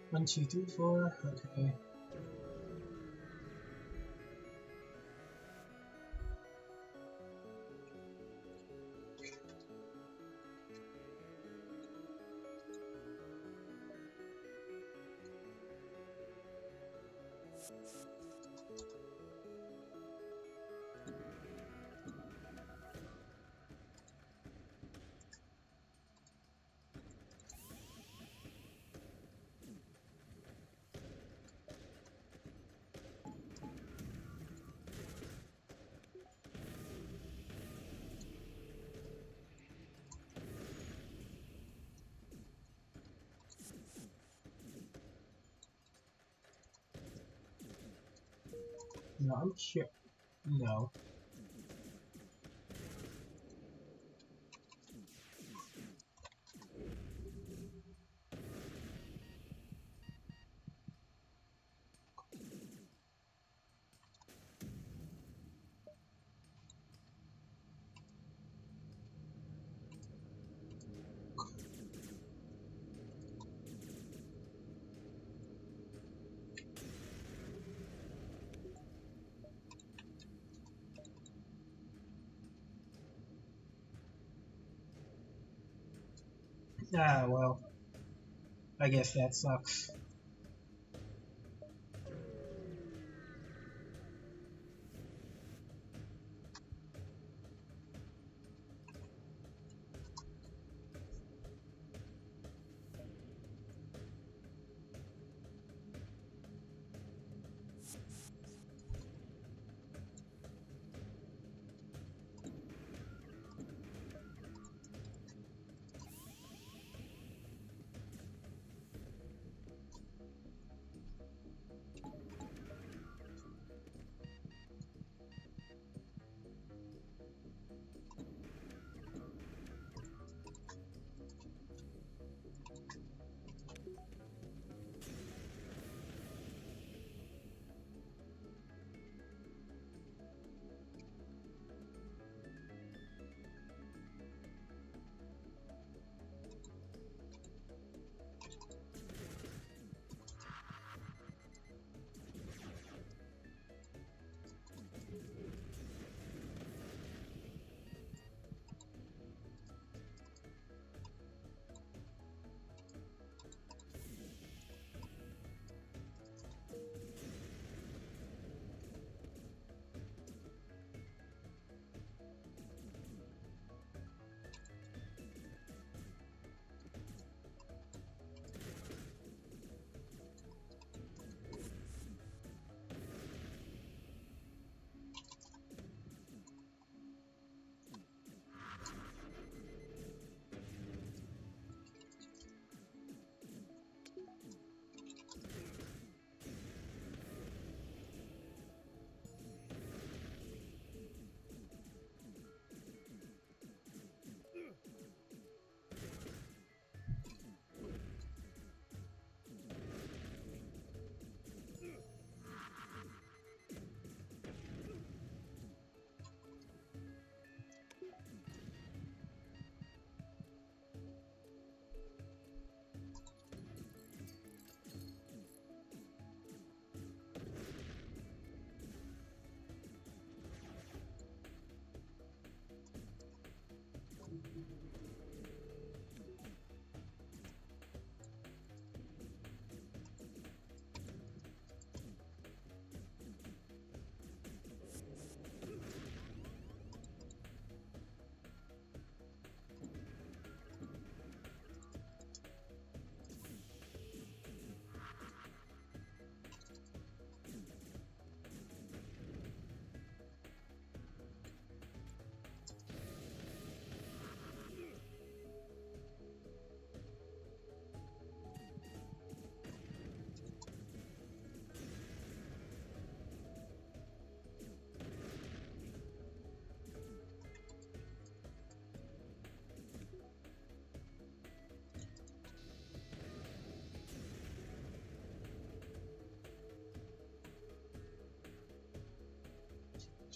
One, two, three, four. Okay. No, I'm curious. No. Ah, well, I guess that sucks.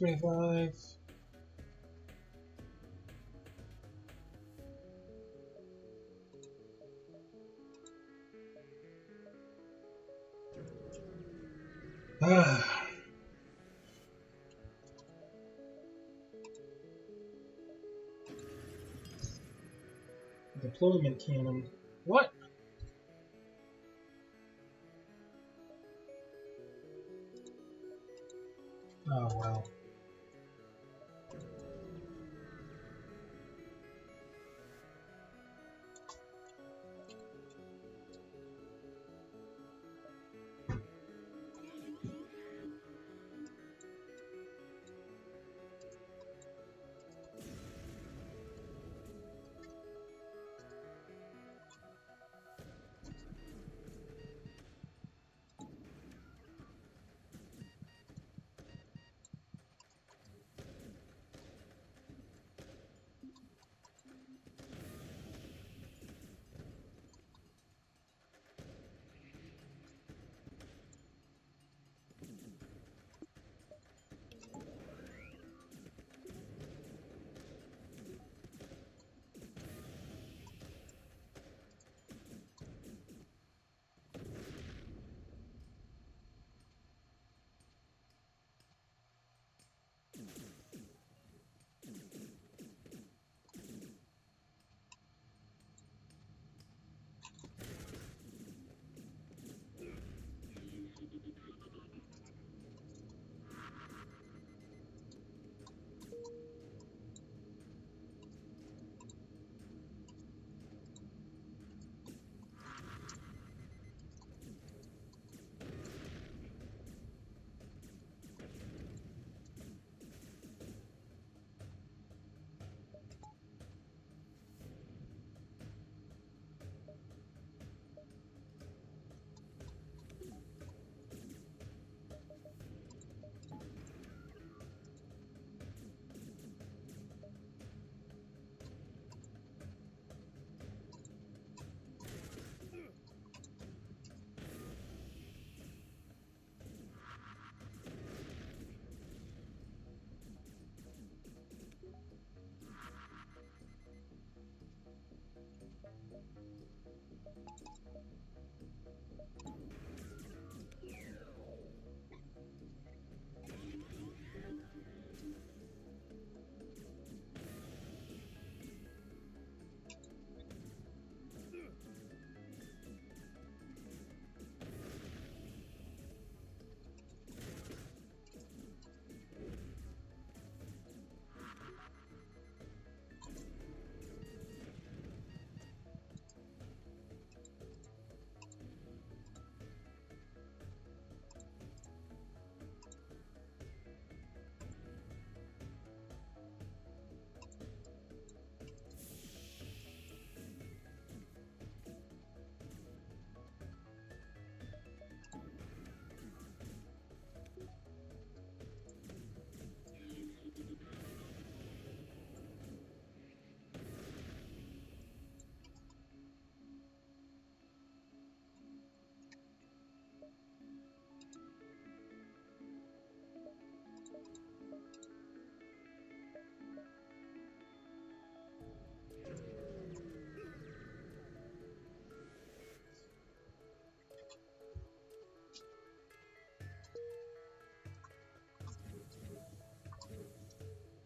$25. Deployment cannon. What? Oh, well.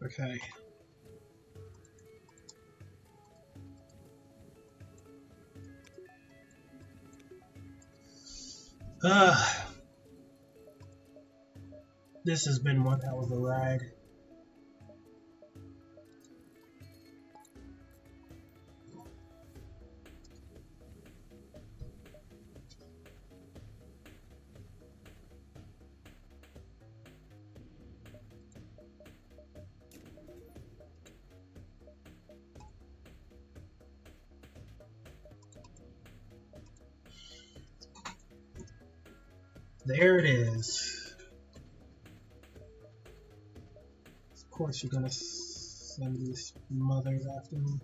Okay. This has been one hell of a ride. There it is. Of course you're gonna send these mothers after me.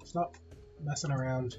Stop messing around.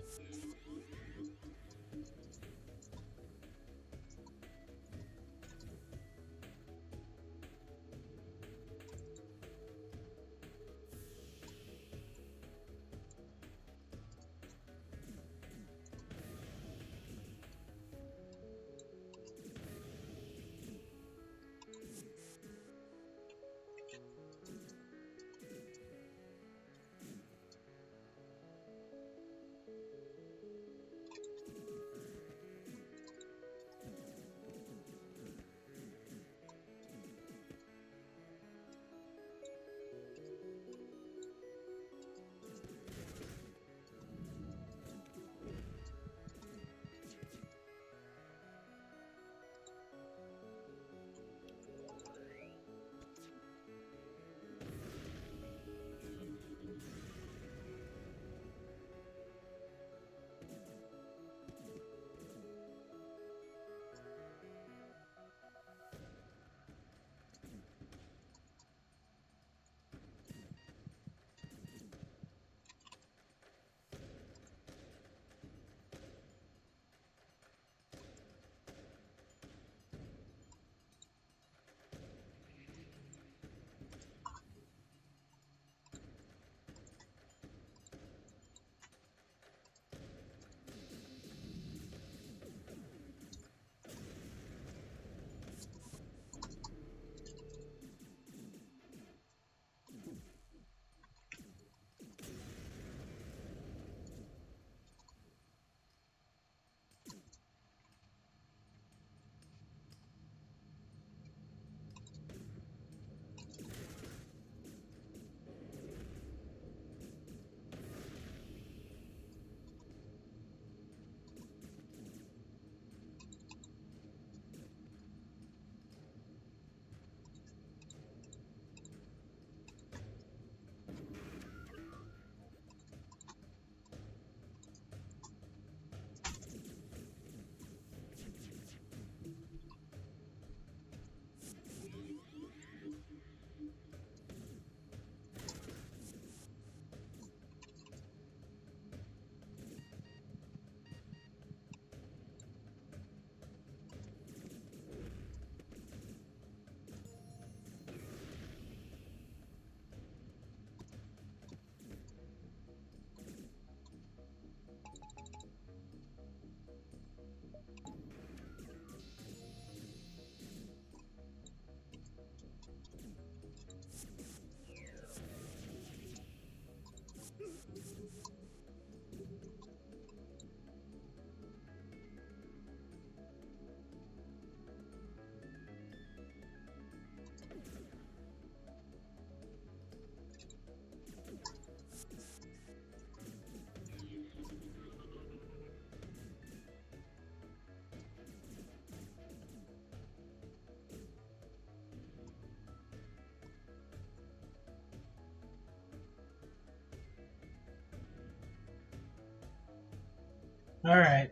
Alright.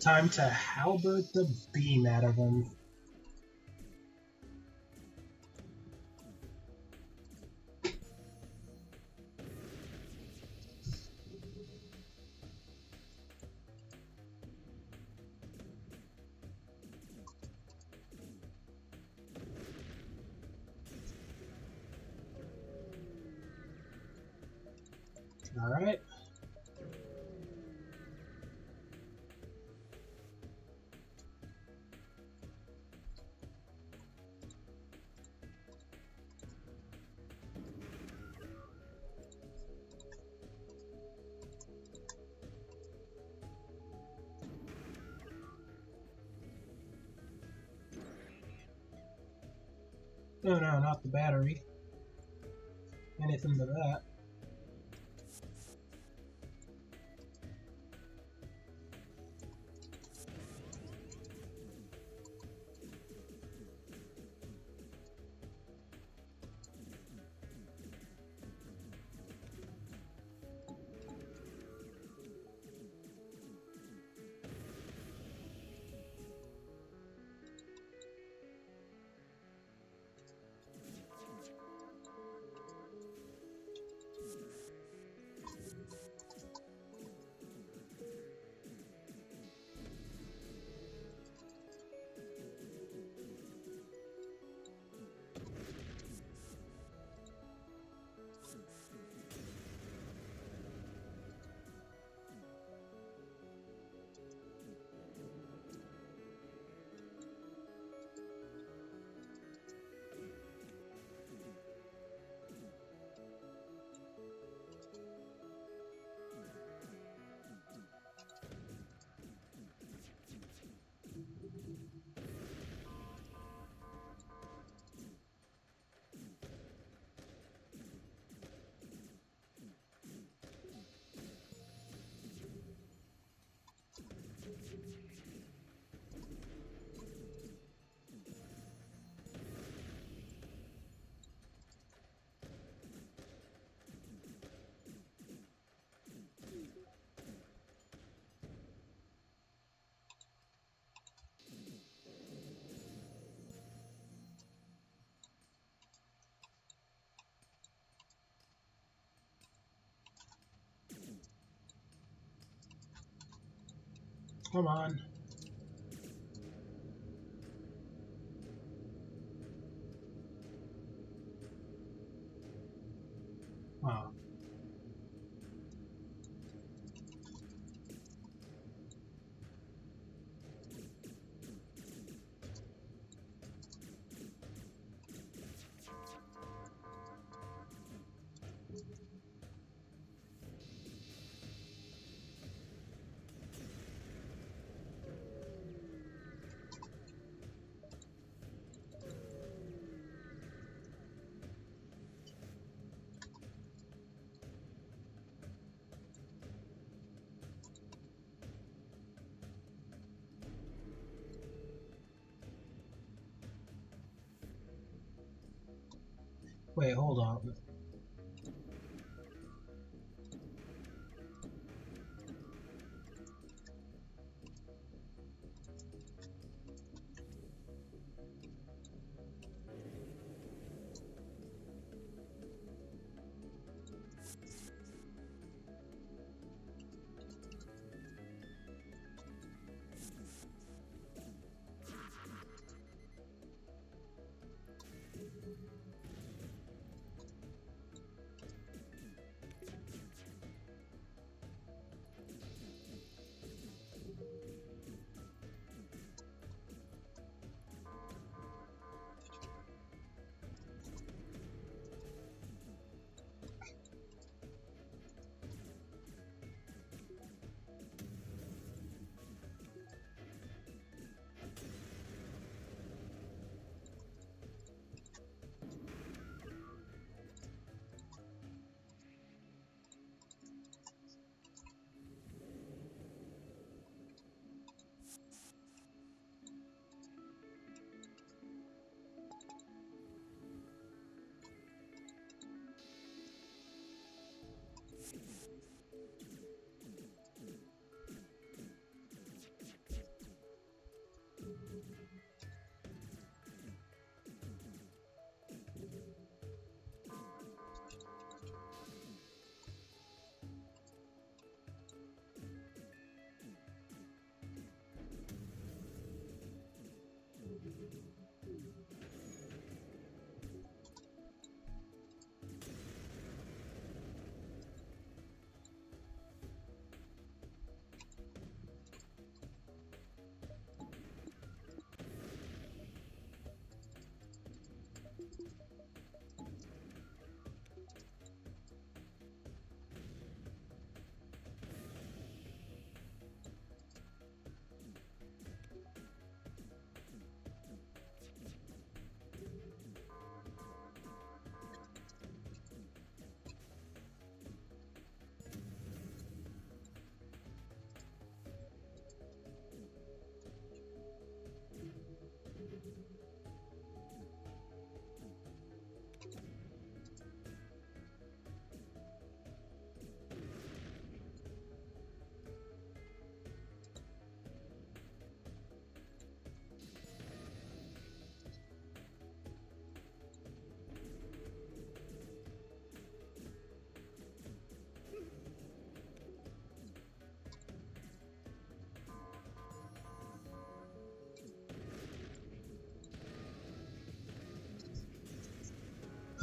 Time to halberd the beam out of him. All right. No, no, not the battery. Anything but that. Come on. Oh. Wait, hold on.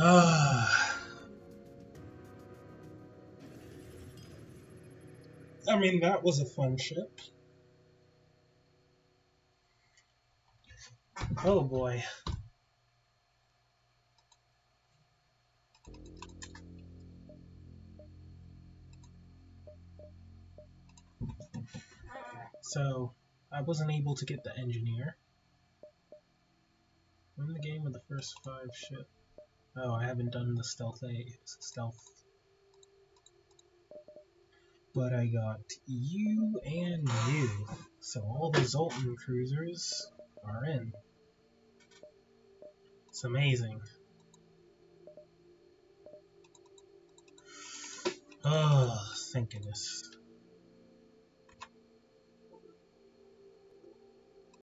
I mean, that was a fun ship. Oh boy. So, I wasn't able to get the engineer. I'm in the game with the first 5 ship. Oh, I haven't done the stealth. But I got you and you. So all the Zoltan cruisers are in. It's amazing. Oh, thank goodness.